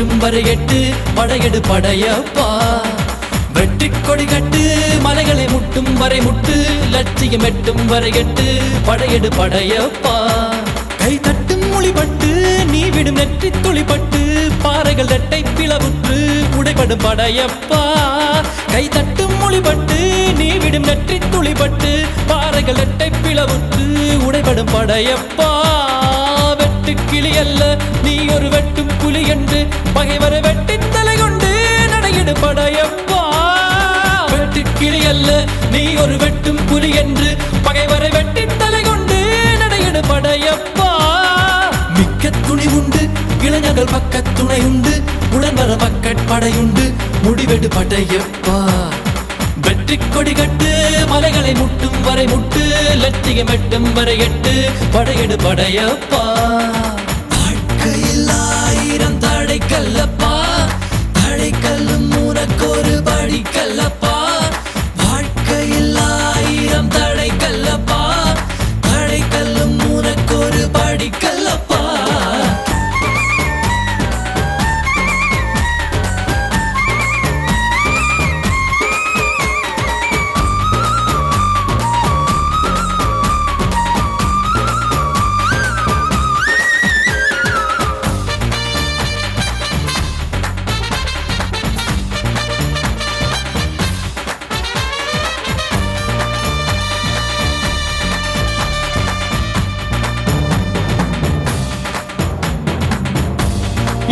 மெட்டும் வரை எட்டு படையெடு படையப்பா வெற்றி கொடி கட்டு மலைகளை முட்டும் வரை முட்டு லட்சியம் எட்டும் வரை எட்டு படையெடு படையப்பா கை தட்டும் மொழிபட்டு நீ விடும் நெற்றி துளிப்பட்டு பாறைகள் ரெட்டை பிளவுற்று உடைபடும் படையப்பா கை தட்டும் மொழிபட்டு நீ விடும் நெற்றி துளிப்பட்டு பாறைகள் ரெட்டை பிளவுற்று உடைபடும் படையப்பா வெட்டு கிளி அல்ல நீ ஒரு வெட்டும் புலி என்று பகைவரை வெட்டி தலை கொண்டு நடையிடு படையப்பா வெட்டு கிளி அல்ல நீ ஒரு வெட்டும் புலி என்று பகைவரை வெட்டி தலை கொண்டு நடையிடு படையப்பா மிக்க துணி உண்டு இளைஞர்கள் பக்க துணை உண்டு உடன் வர பக்கட் படையுண்டு முடிவெடு படையப்பா வெற்றி கொடி கட்டு மலைகளை முட்டும் வரை முட்டு லட்சியம் எட்டும் வரை எட்டு படையெடு படையப்பா வாழ்க்கையில் ஆயிரம் தடை கல்லப்பா தடை கல்லும் உனக்கொரு படி கல்லப்பா வாழ்க்கையில் ஆயிரம் தடை கல்லப்பா தடை கல்லும் உனக்கொரு படி கல்லப்பா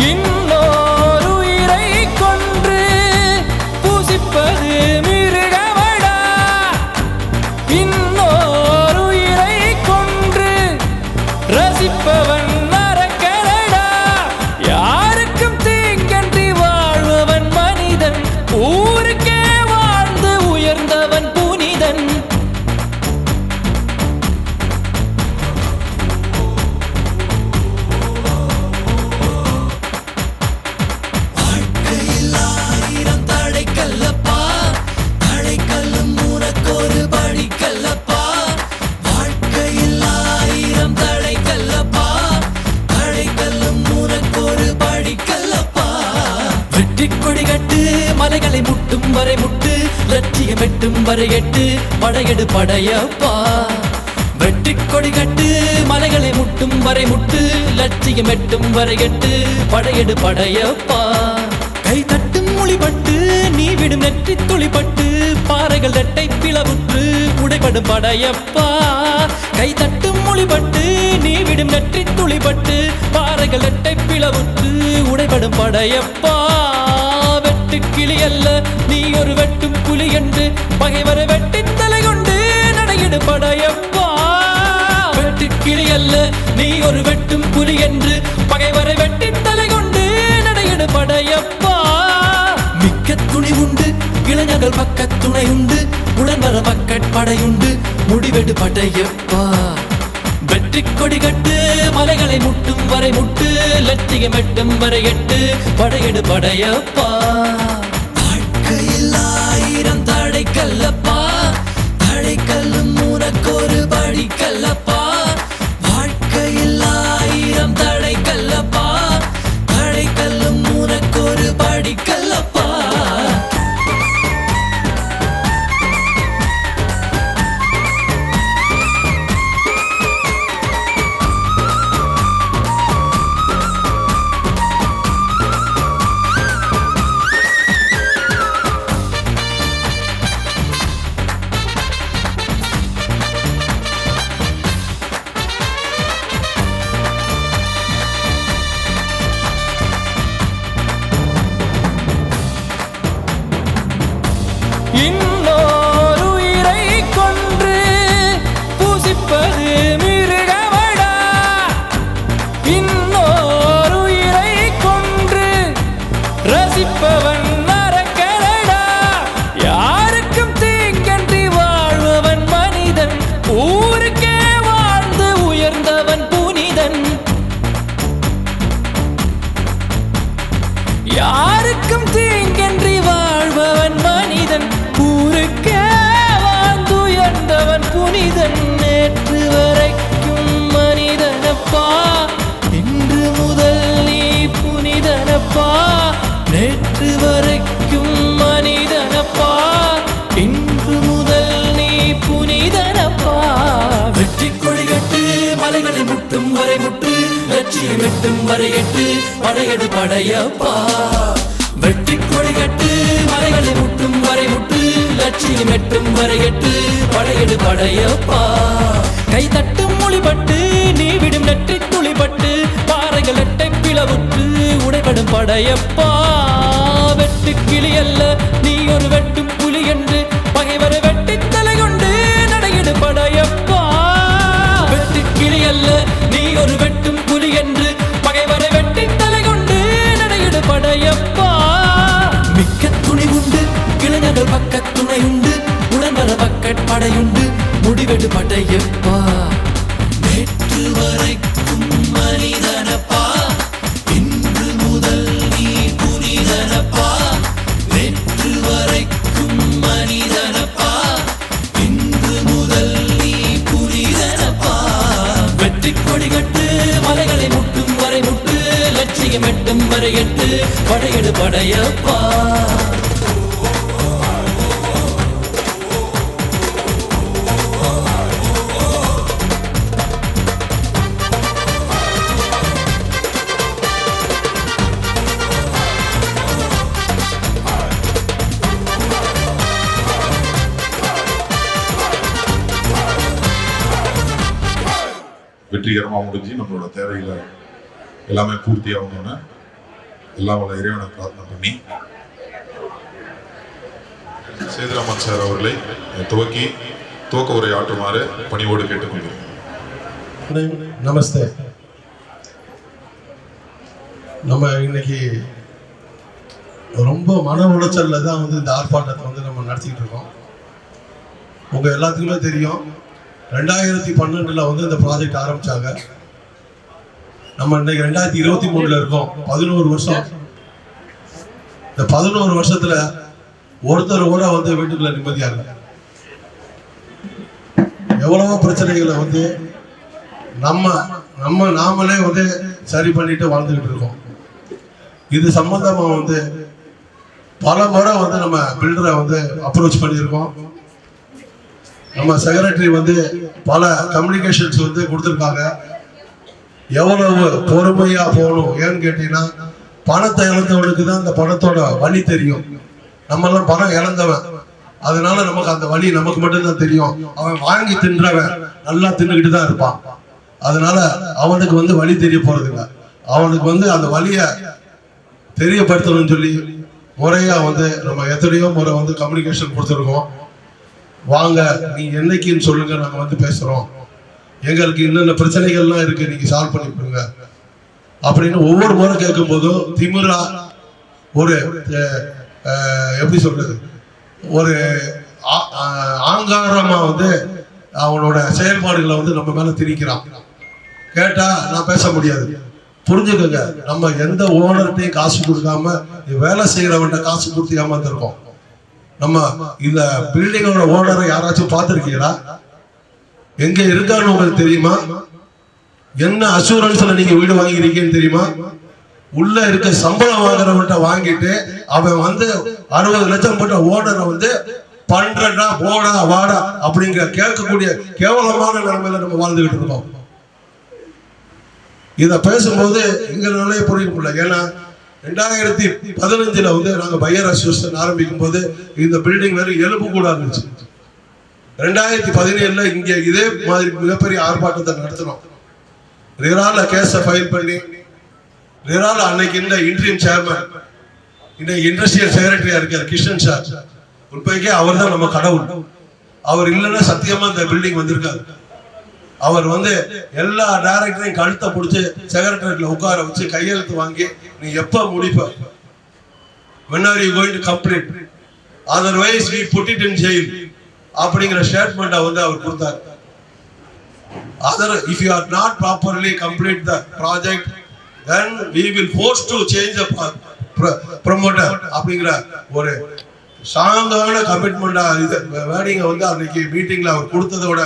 இன்னொரு உயிரை கொன்று பூசிப்பது மிருகமடா இன்னொரு உயிரை கொன்று ரசிப்பவன் நரக்கரடா யாருக்கும் தீங்கன்றி வாழ்பவன் மனிதன் ஊருக்கே வாழ்ந்து உயர்ந்தவன் புனிதன் கொடி கட்டு மலைகளை முட்டும் வரை முட்டு லட்சியம் எட்டும் வரை எட்டு படையெடு படையப்பா வெற்றி கொடி கட்டு மலைகளை முட்டும் வரை முட்டு லட்சியம் எட்டும் வரை எட்டு படையெடு படையப்பா கை தட்டும் மொழிபட்டு நீ விடும் நெற்றி துளிப்பட்டு பாறைகள் ரெட்டை பிளவுற்று உடைபடும் படையப்பா கை தட்டும் மொழிபட்டு நீ விடும் நெற்றி துளிப்பட்டு பாறைகள் ரெட்டை பிளவுற்று உடைபடும் படையப்பா வெட்டு கிளி அல்ல நீ ஒரு வெட்டும் புலி என்று பகைவரை வெட்டி தலை கொண்டு நடையிடு படையப்பா வெட்டு கிளி அல்ல நீ ஒரு வெட்டும் புலி என்று பகைவரை வெட்டி தலை கொண்டு நடையிடு படையப்பா மிக்க துணி உண்டு இளைஞர்கள் பக்க துணை உண்டு உடன் வர பக்கட் படையுண்டு முடிவெடு படையப்பா வெற்றி கொடி கட்டு மலைகளை முட்டும் வரை முட்டு லட்சியம் எட்டும் வரை எட்டு படையெடு படையப்பா வாழ்க்கையில் ஆயிரம் தடை கல்லப்பா தடை கல்லும் உனக்கொரு படி கல்லப்பா வாழ்க்கையில் ஆயிரம் தடை கல்லப்பா தடை கல்லும் உனக்கொரு படி கல்லப்பா இன்னொரு உயிரை கொன்று பூசிப்பது மிருகமடா இன்னொரு உயிரை கொன்று ரசிப்பவன் நரக்கரடா யாருக்கும் தீங்கன்றி வாழ்பவன் மனிதன் ஊருக்கே வாழ்ந்து உயர்ந்தவன் புனிதன் யாருக்கும் தீங்கன்றி வாழ்பவன் மனிதன் ஊருக்கே வாழ்ந்துயர்ந்தவன் புனிதன் நேற்று வரைக்கும் மனிதனப்பா இன்று முதல் நீ புனிதனப்பா நேற்று வரைக்கும் மனிதனப்பா, இன்று முதல் நீ புனிதனப்பா. வெற்றி கொடிகட்டு மலைகளை முட்டும் வரை முட்டு, லட்சியம் எட்டும் வரை எட்டு, படையெடு படையப்பா. வெற்றி கொடிகட்டு மலைகளை முட்டும் வரை முட்டு, லட்சியம் எட்டும் வரை எட்டு, படையெடு படையப்பா. கை தட்டும் மொழிபட்டு நீ விடும் நெற்றி துளிபட்டு, பாறைகள் எட்டை பிளவுற்று உடைபடும் படையப்பா. வெட்டு கிளி அல்ல நீ ஒரு வெட்டும் புலி என்று, பகைவரை வெட்டி தலை கொண்டு நடையிடு படையப்பா. வெட்டு கிளி அல்ல நீ ஒரு வெட்டும் புலி என்று, பகைவரை வெட்டி தலை கொண்டு நடையிடு படையப்பா. மிக்க துணி உண்டு இளைஞர்கள் பக்க துணை உண்டு, உடன்வர பக்கட் படையுண்டு, முடிவெடு படையப்பா. நேற்று வரைக்கும் மனிதனப்பா, இன்று முதல் நீ புனிதனப்பா. நேற்று வரைக்கும் மனிதனப்பா, இன்று முதல் நீ புனிதனப்பா. வெற்றி கொடிகட்டு மலைகளை முட்டும் வரை முட்டு, லட்சியம் எட்டும் வரை எட்டு, படையெடு படையப்பா. வெற்றிகரமாக முடிஞ்சு நம்மளோட தேவைகளை எல்லாமே பூர்த்தி ஆகணும்னு எல்லாம் உள்ள இறைவனை பிரார்த்தனை பண்ணி சேதுராமன் சார் அவர்களை துவக்க உரை ஆற்றுமாறு பணிவோடு கேட்டுக்கொள்கிறேன். நமஸ்தே. நம்ம இன்னைக்கு ரொம்ப மன உளைச்சல்ல தான் இந்த ஆர்ப்பாட்டத்தை நம்ம நடத்திக்கிட்டு இருக்கோம். உங்க எல்லாத்துக்குமே தெரியும், 2012 இந்த ப்ராஜெக்ட் ஆரம்பிச்சாங்க. நம்ம இன்னைக்கு 2023 இருக்கோம். 11 வருஷம். இந்த 11 வருஷத்துல ஒருத்தர் கூட வீட்டுக்குள்ள நிம்மதியா இல்லை. எவ்வளவோ பிரச்சனைகளை நாமளே சரி பண்ணிட்டு வாழ்ந்துகிட்டு இருக்கோம். இது சம்பந்தமா பல முறை நம்ம பில்டரை அப்ரோச் பண்ணியிருக்கோம். நம்ம செக்ரட்டரி பல கம்யூனிகேஷன்ஸ் கொடுத்துருக்காங்க. எவ்வளவு பொறுமையா போகணும் ஏன்னு கேட்டீங்கன்னா, பணத்தை இழந்தவனுக்கு தான் அந்த பணத்தோட வலி தெரியும். நம்மெல்லாம் பணம் இழந்தவன், அதனால நமக்கு அந்த வலி நமக்கு மட்டும்தான் தெரியும். அவன் வாங்கி தின்றவன் நல்லா தின்னுக்கிட்டு தான் இருப்பான். அதனால அவனுக்கு வலி தெரிய போறது இல்லை. அவனுக்கு அந்த வலியை தெரியப்படுத்தணும்னு சொல்லி முறையா நம்ம எத்தனையோ முறை கம்யூனிகேஷன் கொடுத்துருக்கோம். வாங்க, நீங்க என்னைக்குன்னு சொல்லுங்க, நாங்க பேசுறோம். எங்களுக்கு இன்னென்ன பிரச்சனைகள்லாம் இருக்கு, நீங்க சால்வ் பண்ணி கொடுங்க அப்படின்னு ஒவ்வொரு முறை கேட்கும் போதும் திமிரா ஒரு எப்படி சொல்றது, ஒரு ஆங்காரமா அவனோட செயல்பாடுகளை நம்ம மேல திணிக்கிறான். கேட்டா நான் பேச முடியாது. புரிஞ்சுக்கோங்க, நம்ம எந்த ஓனர்கிட்டையும் காசு கொடுக்காம வேலை செய்யறவன்ட்ட காசு கொடுத்து ஏமாந்துருக்கோம். நம்ம இந்த பில்டிங்கோட ஓனரை யாராச்சும் பார்த்திருக்கீங்களா? எங்க இருக்கான்னு உங்களுக்கு தெரியுமா? என்ன அசூரன்ஸ்ல நீங்க வீடு வாங்கிருக்கீங்கன்னு தெரியுமா? உள்ள இருக்க சம்பளம் வாங்குறவன்ட்ட வாங்கிட்டு அவன் 60 லட்சம் போட்ட ஓனரை பண்றா போடா வாடா அப்படிங்கிற கேட்கக்கூடிய கேவலமான நிலைமையில நம்ம வாழ்ந்துகிட்டு இருக்கோம். இத பேசும்போது எங்களாலே புரிய முடியல. ஏன்னா 2015 நாங்க பையர் அசோசியேஷன் ஆரம்பிக்கும் போது இந்த பில்டிங் வேற எலும்பு கூட இருந்துச்சு. 2017 இங்க இதே மாதிரி மிகப்பெரிய ஆர்ப்பாட்டத்தை நடத்தினோம். ரிரால கேஸ ஃபைல் பண்ணி, ரிரால அன்னைக்கு இந்த இன்ட்ரீம் சேர்மன், இன்னைக்கு இண்டஸ்ட்ரியல் செக்ரட்டரியா இருக்கார் கிருஷ்ணன் சார். உண்மைக்கே அவர் தான் நம்ம கடவுள். அவர் இல்லைன்னா சத்தியமா இந்த பில்டிங் வந்திருக்காரு. அவர் எல்லா டைரக்டரையும் கழுத்தை பிடிச்சி செக்ரட்டரியேட்ல உட்கார வச்சு கையெழுத்து வாங்கி, நீ எப்ப முடிப்ப, when are you going to complete, otherwise we put it in jail அப்படிங்கிற ஸ்டேட்மெண்ட் அவர் கொடுத்தார். if you are not properly complete the project, then we will force to change the promoter அப்படிங்கிற ஒரு சாங்கான கமிட்மெண்டா வேர்டிங்க அன்னைக்கு மீட்டிங்ல அவர் கொடுத்ததோட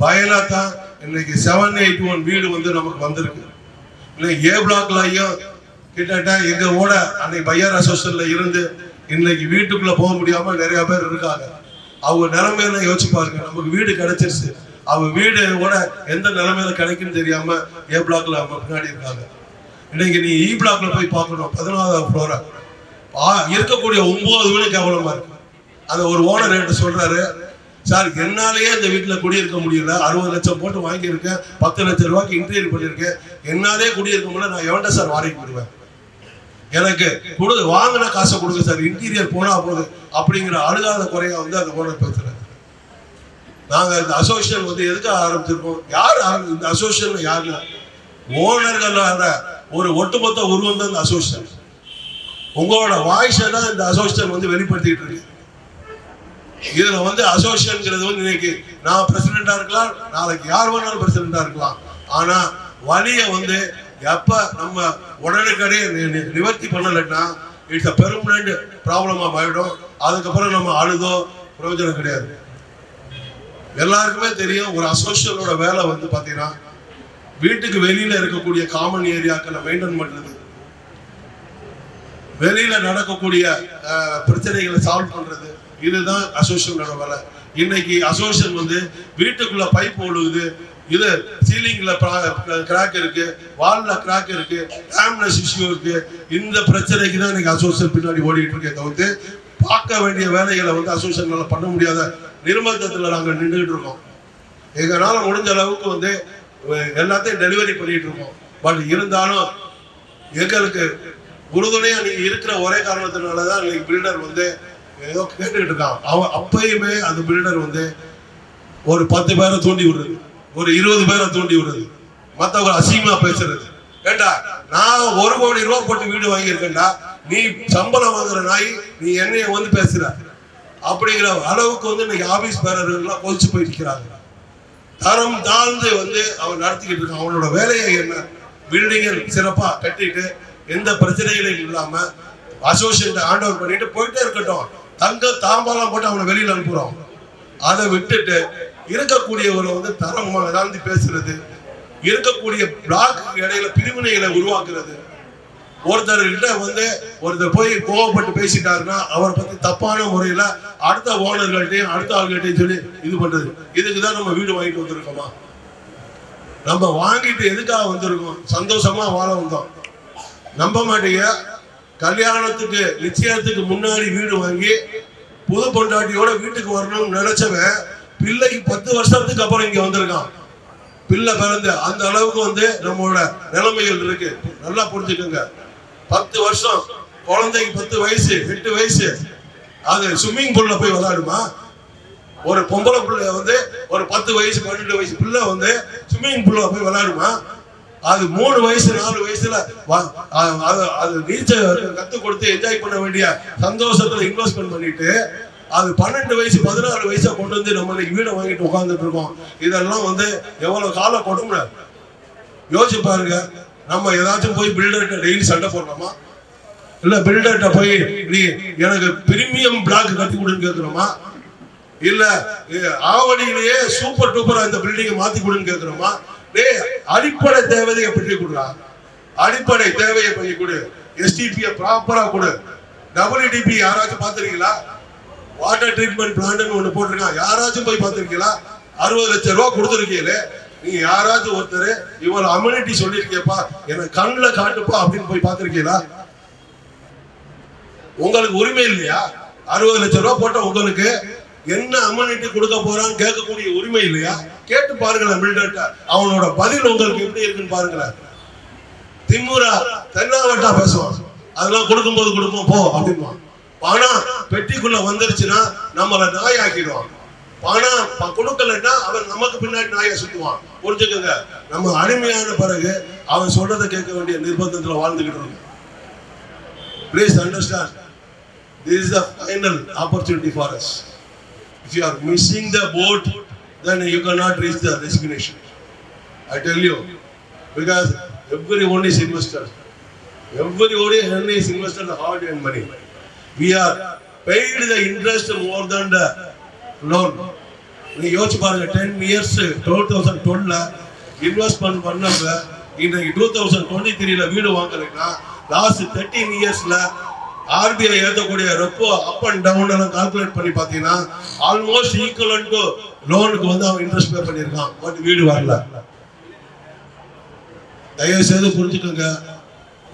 பயனா தான் இன்னைக்கு 781 வீடு நமக்கு வந்திருக்கு. இல்லை ஏ பிளாக்லயும் கிட்டத்தட்ட எங்க ஓட அன்னைக்கு பையார் அசோசியேஷன்ல இருந்து இன்னைக்கு வீட்டுக்குள்ள போக முடியாம நிறைய பேர் இருக்காங்க. அவங்க நிலைமையில யோசிச்சு பாருங்க. நமக்கு வீடு கிடைச்சிருச்சு, அவங்க வீடு கூட எந்த நிலைமையில கிடைக்குன்னு தெரியாம ஏ பிளாக்ல அவங்க பின்னாடி இருக்காங்க. இன்னைக்கு நீ இ பிளாக்ல போய் பார்க்கணும், 14வது ஃப்ளோரா இருக்கக்கூடிய 9 வீடு கேவலமா இருக்கு. அந்த ஒரு ஓனர் என்கிட்ட சொல்றாரு, சார் என்னாலேயே இந்த வீட்டுல குடியிருக்க முடியல, 60 லட்சம் போட்டு வாங்கியிருக்கேன், 10 லட்சம் ரூபாய்க்கு இன்டீரியர் பண்ணியிருக்கேன், என்னாலே குடியிருக்க முடியல, நான் எவன்டா சார் வாடகைக்கு விடுவேன், எனக்கு வாங்கின காசை கொடுங்க சார், இன்டீரியர் போனா போகுது அப்படிங்கிற அழுகாத குறையா வந்து அந்த ஓனர் பேசுறாரு. நாங்க இந்த அசோசியேஷன் வந்து எதுக்காக ஆரம்பிச்சிருக்கோம், யார் இந்த அசோசியேஷன் யாருன்னா ஓனர்களோட ஒரு ஒட்டுமொத்த உருவம் தான் இந்த அசோசியேஷன். உங்களோட வாய்ஸை தான் இந்த அசோசியேஷன் வந்து வெளிப்படுத்திட்டு இருக்கு. இதுல வந்து அசோசியேஷன்ங்கிறது வந்து இன்னைக்கு நான் பிரசிடென்டா இருக்கலாம், நாளைக்கு யார் வேணாலும் பிரசிடென்டா இருக்கலாம். ஆனா வழிய வந்து எப்ப நம்ம உடனுக்கடே நிவர்த்தி பண்ணலைன்னா இட்ஸ் அ பெர்மனன்ட் ப்ராப்ளமா ஆயிடும். அதுக்கப்புறம் நம்ம அழுதோ பிரயோஜனம் கிடையாது. எல்லாருக்குமே தெரியும், ஒரு அசோசியேஷனோட வேலை வந்து பாத்தீங்கன்னா வீட்டுக்கு வெளியில இருக்கக்கூடிய காமன் ஏரியாக்களை மெயின்டைன் பண்றது, வெளியில நடக்கக்கூடிய பிரச்சனைகளை சால்வ் பண்றது, இதுதான் அசோசியேஷனோட வேலை. இன்னைக்கு அசோசியேஷன் வந்து வீட்டுக்குள்ள பைப் ஒழுகுது, இது சீலிங்ல கிராக் இருக்கு, வால்ல கிராக் இருக்கு, டேம்னஸ் இஷ்யூ இருக்கு, இந்த பிரச்சனைக்கு தான் இன்னைக்கு அசோசியேஷன் பின்னாடி ஓடிட்டு இருக்கே தவிர்த்து பார்க்க வேண்டிய வேலைகளை வந்து அசோசியேஷனால பண்ண முடியாத நிர்பந்தத்துல நாங்க நின்றுட்டு இருக்கோம். எங்களால முடிஞ்ச அளவுக்கு வந்து எல்லாத்தையும் டெலிவரி பண்ணிட்டு இருக்கோம். பட் இருந்தாலும் எங்களுக்கு உறுதுணையா நீங்க இருக்கிற ஒரே காரணத்தினாலதான் இன்னைக்கு பில்டர் வந்து ஏதோ கேட்டுக்கிட்டு இருக்கான். அவன் அப்பயுமே அந்த பில்டர் வந்து ஒரு 10 பேரை தூண்டி விடுறது, ஒரு 20 பேரை தூண்டி விடுறது, மத்தவங்க அசிங்கமா பேசுறது. ஏண்டா நான் 1 கோடி ரூபாய் போட்டு வீடு வாங்கியிருக்கேன்டா, நீ சம்பளம் வாங்குற நாய் நீ என்னைய வந்து பேசுற அப்படிங்கிற அளவுக்கு வந்து இன்னைக்கு ஆபீஸ் பேரர்கள் எல்லாம் கொதிச்சு போயிட்டு இருக்கிறாங்க. தரம் தாழ்ந்து வந்து அவன் நடத்திக்கிட்டு இருக்கான். அவனோட வேலையை என்ன, பில்டிங்கை சிறப்பா கட்டிட்டு எந்த பிரச்சனைகளும் இல்லாம அசோசியேஷன் ஹேண்ட் ஓவர் பண்ணிட்டு போயிட்டே இருக்கட்டும். தங்க தாம்பாலாம் போட்டு அவனை வெளியில அனுப்புறோம். அதை விட்டுட்டு இருக்கக்கூடியவரை வந்து தரமா ஏதாவது பேசுறது, இருக்கக்கூடிய பிளாக் இடையில பிரிவினைகளை உருவாக்குறது, ஒருத்தர் போய் கோவப்பட்டு பேசிட்டாருன்னா அவரை பத்தி தப்பான முறையில அடுத்த ஓனர்கள்ட்டையும் அடுத்த ஆள்கிட்டையும் சொல்லி இது பண்றது. இதுக்குதான் நம்ம வீடு வாங்கிட்டு வந்திருக்கோமா? நம்ம வாங்கிட்டு எதுக்காக வந்திருக்கோம்? சந்தோஷமா வாழ வந்தோம். நம்ப மாட்டீங்க, கல்யாணத்துக்கு நிச்சயத்துக்கு முன்னாடி வீடு வாங்கி புது பொண்டாட்டியோட வீட்டுக்கு வரணும்னு நினைச்சவன் பிள்ளைக்கு 10 வருஷத்துக்கு அப்புறம் இங்க வந்திருக்கான். பிள்ளை பிறந்து அந்த அளவுக்கு வந்து நம்மளோட நிலைமைகள் இருக்கு. நல்லா புரிஞ்சுக்கோங்க. 10 வருஷம் குழந்தைக்கு 10 வயசு 8 வயசு அது ஸ்விம்மிங் பூல்ல போய் விளையாடுமா? ஒரு பொம்பளை பிள்ளை வந்து ஒரு 10 வயசு 12 வயசு பிள்ளை வந்து ஸ்விம்மிங் பூல்ல போய் விளையாடுமா? அது 3 வயசு 4 வயசுல அது நீச்சல் கத்து கொடுத்து என்ஜாய் பண்ண வேண்டிய சந்தோஷத்துல இன்வெஸ்ட்மெண்ட் பண்ணிட்டு அது 12 வயசு 14 வயசா கொண்டு வந்து நம்ம வீடை வாங்கிட்டு உட்கார்ந்துட்டு இருக்கோம். இதெல்லாம் வந்து எவ்வளவு காலம் கொடுமை யோசிச்சு பாருங்க. நம்ம ஏதாச்சும் போய் பில்டர்கிட்ட டெய்லி சண்டை போடுறோமா? இல்ல பில்டர்கிட்ட போய் நீ எனக்கு பிரீமியம் பிளாக் கட்டி கொடுன்னு கேட்கிறோமா? இல்ல ஆவடியிலேயே சூப்பர் டூப்பரா இந்த பில்டிங்கை மாத்தி கொடுன்னு கேட்கிறோமா? அடிப்படை தேவையை பண்ணி கொடுறா, அடிப்படை தேவையை பண்ணி கொடு, எஸ்டிபியை ப்ராப்பரா கொடு. WDP யாராச்சும் பார்த்திருக்கீங்களா? வாட்டர் ட்ரீட்மெண்ட் பிளான்ட் ஒண்ணு போட்டிருக்கான், யாராச்சும் போய் பார்த்திருக்கீங்களா? 60 லட்சம் ரூபாய் கொடுத்துருக்கீங்களே, நீங்க யாராச்சும் ஒருத்தர் இவ்வளவு அம்யூனிட்டி சொல்லிருக்கேப்பா எனக்கு கண்ணுல காட்டுப்பா அப்படின்னு போய் பார்த்திருக்கீங்களா? உங்களுக்கு உரிமை இல்லையா? 60 லட்சம் ரூபாய் போட்ட உங்களுக்கு என்ன அம்யூனிட்டி கொடுக்க போறான்னு கேட்கக்கூடிய உரிமை இல்லையா? கேட்டு பாருங்களேன் பில்டர்ட்ட, அவனோட பதில் உங்களுக்கு எப்படி இருக்குன்னு பாருங்களேன். திமுறா தென்னாவட்டா பேசுவான், அதெல்லாம் கொடுக்கும்போது கொடுப்போம் போ அப்படிமா. பணம் பெட்டிக்குள்ள வந்துருச்சுன்னா நம்மளை நாய் ஆக்கிடுவான். பணம் கொடுக்கலன்னா அவன் நமக்கு பின்னாடி நாயை சுத்துவான். புரிஞ்சுக்கோங்க. நம்ம அடிமையான பிறகு அவன் சொல்றதை கேட்க வேண்டிய நிர்பந்தத்துல வாழ்ந்துகிட்டு இருக்கோம். Please understand, this is the final opportunity for us. If you are missing the boat, then you cannot reach the destination. I tell you, because everyone is investor. Everyone is investor the hard earned money. We are paid the interest more than the loan. நீ யோசிச்சு பாருங்க, 10 years 2012ல investment பண்ணவங்க இன்னைக்கு 2023ல வீடு வாங்கலைன்னா last 13 இயர்ஸ்ல RBI ஏற்றக்கூடிய repo up and down எல்லாம் calculate பண்ணி பார்த்தீங்கன்னா ஆல்மோஸ்ட் ஈக்குவலன் டு லோனுக்கு வந்து அவன் இன்ட்ரெஸ்ட் பே பண்ணியிருக்கான். பட் வீடு வரல. தயவு செய்து புரிஞ்சுக்கோங்க,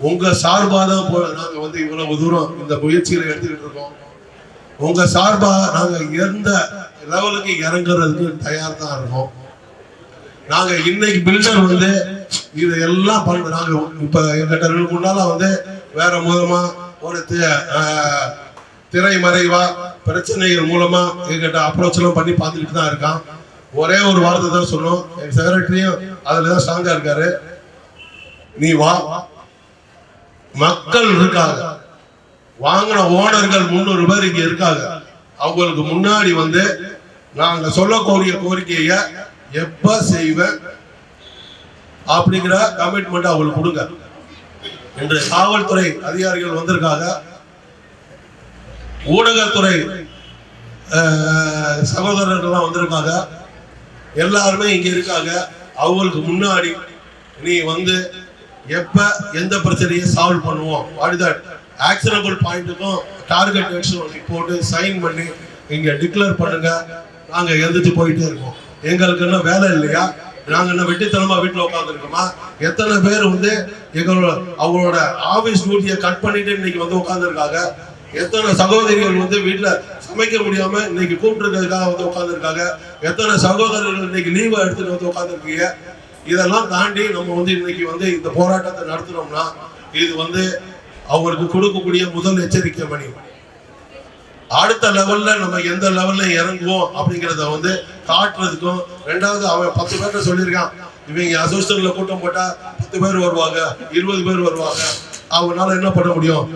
உங்க சார்பாக தான் நாங்க வந்து இவ்வளவு தூரம் இந்த முயற்சிகளை எடுத்துக்கிட்டு இருக்கோம். உங்க சார்பா நாங்க எந்த லெவலுக்கு இறங்குறதுக்கு தயார் தான் இருக்கோம். நாங்க இன்னைக்கு பில்டர் வந்து இதெல்லாம் நாங்க இப்ப எங்கிட்ட 2-3 நாளா வந்து வேற மூலமா ஒரு திரைமறைவா பிரச்சனைகள் மூலமா எங்கிட்ட அப்ரோச் எல்லாம் பண்ணி பார்த்துக்கிட்டு தான் இருக்கான். ஒரே ஒரு வார்த்தை தான் சொன்னோம், எங்க செக்ரட்டரியும் அதுலதான் ஸ்ட்ராங்கா இருக்காரு. நீ வா, மக்கள் இருக்காங்க, வாங்கின ஓனர்கள் 300 பேர் இங்க இருக்காங்க. அவங்களுக்கு முன்னாடி வந்து நாங்க சொல்லக்கூடிய கோரிக்கைய எப்ப செய்வேன் அப்படிங்கிற கமிட்மெண்ட் அவங்களுக்கு கொடுங்க. இன்று காவல்துறை அதிகாரிகள் வந்திருக்காங்க, ஊடகத்துறை சகோதரர்கள்லாம் வந்திருக்காங்க, எல்லாருமே இங்க இருக்காங்க. அவங்களுக்கு முன்னாடி நீ வந்து எப்ப எந்த பிரச்சனையை சால்வ் பண்ணுவோம், ஆக்ஷனபிள் பாயிண்ட்டுக்கும் டார்கெட் போட்டு சைன் பண்ணி இங்க டிக்ளேர் பண்ணுங்க. நாங்க எழுந்துட்டு போயிட்டே இருக்கோம். எங்களுக்கு என்ன வேலை இல்லையா? நாங்க என்ன வெட்டித்தனமா வீட்டுல உட்காந்துருக்கோமா? எத்தனை பேர் வந்து அவங்களோட ஆபீஸ் டியூட்டியை கட் பண்ணிட்டு இன்னைக்கு வந்து உட்காந்துருக்காங்க. எத்தனை சகோதரிகள் வந்து வீட்டுல சமைக்க முடியாம இன்னைக்கு கூப்பிட்டுருக்கிறதுக்காக வந்து உட்காந்துருக்காங்க. எத்தனை சகோதரர்கள் இன்னைக்கு லீவை எடுத்துட்டு வந்து உட்காந்துருக்கீங்க. இதெல்லாம் தாண்டி நம்ம வந்து இன்னைக்கு வந்து இந்த போராட்டத்தை நடத்தினோம்னா இது வந்து அவங்களுக்கு கொடுக்கக்கூடிய முதல் எச்சரிக்கை மணி. அடுத்த லெவல்ல நம்ம எந்த லெவல்ல இறங்குவோம் அப்படிங்கிறத வந்து காட்டுறதுக்கும். ரெண்டாவது, அவன் 10 பேர்ட்ட சொல்லியிருக்கான், இவங்க அசோசியேஷன்ல கூட்டம் போட்டா 10 பேர் வருவாங்க, 20 பேர் வருவாங்க, அவங்களால என்ன பண்ண முடியும்?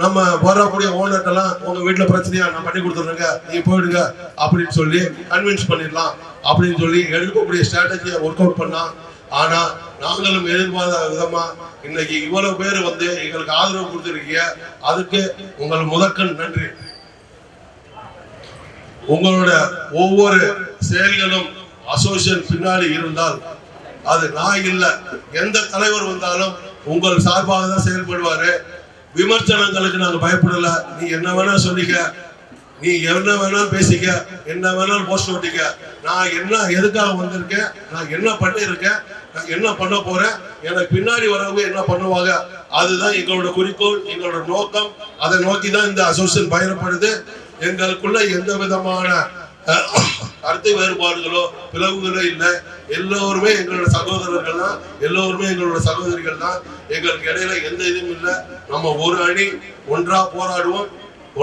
நம்ம வரக்கூடிய ஓனர்ட்டெல்லாம் உங்க வீட்டுல பிரச்சனையா நான் பண்ணி கொடுத்துருங்க, நீ போயிடுங்க அப்படின்னு சொல்லி கன்வின்ஸ் பண்ணிடலாம் அப்படின்னு சொல்லி எடுக்கக்கூடிய ஸ்ட்ராட்டஜியை ஒர்க் அவுட் பண்ணா. ஆனா நாங்களும் எதிர்பார்த்த விதமா இன்னைக்கு இவ்வளவு பேர் வந்து எங்களுக்கு ஆதரவு கொடுத்துருக்கீங்க. அதுக்கு உங்களுக்கு முதற்கண் நன்றி. உங்களோட ஒவ்வொரு செயல்களும் அசோசியேஷன் பின்னாடி இருந்தால் அது நான் இல்லை, எந்த தலைவர் வந்தாலும் உங்கள் சார்பாக தான் செயல்படுவாரு. விமர்சனங்களுக்கு நாங்க பயப்படல. நீ என்ன வேணா சொல்லிக்க, நீ என்ன வேணாலும் பேசிக்க, என்ன வேணாலும் போஸ்ட் ஓட்டிக்க. நான் என்ன எதுக்காக வந்திருக்கேன், நான் என்ன பண்ணிருக்கேன், நான் என்ன பண்ண போறேன், எனக்கு பின்னாடி வரவங்க என்ன பண்ணுவாங்க, அதுதான் எங்களோட குறிக்கோள், எங்களோட நோக்கம். அதை நோக்கி தான் இந்த அசோசியேஷன் பயணப்படுது. எங்களுக்குள்ள எந்த விதமான கருத்து வேறுபாடுகளோ பிளவுகளோ இல்லை. எல்லோருமே எங்களோட சகோதரர்கள் தான், எல்லோருமே எங்களோட சகோதரிகள் தான். எங்களுக்கு இடையில எந்த இதுவும் இல்லை. நம்ம ஒரு அணி ஒன்றா போராடுவோம்,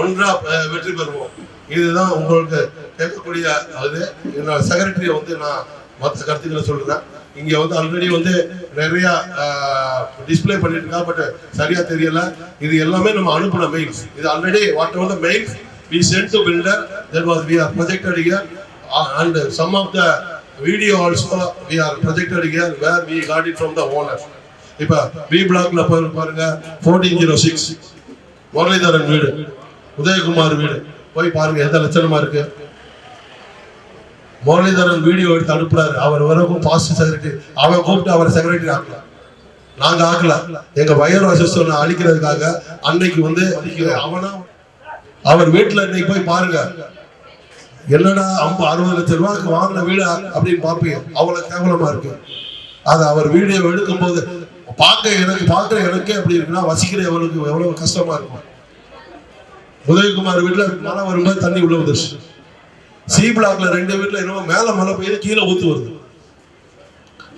ஒன்றா வெற்றி பெறுவோம். இதுதான் உங்களுக்கு கேட்கக்கூடிய அது. என்னோட செக்ரட்டரியை வந்து நான் மற்ற கருத்துக்களை சொல்றேன். இங்க வந்து ஆல்ரெடி வந்து நிறைய டிஸ்பிளே பண்ணிட்டு இருக்கா, பட் சரியா தெரியல. இது எல்லாமே நம்ம அனுப்பின மெயில்ஸ். இது already what ever the mails we sent to builder, that was we are projected here, and some of the video also we are projected here where we got it from the owner. இப்ப B blockல பாருங்க 1406 முரளிதரன் வீடு, உதயகுமார் வீடு போய் பாருங்க எந்த லட்சணமா இருக்கு. Muralidharan video எடுத்து அனுப்புறாரு. அவர் வரைக்கும் பாஸ்ட் செக்ரட்டரி, அவன் கூப்பிட்டு அவர் செக்ரட்டரி ஆக்கல, நாங்க ஆக்கல. எங்க வயர் அசோசியேஷன் அழிக்கிறதுக்காக அன்னைக்கு வந்து அவனா அவர் வீட்டுல இன்னைக்கு போய் பாருங்க, என்னடா 50-60 லட்சம் ரூபாய்க்கு வாங்கின வீடு அப்படின்னு பாப்பீங்க. அவ்வளவு கேவலமா இருக்கு. அது அவர் வீடியோ எடுக்கும் போது பார்க்கிற எனக்கே அப்படி இருக்குன்னா வசிக்கிற எவ்வளவு கஷ்டமா இருக்கும். உதயகுமார் வீட்டுல மழை வரும்போது தண்ணி உள்ள வந்துருச்சு. சி பிளாக்ல 2 வீட்டுல என்னமோ மேல மழை பெய்யுது, கீழே ஊத்து வருது.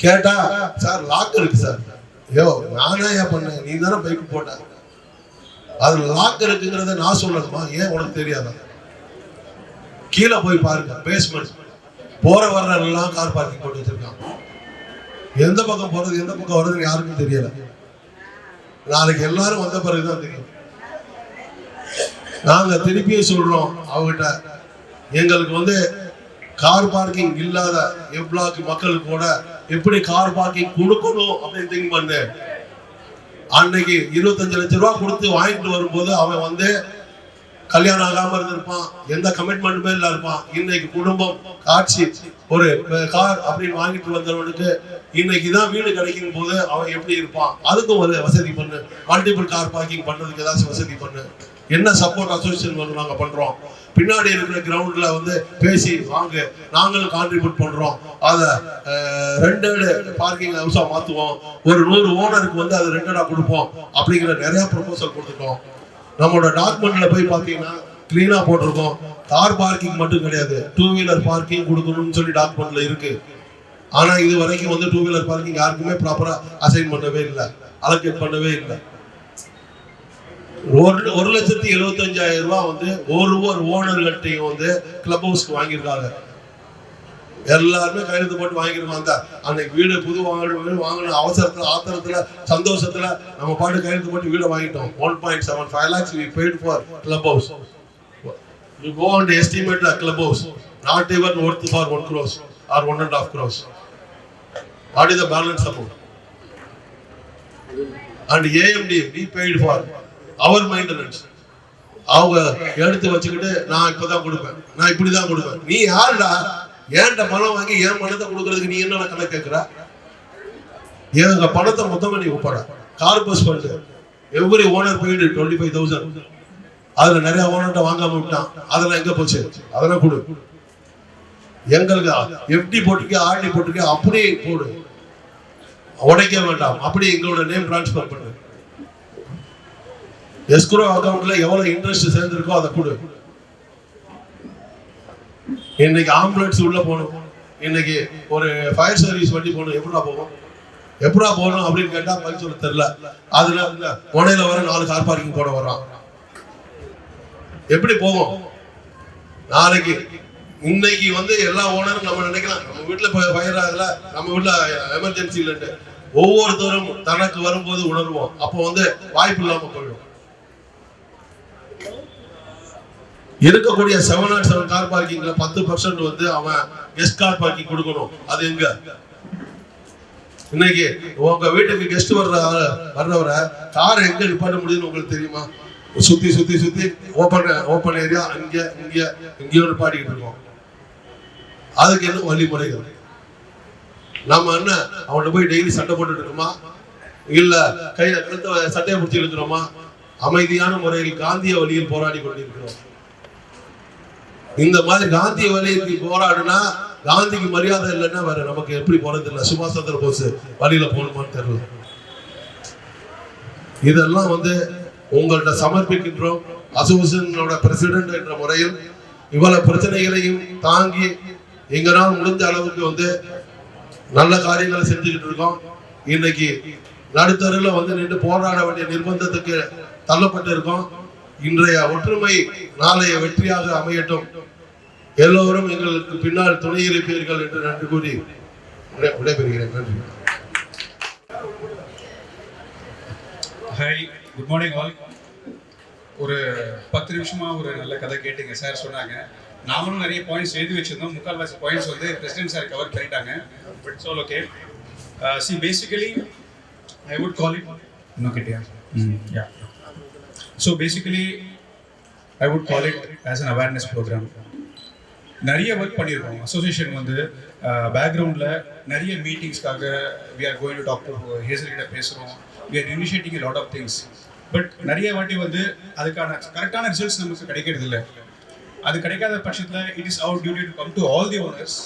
கேட்டா சார் லாக் இருக்கு சார். ஐயோ நானே ஏன் பண்ணேன், நீ தானே பைக்கு போட்ட, அது லாக் இருக்குங்கிறத நான் சொல்லணுமா? ஏன் உனக்கு தெரியாதா? கீழே போய் பாருங்க, பேஸ்மெண்ட் போற வர்ற எல்லாம் கார் பார்க்கிங் போட்டு வச்சிருக்காங்க. எந்த பக்கம் போறது எந்த பக்கம் வர்றதுன்னு யாருக்கும் தெரியல. நாளைக்கு எல்லாரும் வந்த பிறகுதான் தெரியும். நாங்க திருப்பியே சொல்றோம் அவங்ககிட்ட, எங்களுக்கு வந்து கார் பார்க்கிங் இல்லாத எவ்ளாக்கு மக்களுக்கு கூட எப்படி கார் பார்க்கிங் கொடுக்கணும் அப்படின்னு திங்க் பண்ணு. அன்னைக்கு 25 லட்சம் ரூபாய் கொடுத்து வாங்கிட்டு வரும்போது அவன் வந்து கல்யாணம் ஆகாம இருந்திருப்பான், எந்த கமிட்மெண்ட்டுமே இல்ல இருப்பான். இன்னைக்கு குடும்பம், காட்சி, ஒரு கார் அப்படின்னு வாங்கிட்டு வந்தவனுக்கு இன்னைக்கு தான் வீடு கிடைக்கும் போது அவன் எப்படி இருப்பான்? அதுக்கும் ஒரு வசதி பண்ணு. மல்டிபிள் கார் பார்க்கிங் பண்றதுக்கு ஏதாச்சும் வசதி பண்ணு. என்ன சப்போர்ட் அசோசியேஷன் நாங்க பண்றோம். பின்னாடி இருக்கிற கிரவுண்ட்ல வந்து பேசி வாங்க, நாங்களும் கான்ட்ரிபியூட் பண்றோம். அதை ரெண்டடு பார்க்கிங் ஹவுஸா மாத்துவோம். ஒரு 100 ஓனருக்கு வந்து அதை ரெண்டடா கொடுப்போம் அப்படிங்கிற நிறைய ப்ரொபோசல் கொடுத்துட்டோம். நம்மளோட டாக்குமெண்ட்ல போய் பார்த்தீங்கன்னா கிளீனா போட்டிருக்கோம். கார் பார்க்கிங் மட்டும் கிடையாது, 2 வீலர் பார்க்கிங் கொடுக்கணும்னு சொல்லி டாக்குமெண்ட்ல இருக்கு. ஆனா இது வரைக்கும் வந்து 2 வீலர் பார்க்கிங் யாருக்குமே ப்ராப்பரா அசைன் பண்ணவே இல்லை, அலோகேட் பண்ணவே இல்லை. 1,75,000 ரூபாய் வந்து ஒரு ஓனர்கள்ட்டையும் வந்து கிளப் ஹவுஸ்க்கு வாங்கியிருக்காங்க. எல்லாருமே கையெழுத்து போட்டு வாங்கிருக்காங்க. அன்னைக்கு வீடு புது வாங்கின அவசரத்துல, ஆத்திரத்துல, சந்தோஷத்துல நம்ம பாட்டு கையெழுத்து போட்டு வீடு வாங்கிட்டோம். 1.75 lakhs we paid for club house. You go and estimate the club house, not even worth for 1 crore or 1.5 crores. What is the balance amount? And AMD we paid for our maintenance. அவங்க எடுத்து வச்சுக்கிட்டு நான் இப்பதான் கொடுப்பேன், நான் இப்படிதான் கொடுப்பேன். நீ யாருடா? ஏன்ட பணம் வாங்கி ஏன் பணத்தை கொடுக்கறதுக்கு நீ என்ன கணக்கு கேட்கிற? எங்க பணத்தை மொத்தமா நீ ஒப்பட. Corpus fund every owner paid 25,000. அதுல நிறைய ஓனர்கிட்ட வாங்காம விட்டான். அதெல்லாம் எங்க போச்சு? அதெல்லாம் கொடு. எங்களுக்கு எஃப்டி போட்டுக்க, ஆர்டி போட்டுக்க, அப்படியே போடு, உடைக்க வேண்டாம். அப்படி எங்களோட நேம் டிரான்ஸ்பர் பண்ணு. எஸ்க்ரோ அக்கவுண்ட்ல எவ்வளவு இன்ட்ரெஸ்ட் சேர்ந்திருக்கோ அதை கொடு. இன்னைக்கு ஆம்புலன்ஸ் உள்ள போகணும், இன்னைக்கு ஒரு ஃபயர் சர்வீஸ் வண்டி போகணும், எப்படா போகணும் அப்படின்னு கேட்டா பதில் சொல்ல தெரியல. அதுல முனையில வர 4 கார் பார்க்கிங் போட வர்றான். எப்படி போகும் நாளைக்கு? இன்னைக்கு வந்து எல்லா ஓனரும் நம்ம நினைக்கலாம் நம்ம வீட்டுல ஃபயர் ஆகல, நம்ம வீட்டுல எமர்ஜென்சி இல்லைன்னு. ஒவ்வொருத்தரும் தனக்கு வரும்போது உணர்வோம். அப்போ வந்து வாய்ப்பு இல்லாம போயிடும். இருக்கக்கூடிய 707 கார் பார்க்கிங்ல 10% வந்து அவன் கெஸ்ட் கார் பார்க்கிங் கொடுக்கணும். அது எங்க? இன்னைக்கு உங்க வீட்டுக்கு கெஸ்ட் வர்றவரை கார் எங்க நிப்பாட்ட முடியும்னு உங்களுக்கு தெரியுமா? சுத்தி ஓப்பன் ஏரியா இங்கேயோ நிப்பாட்டிக்கிட்டு இருக்கோம். அதுக்கு என்ன வழிமுறைகள்? நம்ம என்ன அவன்கிட்ட போய் டெய்லி சண்டை போட்டுட்டு இருக்கோமா? இல்ல கையில கழுத்த சட்டையை பிடிச்சி இருக்கிறோமா? அமைதியான முறையில் காந்திய வழியில் போராடி கொண்டிருக்கிறோம். இந்த மாதிரி காந்திய வழிக்கு போராடுனா காந்திக்கு மரியாதை இல்லைன்னா வேற நமக்கு எப்படி போறது இல்லை. சுபாஷ் சந்திர போஸ் வழியில போகணுமான்னு தெரியல. இதெல்லாம் வந்து உங்கள்கிட்ட சமர்ப்பிக்கின்றோம். அசோசியேஷனோட பிரசிடென்ட் என்ற முறையில் இவ்வளவு பிரச்சனைகளையும் தாங்கி எங்களால் முடிஞ்ச அளவுக்கு வந்து நல்ல காரியங்களை செஞ்சுக்கிட்டு இருக்கோம். இன்னைக்கு நடுத்தருல வந்து நின்று போராட வேண்டிய நிர்பந்தத்துக்கு தள்ளப்பட்டு இருக்கோம். இன்றைய ஒற்றுமை நாளைய வெற்றியாக அமையட்டும். எல்லோரும் எங்களுக்கு பின்னால் துணை இருப்பீர்கள் என்று நன்றி கூறி விடைபெறுகிறேன். நன்றி. Hi, good morning all. ஒரு 10 நிமிஷமா ஒரு நல்ல கதை கேட்டுங்க. சார் சொன்னாங்க, நாமளும் நிறைய பாயிண்ட்ஸ் எழுதி வச்சிருந்தோம். முக்கால்வாசி பாயிண்ட்ஸ் வந்து பிரசிடென்ட் சார் கவர் பண்ணிட்டாங்க. But it's all okay. See basically I would call it இன்னும் கேட்டியா? Yeah. So basically I would call it as an awareness programme. நிறைய ஒர்க் பண்ணியிருக்கோம். அசோசியேஷன் வந்து பேக்ரவுண்டில் நிறைய மீட்டிங்ஸ்க்காக we are going to talk to Hazel கிட்ட பேசுகிறோம். We are initiating a lot of things. But நிறைய வாட்டி வந்து அதுக்கான கரெக்டான ரிசல்ட்ஸ் நமக்கு கிடைக்கிறது இல்லை. அது கிடைக்காத பட்சத்தில் it is your duty to come to all the owners,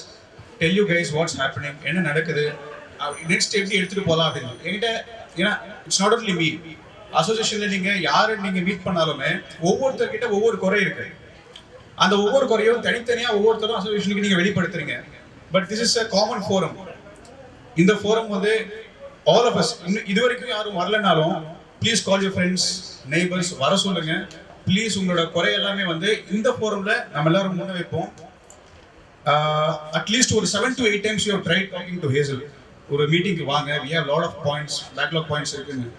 tell you guys what's happening, என்ன நடக்குது, நெக்ஸ்ட் எப்படி எடுத்துகிட்டு போகலாம் அப்படின்னு என்கிட்ட. ஏன்னா இட்ஸ் நாட் ஒன்லி மீ. அசோசியேஷனில் நீங்கள் யாரை நீங்கள் மீட் பண்ணாலுமே ஒவ்வொருத்தர்கிட்ட ஒவ்வொரு குறை இருக்கு. அந்த ஒவ்வொரு குறையும் தனித்தனியாக ஒவ்வொருத்தரும் அசோசியேஷனுக்கு நீங்கள் வெளிப்படுத்துறீங்க. But this is a common forum. இந்த ஃபோரம் வந்து ஆல் ஆஃப் அஸ், இன்னும் இது வரைக்கும் யாரும் வரலனாலும் please call your friends, neighbours, வர சொல்லுங்க. ப்ளீஸ் உங்களோட குறை எல்லாமே வந்து இந்த ஃபோரம்ல நம்ம எல்லாரும் முன்ன வைப்போம். அட்லீஸ்ட் ஒரு 7 to 8 times you have tried talking to Hazel. ஒரு மீட்டிங்க்கு வாங்க, we have lot of points, backlog points இருக்குங்க.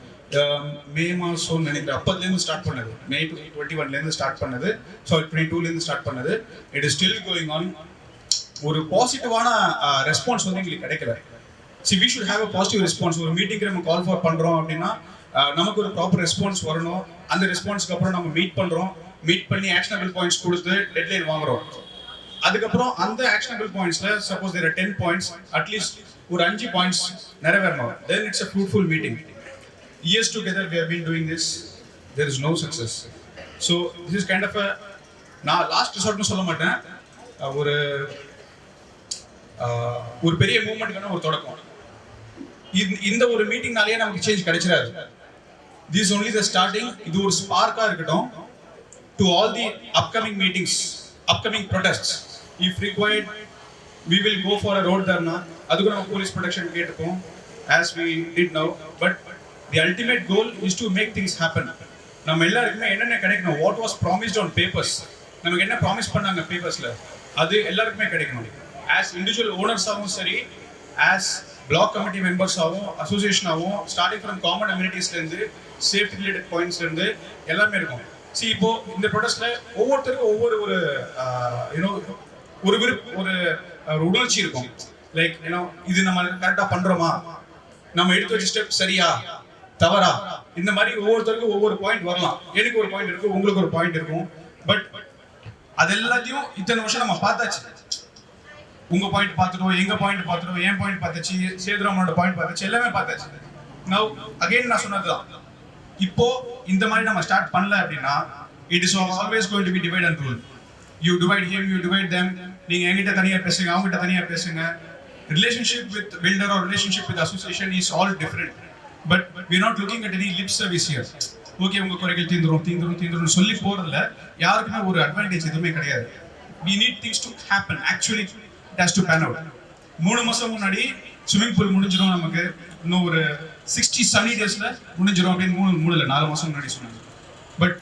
மே மாதம் நினைக்கிறேன் அப்போதுலேருந்து ஸ்டார்ட் பண்ணது, May 2021 ஸ்டார்ட் பண்ணது, சாரி 2022 ஸ்டார்ட் பண்ணது. It is still going on. ஒரு பாசிட்டிவான ரெஸ்பான்ஸ் வந்து எங்களுக்கு கிடைக்கல. So we should have a positive response. ஒரு மீட்டிங்க்கு நம்ம கால் பண்ணுறோம் அப்படின்னா நமக்கு ஒரு ப்ராப்பர் ரெஸ்பான்ஸ் வரணும். அந்த ரெஸ்பான்ஸ்க்கு அப்புறம் நம்ம மீட் பண்ணுறோம். மீட் பண்ணி ஆக்ஷனபிள் பாயிண்ட்ஸ் கொடுத்து டெட்லைன் வாங்குறோம். அதுக்கப்புறம் அந்த ஆக்ஷனபிள் பாயிண்ட்ஸ்ல suppose there are 10 points at least ஒரு 5 பாயிண்ட்ஸ் நிறைவேறணும். Then it's a fruitful meeting. Years together we have been doing this. There is no success. So this is kind of a நான் last ரிசார்ட்னு சொல்ல மாட்டேன், ஒரு பெரிய மூவ்மெண்ட்டுக்கான ஒரு தொடக்கம். இந்த ஒரு மீட்டிங்னாலேயே நமக்கு change கிடைச்சிடாது. This is only the starting. இது ஒரு ஸ்பார்க்கா இருக்கட்டும் to all the upcoming meetings, upcoming protests. If required, we will go for a road dharna. அதுக்கு நம்ம police protection கேட்டுப்போம் as we did now. But the ultimate goal is to make things happen. நம்ம எல்லாருக்குமே என்னென்ன கிடைக்கணும், what was promised on papers, நமக்கு என்ன promise பண்ணாங்க பேப்பர்ஸ்ல, அது எல்லாருக்குமே கிடைக்கணும். as individual owners ஆகவும் சரி, as பிளாக் கமிட்டி மெம்பர்ஸ் ஆகும், அசோசியேஷன் ஆகும், ஸ்டார்டிங் ஃப்ரம் காமன் அம்யூனிட்டிஸ்ல இருந்து சேஃப்டி ரிலேட்டட் பாயிண்ட்ஸ்ல இருந்து எல்லாமே இருக்கும். சி இப்போ இந்த ப்ரொடெஸ்ட்ல ஒவ்வொருத்தருக்கும் ஒவ்வொரு ஒரு உணர்ச்சி இருக்கும். லைக் இது நம்ம கரெக்டா பண்றோமா, நம்ம எடுத்து வச்ச ஸ்டெப் சரியா தவறா, இந்த மாதிரி ஒவ்வொருத்தருக்கும் ஒவ்வொரு பாயிண்ட் வரலாம். எனக்கு ஒரு பாயிண்ட் இருக்கும், உங்களுக்கு ஒரு பாயிண்ட் இருக்கும். பட் அது எல்லாத்தையும் இத்தனை வருஷம் நம்ம பார்த்தாச்சு. உங்க பாயிண்ட் பார்த்துட்டோம், எங்க பாயிண்ட் பார்த்துட்டோம், என் பாயிண்ட் பார்த்தாச்சு, சேதுராமனோட பாயிண்ட் பார்த்தாச்சு, எல்லாமே பார்த்தாச்சு. நவ் அகைன் நான் சொன்னதுதான், இப்போ இந்த மாதிரி நம்ம ஸ்டார்ட் பண்ணல அப்படின்னா it is always going to be divide and rule. You divide him, you divide them. நீங்க என்கிட்ட தனியா பேசுங்க, அவங்ககிட்ட தனியா பேசுங்க. Relationship with builder or relationship with association is all different. But we are not looking at any lip service here. Okay உங்க குறைகள் தீந்துரும் சொல்லி போறதுல யாருக்குமே ஒரு அட்வான்டேஜ் எதுவுமே கிடையாது. we need things to happen. Actually it has to pan out. 3 மாசம் முன்னாடி ஸ்விமிங் பூல் முடிஞ்சிடும், நமக்கு இன்னும் ஒரு 60 சனி டேஸ்ல முடிஞ்சிடும் அப்படின்னு 4 மாசம் முன்னாடி சொன்னாங்க. பட்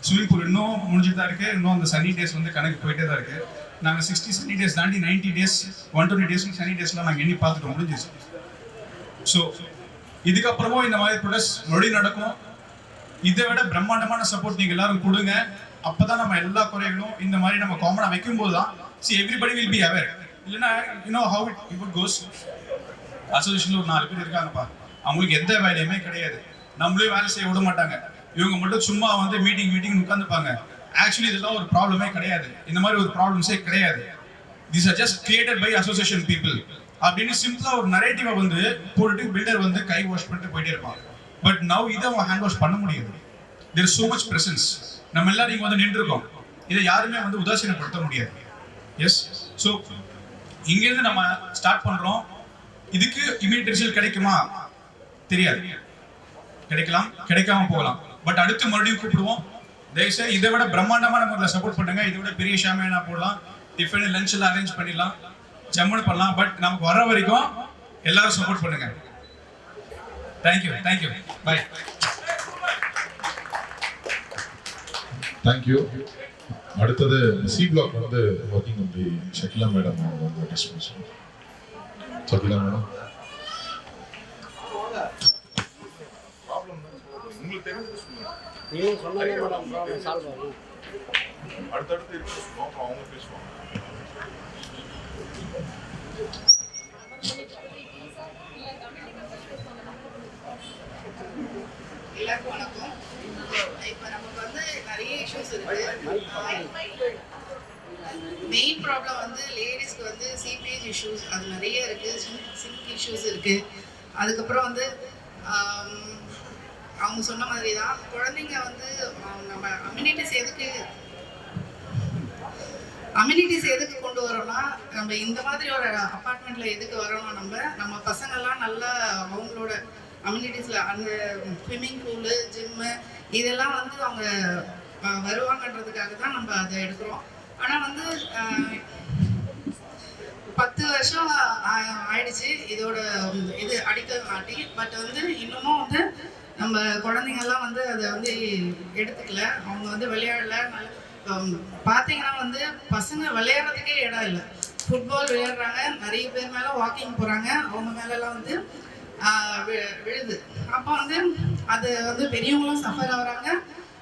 ஸ்விமிங் பூல் இன்னும் முடிஞ்சுட்டு தான் இருக்கு. இன்னும் அந்த சனி டேஸ் வந்து கணக்கு போயிட்டே தான் இருக்கு. நாங்கள் 60 சனி டேஸ் தாண்டி 90 டேஸ் 120 டேஸ் சனி டேஸ்லாம் நாங்கள் எண்ணி பார்த்துட்டோம், முடிஞ்சிச்சு. ஸோ இதுக்கப்புறமும் இந்த மாதிரி ப்ரொடெஸ்ட் மறுபடியும் நடக்கும். இதை விட பிரம்மாண்டமான சப்போர்ட் நீங்க எல்லாரும் கொடுங்க. அப்பதான் நம்ம எல்லா குறைகளும் இந்த மாதிரி நம்ம காமனா வைக்கும் போது தான் எவ்ரிபடி வில் பி அவேர். இல்லைன்னா how it goes. அசோசியேஷன்ல ஒரு 4 பேர் இருக்காங்கப்பா, அவங்களுக்கு எந்த வேலையுமே கிடையாது, நம்மளே வேலை செய்ய விட மாட்டாங்க. இவங்க மட்டும் சும்மா வந்து மீட்டிங் உட்காந்துப்பாங்க. ஆக்சுவலி இதெல்லாம் ஒரு ப்ராப்ளமே கிடையாது, இந்த மாதிரி ஒரு ப்ராப்ளம்ஸே கிடையாது. These are just created by association people அப்படின்னு சிம்பிளா ஒரு நரேட்டிவா வந்து போட்டுட்டு பில்டர் வந்து கை வாஷ் பண்ணிட்டு போயிட்டே இருப்பாங்க. பட் நவ் இதை அவங்க ஹேண்ட் வாஷ் பண்ண முடியாது. There is so much presence. நம்ம எல்லாரும் இங்க வந்து நின்று இருக்கோம், இதை யாருமே வந்து உதாசீனப்படுத்த முடியாது. எஸ், ஸோ இங்கிருந்து நம்ம ஸ்டார்ட் பண்றோம். இதுக்கு இமீடியட் ரிசல்ட் கிடைக்குமா தெரியாது, கிடைக்கலாம், கிடைக்காம போகலாம். பட் அடுத்து மறுபடியும் கூப்பிடுவோம். தயவுசெய்து இதை விட பிரம்மாண்டமான முறையில் சப்போர்ட் பண்ணுங்க. இதை விட பெரிய ஷாமியானா போடலாம், டிஃபன் லஞ்ச் எல்லாம் அரேஞ்ச் பண்ணிடலாம், ஜம்முன்னு பண்ணலாம். பட் நமக்கு வர வரைக்கும் எல்லாரும் சப்போர்ட் பண்ணுங்க. Thank you, bye. தேங்க்யூ. அடுத்தது சி பிளாக் வந்து ஒர்க்கிங் அப்படி ஷக்கிலா மேடம் அவங்க வந்து டிஸ்கஸ் பண்ணுவோம். ஷக்கிலா மேடம். நீங்க சொன்னாலே மேடம் ப்ராப்ளம் சால்வ் ஆகும். அடுத்தடுத்து இருக்கும், அவங்க பேசுவாங்க. எல்லாருக்கும் வணக்கம். இப்போ நமக்கு வந்து நிறைய இஷ்யூஸ் இருக்கு. மெயின் ப்ராப்ளம் வந்து லேடிஸ்க்கு வந்து சீப்பேஜ் இஷ்யூஸ் அது நிறைய இருக்கு, சிங்க் இஷ்யூஸ் இருக்கு. அதுக்கப்புறம் வந்து அவங்க சொன்ன மாதிரி தான் குழந்தைங்க வந்து நம்ம அம்யூனிட்டிஸ் எதுக்கு கொண்டு வரோம்னா, நம்ம இந்த மாதிரி ஒரு அப்பார்ட்மெண்ட்ல எதுக்கு வரோம்னா, நம்ம பசங்கள்லாம் நல்லா அவங்களோட அம்யூனிட்டிஸ்ல அந்த ஸ்விம்மிங் பூலு, ஜிம்மு இதெல்லாம் வந்து அவங்க வருவாங்கன்றதுக்காக தான் நம்ம அதை எடுக்கிறோம். ஆனால் வந்து 10 வருஷம் ஆயிடுச்சு இதோட இது அடிக்கல் மாட்டி. பட் வந்து இன்னமும் வந்து நம்ம குழந்தைங்கள்லாம் வந்து அதை வந்து எடுத்துக்கல, அவங்க வந்து விளையாடல. பார்த்தீங்கன்னா வந்து பசங்க விளையாடுறதுக்கே இடம் இல்லை. ஃபுட்பால் விளையாடுறாங்க, நிறைய பேர் மேலே வாக்கிங் போகிறாங்க, அவங்க மேலெல்லாம் வந்து விழுது. அப்போ வந்து அது வந்து பெரியவங்களும் சஃபர் ஆகுறாங்க,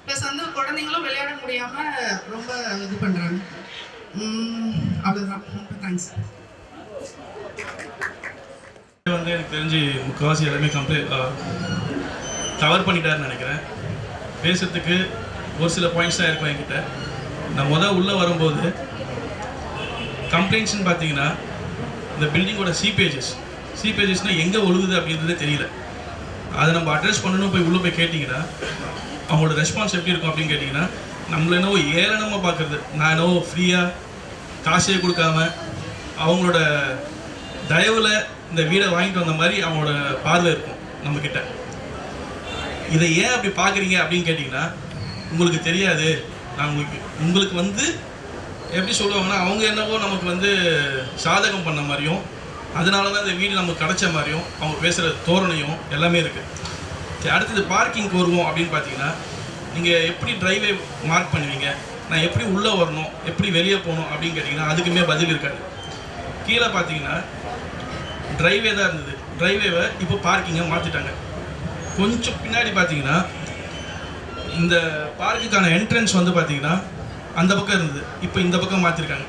ப்ளஸ் வந்து குழந்தைங்களும் விளையாட முடியாமல் ரொம்ப இது பண்ணுறாங்க. அவ்வளோதான். ரொம்ப தேங்க்ஸ். வந்து எனக்கு தெரிஞ்சு முக்கால்வாசி எல்லாமே கவர் பண்ணிட்டாருன்னு நினைக்கிறேன். பேசுறதுக்கு ஒரு சில பாயிண்ட்ஸ் தான் இருக்கும் என்கிட்ட. நான் உள்ளே வரும்போது கம்ப்ளைண்ட்ஸ்னு பார்த்தீங்கன்னா இந்த பில்டிங்கோட சீப்பேஜஸ்னால் எங்கே ஒழுகுது அப்படின்றதே தெரியல. அதை நம்ம அட்ரஸ் பண்ணணும். போய் உள்ளே போய் கேட்டிங்கன்னா அவங்களோட ரெஸ்பான்ஸ் எப்படி இருக்கும் அப்படின்னு கேட்டிங்கன்னா, நம்மள என்னவோ ஏளனமாக பார்க்குறது, நான் என்னவோ ஃப்ரீயாக காசே கொடுக்காம அவங்களோட தயவில் இந்த வீடை வாங்கிட்டு வந்த மாதிரி அவங்களோட பார்வை இருக்கும் நம்மக்கிட்ட. இதை ஏன் அப்படி பார்க்குறீங்க அப்படின்னு கேட்டிங்கன்னா, உங்களுக்கு தெரியாது. நான் உங்களுக்கு வந்து எப்படி சொல்லுவாங்கன்னா, அவங்க என்னவோ நமக்கு சாதகம் பண்ண மாதிரியும், அதனால தான் இந்த வீடு நமக்கு கிடச்ச மாதிரியும் அவங்க பேசுகிற தோரணையும் எல்லாமே இருக்குது. சரி, அடுத்தது பார்க்கிங்க்கு வருவோம் அப்படின்னு பார்த்தீங்கன்னா, நீங்கள் எப்படி டிரைவே மார்க் பண்ணுவீங்க, நான் எப்படி உள்ளே வரணும், எப்படி வெளியே போகணும் அப்படின்னு கேட்டிங்கன்னா அதுக்குமே பதில் இருக்காது. கீழே பார்த்தீங்கன்னா டிரைவே தான் இருந்தது. டிரைவேவை இப்போ பார்க்கிங்கை மாற்றிட்டாங்க. கொஞ்சம் பின்னாடி பார்த்தீங்கன்னா இந்த பார்க்குக்கான என்ட்ரன்ஸ் பார்த்தீங்கன்னா அந்த பக்கம் இருந்தது, இப்போ இந்த பக்கம் மாற்றிருக்காங்க.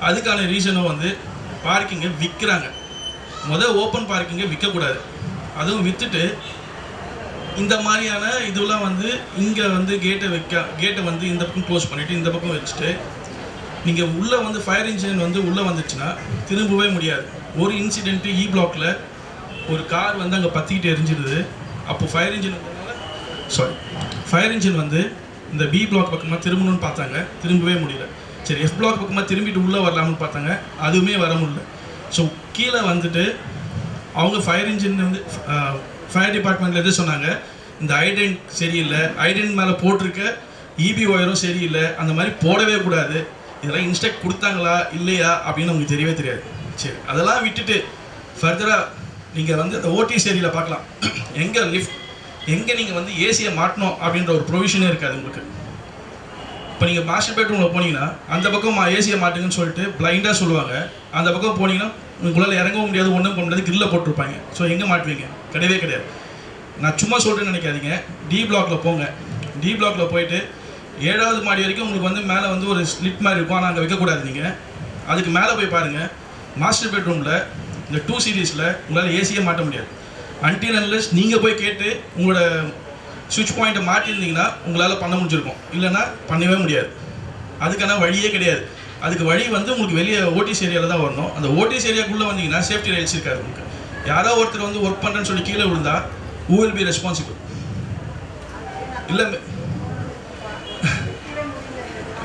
அதுக்கான ரீசனும் பார்க்கிங்கை விற்கிறாங்க. ஓப்பன் பார்க்கிங்கை விற்கக்கூடாது. அதுவும் விற்றுட்டு இந்த மாதிரியான இதெல்லாம் இங்கே கேட்டை இந்த பக்கம் க்ளோஸ் பண்ணிவிட்டு இந்த பக்கம் வச்சுட்டு நீங்கள் உள்ளே ஃபயர் இன்ஜின் உள்ளே வந்துச்சுன்னா திரும்பவே முடியாது. ஒரு இன்சிடெண்ட்டு இ பிளாக்ல ஒரு கார் அங்கே பற்றிக்கிட்டு எரிஞ்சிடுது. அப்போது ஃபயர் இன்ஜின் இந்த பி பிளாக் பக்கமாக திரும்பணும்னு பார்த்தாங்க, திரும்பவே முடியல. சரி, எஃப் பிளாக் பக்கமாக திரும்பிட்டு உள்ளே வரலாம்னு பார்த்தாங்க, அதுவுமே வர முடியல. ஸோ கீழே அவங்க ஃபயர் டிபார்ட்மெண்ட்டில் எது சொன்னாங்க, இந்த ஐடென்ட் சரியில்லை, ஐடென்ட் மேலே போட்டிருக்க இபி ஒயரும் சரியில்லை, அந்த மாதிரி போடவே கூடாது, இதெல்லாம் இன்ஸ்ட்ரக்ட் கொடுத்தாங்களா இல்லையா அப்படின்னு உங்களுக்கு தெரியவே தெரியாது. சரி, அதெல்லாம் விட்டுட்டு ஃபர்தராக நீங்கள் அந்த ஓடிஎஸ் ஏரியாவில் பார்க்கலாம், எங்கே லிஃப்ட், எங்கே நீங்கள் ஏசியை மாட்டணும் அப்படின்ற ஒரு ப்ரொவிஷனே இருக்காது உங்களுக்கு. இப்போ நீங்கள் மாஸ்டர் பெட்ரூமில் போனீங்கன்னா அந்த பக்கம் ஏசியை மாட்டுங்கன்னு சொல்லிட்டு பிளைண்டாக சொல்லுவாங்க. அந்த பக்கம் போனீங்கன்னா உங்களால் இறங்கவும் முடியாது, ஒன்றும் பண்ண முடியாது, கிரில்ல போட்டிருப்பாங்க. ஸோ எங்கே மாட்டுவீங்க? கிடையவே கிடையாது. நான் சும்மா சொல்கிறேன்னு நினைக்காதீங்க. டி பிளாக்ல போங்க. டி பிளாக்ல போயிட்டு 7வது மாடி வரைக்கும் உங்களுக்கு மேலே ஒரு ஸ்லிப் மாதிரி இருக்கும், ஆனால் அங்கே வைக்கக்கூடாது. நீங்கள் அதுக்கு மேலே போய் பாருங்கள். மாஸ்டர் பெட்ரூமில் இந்த 2 சீரீஸில் உங்களால் ஏசியே மாட்ட முடியாது. அன்டில் அன்லெஸ் நீங்கள் போய் கேட்டு உங்களோட சுவிட்ச் பாயிண்ட்டை மாட்டியிருந்தீங்கன்னா உங்களால் பண்ண முடிஞ்சிருக்கும், இல்லைன்னா பண்ணவே முடியாது. அதுக்கான வழியே கிடையாது. அதுக்கு வழி உங்களுக்கு வெளியே ஓடிஎஸ் ஏரியாவில் தான் வரணும். அந்த ஓடிஎஸ் ஏரியாக்குள்ளே வந்தீங்கன்னா சேஃப்டி ரைட்ஸ் இருக்காது உங்களுக்கு. யாரோ ஒருத்தர் ஒர்க் பண்ணுறேன்னு சொல்லி கீழே விழுந்தா who will be responsible? இல்லை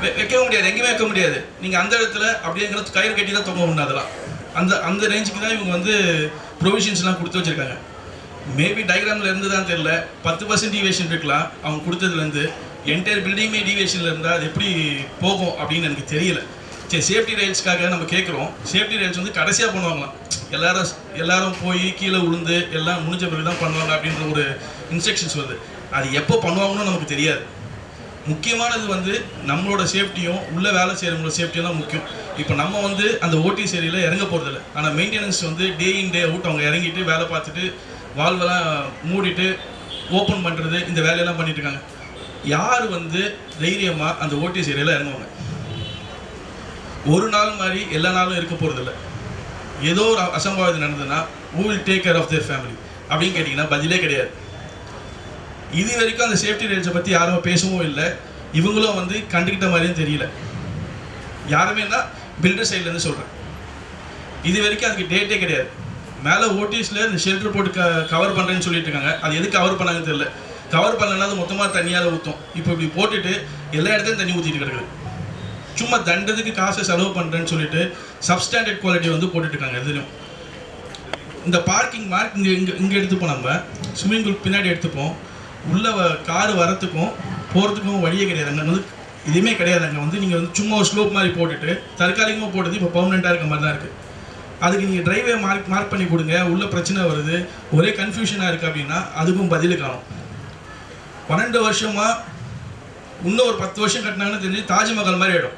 வைக்க முடியாது, எங்கேயுமே வைக்க முடியாது. நீங்கள் அந்த இடத்துல அப்படிங்கிறது கயிறு கட்டி தான் தொங்க ஒன்று. அதெல்லாம் அந்த ரேஞ்சுக்கு தான் இவங்க ப்ரொவிஷன்ஸ்லாம் கொடுத்து வச்சுருக்காங்க. மேபி டயக்ராமில் இருந்து தான் தெரியல, 10% டீவியேஷன் இருக்கலாம் அவங்க கொடுத்ததுலேருந்து. என்டையர் பில்டிங்குமே டீவியேஷனில் இருந்தால் அது எப்படி போகும் அப்படின்னு எனக்கு தெரியல. சரி, சேஃப்டி ரைட்ஸ்க்காக நம்ம கேட்குறோம். சேஃப்டி ரைட்ஸ் கடைசியாக பண்ணுவாங்களாம். எல்லாரும் போய் கீழே விழுந்து எல்லாம் முடிஞ்ச பிறகு தான் பண்ணுவாங்க அப்படின்ற ஒரு இன்ஸ்ட்ரக்ஷன்ஸ் வருது. அது எப்போ பண்ணுவாங்கன்னு நமக்கு தெரியாது. முக்கியமானது நம்மளோட சேஃப்டியும் உள்ளே வேலை செய்கிறவங்களோட சேஃப்டியும் தான் முக்கியம். இப்போ நம்ம அந்த ஓடிஎஸ் ஏரியாவில் இறங்க போகிறதில்ல, ஆனால் மெயின்டெனன்ஸ் டே இன் டே அவுட் அவங்க இறங்கிட்டு வேலை பார்த்துட்டு வால்வெல்லாம் மூடிட்டு ஓப்பன் பண்ணுறது, இந்த வேலையெல்லாம் பண்ணிட்டு இருக்காங்க. யார் தைரியமாக அந்த ஓடிஎஸ் ஏரியாவில் இறங்குவாங்க? ஒரு நாள் மாதிரி எல்லா நாளும் இருக்க போகிறதில்ல. ஏதோ ஒரு அசம்பாவிதம் நடந்ததுன்னா who will take care of their family அப்படின்னு கேட்டிங்கன்னா பதிலே கிடையாது. இது வரைக்கும் அந்த சேஃப்டி ரேட்ஸை பற்றி யாரும் பேசவும் இல்லை. இவங்களும் கண்டுக்கிட்ட மாதிரியும் தெரியல. யாருமேனா பில்டர் சைட்லேருந்து சொல்கிறேன். இது வரைக்கும் அதுக்கு டேட்டே கிடையாது. மேலே ஓடிஎஸில் இந்த ஷெல்டர் போட்டு கவர் பண்ணுறேன்னு சொல்லிட்டு இருக்காங்க. அது எதுக்கு கவர் பண்ணாங்கன்னு தெரியல. கவர் பண்ணலன்னா அது மொத்தமாக தண்ணியால் ஊற்றும். இப்போ இப்படி போட்டுட்டு எல்லா இடத்துலையும் தண்ணி ஊற்றிட்டு கிடக்குது. சும்மா தண்டத்துக்கு காசை செலவு பண்ணுறேன்னு சொல்லிட்டு சப்ஸ்டாண்டர்ட் குவாலிட்டி போட்டுட்ருக்காங்க. எதுலையும் இந்த பார்க்கிங் மார்க் இங்கே எடுத்துப்போம். நம்ம ஸ்விம்மிங் பூல் பின்னாடி எடுத்துப்போம். உள்ளே கார் வரத்துக்கும் போகிறதுக்கும் வழியே கிடையாது. அங்கே எதுவுமே கிடையாது. அங்கே நீங்கள் சும்மா ஒரு ஸ்லோப் மாதிரி போட்டுட்டு தற்காலிகமாக போட்டது இப்போ பர்மனெண்ட்டாக இருக்க மாதிரி தான் இருக்குது. அதுக்கு நீங்கள் டிரைவே மார்க் பண்ணி கொடுங்க, உள்ள பிரச்சனை வருது, ஒரே கன்ஃபியூஷனாக இருக்குது அப்படின்னா அதுக்கும் பதில் காணும். 12 வருஷமாக இன்னும் ஒரு 10 வருஷம் கட்டினாங்கன்னு தெரிஞ்சு தாஜ்மஹால் மாதிரி ஆகிடும்.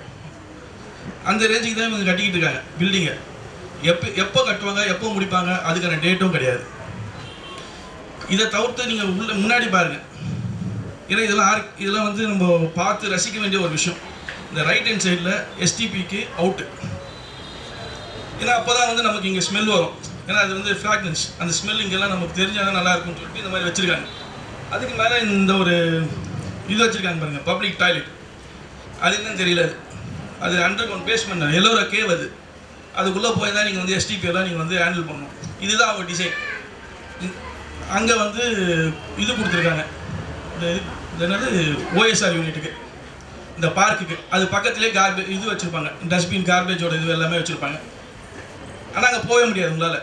அந்த ரேஞ்சுக்கு தான் இவங்க கட்டிக்கிட்டு இருக்காங்க பில்டிங்கை. எப்போ கட்டுவாங்க, எப்போ முடிப்பாங்க, அதுக்கான டேட்டும் கிடையாது. இதை தவிர்த்து நீங்கள் முன்னாடி பாருங்கள். ஏன்னா இதெல்லாம் நம்ம பார்த்து ரசிக்க வேண்டிய ஒரு விஷயம். இந்த ரைட் ஹேண்ட் சைடில் எஸ்டிபிக்கு அவுட்டு. ஏன்னா அப்போ தான் நமக்கு இங்கே ஸ்மெல் வரும். ஏன்னா அது ஃப்ராக்ரன்ஸ், அந்த ஸ்மெல் இங்கெல்லாம் நமக்கு தெரிஞ்சால் தான் நல்லா இருக்கும்னு சொல்லிட்டு இந்த மாதிரி வச்சுருக்காங்க. அதுக்கு மேலே இந்த ஒரு இது வச்சுருக்காங்க பாருங்கள், பப்ளிக் டாய்லெட். அது என்னன்னு தெரியல. அது under ground basement Ellora cave. அதுக்குள்ளே போய் தான் நீங்கள் வந்து எஸ்டிபியெல்லாம் நீங்கள் வந்து ஹேண்டில் பண்ணணும். இதுதான் அவங்க டிசைன். அங்கே வந்து இது கொடுத்துருக்காங்க, இந்த என்னது ஓஎஸ்ஆர் யூனிட்டுக்கு, இந்த பார்க்குக்கு. அது பக்கத்துலேயே இது வச்சுருப்பாங்க, டஸ்ட்பின், கார்பேஜோட இது எல்லாமே வச்சுருப்பாங்க. ஆனால் அங்கே போக முடியாது உங்களால்.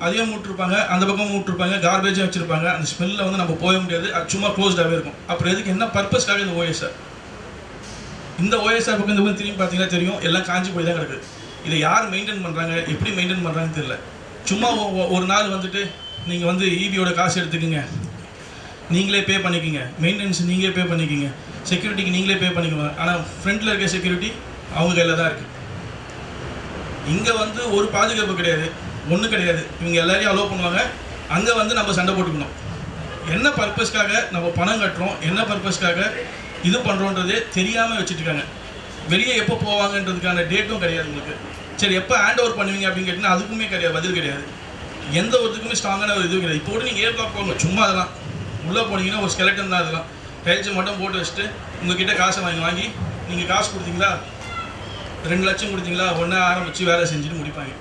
அதையும் மூட்டிருப்பாங்க, அந்த பக்கம் மூட்டிருப்பாங்க, கார்பேஜும் வச்சுருப்பாங்க. அந்த ஸ்மெல்லில் வந்து நம்ம போக முடியாது, அது சும்மா க்ளோஸ்டாகவே இருக்கும். அப்புறம் எதுக்கு, என்ன பர்பஸ்க்காக இந்த ஓஎஸ்ஆர்? இந்த ஓஎஸ்ஆர் பக்கம் இந்த பக்கம் திரும்பி பார்த்தீங்கன்னா தெரியும், எல்லாம் காஞ்சி போய் தான் கிடக்குது. இதை யார் மெயின்டைன் பண்ணுறாங்க, எப்படி மெயின்டைன் பண்ணுறாங்கன்னு தெரியல. சும்மா ஒரு நாள் வந்துட்டு நீங்கள் வந்து ஈபியோட காசு எடுத்துக்கோங்க, நீங்களே பே பண்ணிக்கோங்க, மெயின்டெனன்ஸ் நீங்களே பே பண்ணிக்கோங்க, செக்யூரிட்டிக்கு நீங்களே பே பண்ணிக்கோங்க. ஆனால் ஃப்ரண்ட்டில் இருக்க செக்யூரிட்டி அவங்க கையில் தான் இருக்குது. இங்கே வந்து ஒரு பாதுகாப்பு கிடையாது, ஒன்றும் கிடையாது. இவங்க எல்லாரையும் அலோவ் பண்ணுவாங்க, அங்கே வந்து நம்ம சண்டை போட்டுக்கணும். என்ன பர்பஸ்க்காக நம்ம பணம் கட்டுறோம், என்ன பர்பஸ்க்காக இது பண்ணுறோன்றதே தெரியாமல் வச்சுட்டுருக்காங்க. வெளியே எப்போ போவாங்கன்றதுக்கான டேட்டும் கிடையாது உங்களுக்கு. சரி, எப்போ ஹேண்ட் ஓவர் பண்ணுவீங்க அப்படின்னு கேட்டிங்கன்னா அதுக்குமே கிடையாது, பதில் கிடையாது. எந்த ஒருத்துக்குமே ஸ்ட்ராங்கான ஒரு இது கிடையாது. இப்போ கூட நீங்கள் ஏர் பிளாக் போங்க, சும்மா அதெல்லாம் உள்ளே போனீங்கன்னா ஒரு ஸ்கெலட்டன் தான். அதெல்லாம் டைல்ஸை மட்டும் போட்டு வச்சுட்டு உங்ககிட்ட காசை வாங்கி நீங்கள் காசு கொடுத்தீங்களா, 2 லட்சம் கொடுத்தீங்களா, ஒன்றா ஆரம்பித்து வேலை செஞ்சுட்டு முடிப்பாங்க.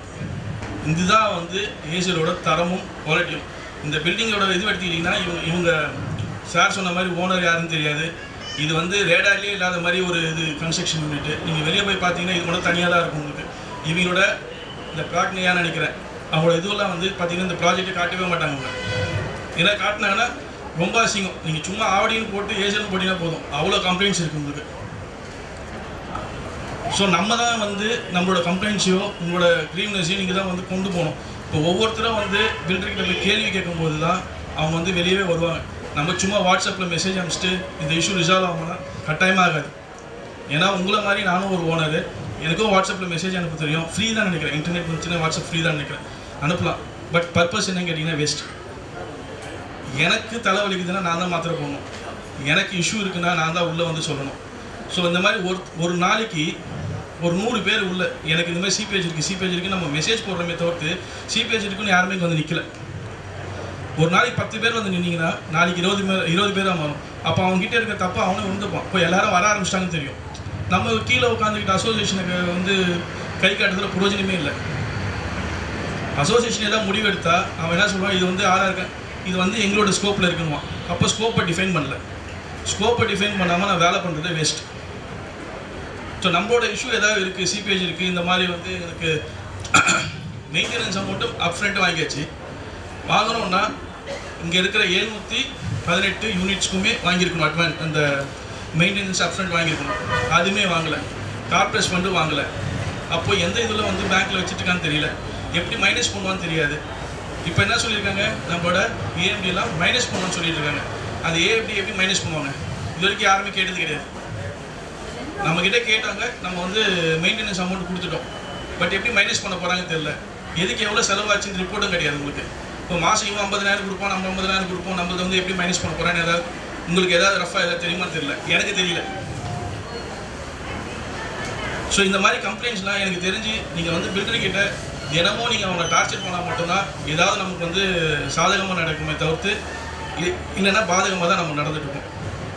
இதுதான் வந்து ஏசியலோட தரமும் குவாலிட்டியும். இந்த பில்டிங்கோட இது எடுத்துக்கிட்டிங்கன்னா இவங்க சார் சொன்ன மாதிரி ஓனர் யாருன்னு தெரியாது. இது வந்து ரேடார்லேயே இல்லாத மாதிரி ஒரு இது கன்ஸ்ட்ரக்ஷன் யூனிட்டு. நீங்கள் வெளியே போய் பார்த்தீங்கன்னா இது மட்டும் தனியாக தான் இருக்கும் உங்களுக்கு. இவங்களோட இந்த ப்ராக்னியான்னு நினைக்கிறேன், அவங்களோட இதுவெல்லாம் வந்து பார்த்தீங்கன்னா இந்த ப்ராஜெக்ட்டை காட்டவே மாட்டாங்க அவங்க. ஏன்னா காட்டினாங்கன்னா ரொம்ப அசிங்கம். நீங்கள் சும்மா ஆவடின்னு போட்டு ஏசியல்னு போட்டிங்கன்னா போதும், அவ்வளோ கம்ப்ளைண்ட்ஸ் இருக்குது உங்களுக்கு. ஸோ நம்ம தான் வந்து நம்மளோட கம்ப்ளைண்ட்ஸையோ உங்களோட க்ரீவ்னஸையும் நீங்கள் தான் வந்து கொண்டு போகணும். இப்போ ஒவ்வொருத்தரும் வந்து பில்டர்கிட்ட போய் கேள்வி கேட்கும்போது தான் அவங்க வந்து வெளியவே வருவாங்க. நம்ம சும்மா வாட்ஸ்அப்பில் மெசேஜ் அனுப்பிச்சிட்டு இந்த இஷ்யூ ரிசால்வ் ஆகும்னா கட்டாயமாக ஆகாது. ஏன்னா உங்களை மாதிரி நானும் ஒரு ஓனர், எனக்கும் வாட்ஸ்அப்பில் மெசேஜ் அனுப்ப தெரியும். ஃப்ரீ தான் நினைக்கிறேன், இன்டர்நெட் வந்துச்சுன்னா வாட்ஸ்அப் ஃப்ரீ தான் நினைக்கிறேன், அனுப்பலாம். பட் பர்பஸ் என்னன்னு கேட்டிங்கன்னா வேஸ்ட். எனக்கு தலைவலிக்குதுன்னா நான் தான் மாத்திரை போகணும், எனக்கு இஷ்யூ இருக்குன்னா நான் தான் உள்ளே வந்து சொல்லணும். ஸோ இந்த மாதிரி ஒரு நாளைக்கு ஒரு 100 பேர் உள்ள எனக்கு இந்த மாதிரி சிபேஜ் இருக்குது நம்ம மெசேஜ் போடுறோமே தவிர்த்து சிபேஜ் இருக்குன்னு யாருமே வந்து நிற்கல. ஒரு நாளைக்கு 10 பேர் வந்து நின்னீங்கன்னா நாளைக்கு 20 பேராக மாறும். அப்போ அவங்ககிட்ட இருக்கிற தப்பை அவனே உணர்ந்துப்பான். இப்போ எல்லாரும் வர ஆரம்பிச்சிட்டாங்கன்னு தெரியும். நம்ம கீழே உட்காந்துக்கிட்ட அசோசியேஷனுக்கு வந்து கை காட்டுறதுல பிரயோஜனமே இல்லை. அசோசியேஷன் ஏதாவது முடிவு எடுத்தா அவன் என்ன சொல்லுவான், இது வந்து இது வந்து எங்களோட ஸ்கோப்பில் இருக்குன்னுவான். அப்போ ஸ்கோப்பை டிஃபைன் பண்ணல. ஸ்கோப்பை டிஃபைன் பண்ணாமல் நான் வேலை பண்ணுறதே வேஸ்ட். ஸோ நம்மளோட இஷ்யூ ஏதாவது இருக்குது, சிபிஎச் இருக்குது, இந்த மாதிரி வந்து எனக்கு மெயின்டெனன்ஸ் அமௌண்ட்டும் அப் ஃப்ரண்ட் வாங்கியாச்சு. வாங்கணும்னா இங்கே இருக்கிற 718 யூனிட்ஸ்க்குமே வாங்கியிருக்கணும் அட்வான்ஸ். அந்த மெயின்டெனன்ஸ் அப் ஃப்ரண்ட் வாங்கியிருக்கணும், அதுவுமே வாங்கலை. கார்பரேட் ஃபண்டு வாங்கலை. அப்போ எந்த இதில் வந்து பேங்க்கில் வச்சுட்டுருக்கான்னு தெரியல, எப்படி மைனஸ் பண்ணுவான்னு தெரியாது. இப்போ என்ன சொல்லியிருக்காங்க, நம்மளோட ஏஎம்டிலாம் மைனஸ் பண்ணுவான்னு சொல்லிட்டு இருக்காங்க. அந்த ஏஎம்டி எப்படி மைனஸ் பண்ணுவாங்க இது வரைக்கும் யாருமே கேட்டது கிடையாது. நம்மக்கிட்ட கேட்டாங்க, நம்ம வந்து மெயின்டெனன்ஸ் அமௌண்ட் கொடுத்துட்டோம். பட் எப்படி மைனஸ் பண்ண போகிறாங்கன்னு தெரியல. எதுக்கு எவ்வளோ செலவாச்சுன்னு ரிப்போர்ட்டும் கிடையாது உங்களுக்கு. இப்போ மாதம் இவன் 50,000 கொடுப்போம், நம்ம 50,000 கொடுப்போம், நம்மளது வந்து எப்படி மைனஸ் பண்ண போகிறான்னு ஏதாவது உங்களுக்கு ஏதாவது ரஃபாக ஏதாவது தெரியுமான்னு தெரியல, எனக்கு தெரியல. ஸோ இந்த மாதிரி கம்ப்ளைண்ட்ஸ்லாம் எனக்கு தெரிஞ்சு நீங்கள் வந்து பில்டர்கிட்ட தினமும் நீங்கள் அவங்களை டார்ச்சர் பண்ணால் மட்டும்தான் ஏதாவது நமக்கு வந்து சாதகமாக நடக்குமே தவிர்த்து இல்லைன்னா பாதகமாக தான் நம்ம நடந்துட்டுருக்கோம்.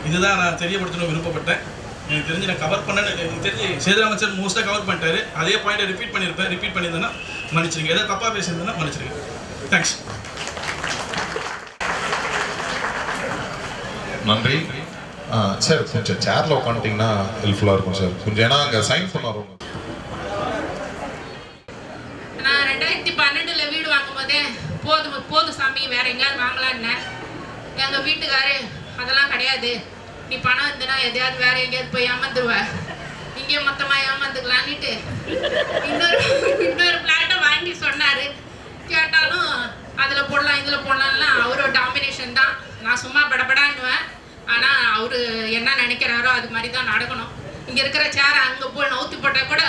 இதுதான் நான் தெரியப்படுத்தணும் விருப்பப்பட்டேன். எனக்கு தெரிஞ்சு நான் கவர் பண்ணேன்னு எனக்கு தெரிஞ்சு சேதுராமன் மோஸ்ட்டாக கவர் பண்ணிட்டாரு. அதே பாயிண்ட்டை ரிப்பீட் பண்ணியிருந்தேன்னா மன்னிச்சிருங்க, ஏதாவது தப்பாக பேசியிருந்தேன்னா மன்னிச்சிருங்க. தேங்க்ஸ். நன்றி சார். கொஞ்சம் சேரில் உட்காந்துட்டிங்கன்னா ஹெல்ப்ஃபுல்லாக இருக்கும் சார். கொஞ்சம் ஏன்னா அங்கே சைன் பண்ண வரும். நான் 2012 வீடு வாங்கும் போதே போதும் சாமி வேற எங்கேயாவது வாங்கலான்னு எங்கள் வீட்டுக்காரு அதெல்லாம் கிடையாது, நீ பணம் இருந்துன்னா எதையாவது வேற எங்கேயாவது போய் ஏமாந்துருவ, இங்கே மொத்தமாக ஏமாந்துக்கலான்னுட்டு இன்னொரு பிளாட்டை வாங்கி சொன்னார். கேட்டாலும் அதில் போடலாம் இதில் போடலாம்லாம் அவரோட டாமினேஷன் தான். நான் சும்மா படப்படான்னுவேன், ஆனால் அவர் என்ன நினைக்கிறாரோ அது மாதிரி தான் நடக்கணும். இங்கே இருக்கிற சேரை அங்கே போய் நவுத்தி போட்டால் கூட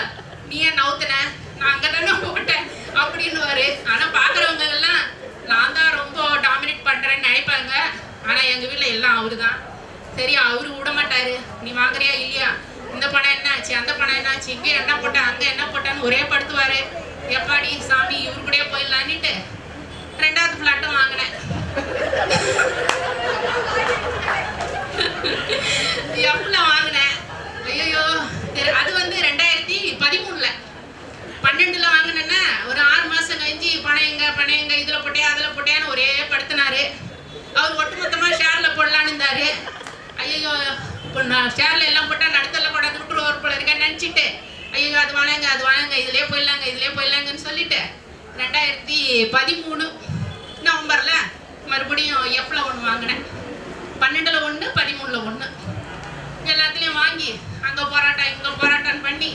நீ ஏன் நவுத்துன, நான் அங்கே தானே போட்டேன் அப்படின்னுவார். ஆனால் பார்க்குறவங்க எல்லாம் நான் தான் ரொம்ப டாமினேட் பண்ணுறேன்னு நினைப்பாங்க. ஆனால் எங்கள் வீட்டில் எல்லாம் அவரு தான். சரி, அவரு விட மாட்டார், நீ வாங்குறியா இல்லையா, இந்த பணம் என்ன ஆச்சு, அந்த பணம் என்ன ஆச்சு, இங்கே என்ன போட்டேன் அங்கே என்ன போட்டேன்னு ஒரே படுத்துவார். எப்பாடி சாமி இவரு கூட போயிடலான்னுட்டு 2வது ஃப்ளாட்டும் வாங்கினேன். எவ்வளோ வாங்கினேன். ஐயோ, அது வந்து 2013 12ல் வாங்கினேன்னா ஒரு 6 மாதம் கழிஞ்சு பணம் எங்க இதில் போட்டேன் அதில் போட்டேன்னு ஒரே படுத்தினாரு. அவர் ஒட்டுமொத்தமாக ஷேரில் போடலான்னு இருந்தார். ஐயோ, இப்போ நான் ஷேரில் எல்லாம் போட்டால் நடுத்தரில் கொண்டாந்து விட்டுருவார் போல இருக்கேன்னு நினச்சிட்டு ஐயோ அது வாங்க இதிலே போயிடலாங்கன்னு சொல்லிட்டு 2013 நவம்பரில் மறுபடியும் எஃப்ல 1 வாங்கினேன். 12ல் 1, 13ல் 1 எல்லாத்துலேயும் வாங்கி அங்கே போராட்டம் இங்கே போராட்டம் பண்ணி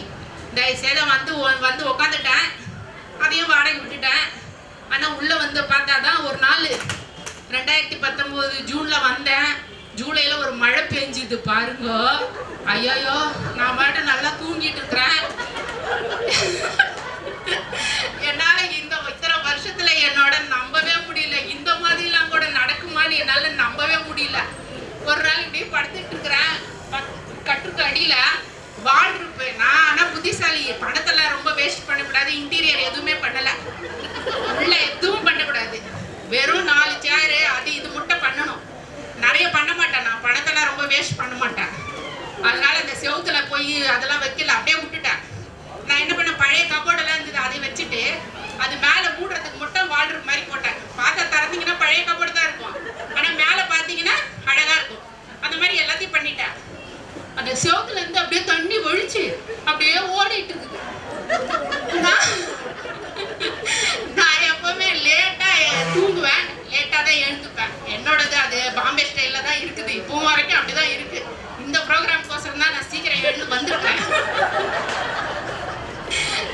தயவுசெய்து வந்து உக்காந்துட்டேன். அதையும் வாடகை விட்டுட்டேன். ஆனால் உள்ளே வந்து பார்த்தா தான் ஒரு நாள் 2019 ஜூனில் வந்தேன். ஜூலையில் ஒரு மழை பெஞ்சுது பாருங்க. ஐயோ, நான் பாட்டு நல்லா தூங்கிட்டு இருக்கிறேன். என்னால் இத்தனை வருஷத்துல என்னோட நம்பவே முடியல. இந்த மாதிரிலாம் கூட நடக்குமான்னு என்னால் நம்பவே முடியல. ஒரு நாள் இப்படி படுத்துட்டு இருக்கிறேன். கட்டுக்கு அடியில வால் இருப்பேன். நான் ஆனால் புத்திசாலி, பணத்தெல்லாம் ரொம்ப வேஸ்ட் பண்ணக்கூடாது. இன்டீரியர் எதுவுமே பண்ணலை, உள்ள எதுவும் பண்ணக்கூடாது. வெறும் 4 சேரு அது இது மட்டும் பண்ணணும். நிறைய பண்ண மாட்டேன் நான், பணத்தெல்லாம் ரொம்ப வேஸ்ட் பண்ண மாட்டேன். அதனால இந்த செவுத்துல போய் அதெல்லாம் வைக்கல, அப்படியே விட்டுட்டேன். நான் என்ன பண்ண, பழைய கபோர்டெல்லாம் இருந்தது அதை வச்சுட்டு அது மேலே மூடுறதுக்கு மட்டும் வால்ட்ரு மாதிரி போட்டேன். பார்த்தா திறந்தீங்கன்னா பழைய கபோர்டு தான் இருக்கும், ஆனால் மேலே பார்த்தீங்கன்னா அழகாக இருக்கும். அந்த மாதிரி எல்லாத்தையும் பண்ணிட்டேன். அந்த செவுத்துல இருந்து அப்படியே தண்ணி ஒழிச்சு அப்படியே ஓடிட்டு இருக்குது. நான் எப்பவுமே லேட்டா தூங்குவேன், லேட்டா தான் எழுந்துப்பேன். என்னோடது அது பாம்பே ஸ்டைல்ல தான் இருக்குது, இப்போ வரைக்கும் அப்படிதான் இருக்கு. இந்த ப்ரோக்ராம்கோசரம் தான் நான் சீக்கிரம் எழுந்து வந்திருக்கேன்.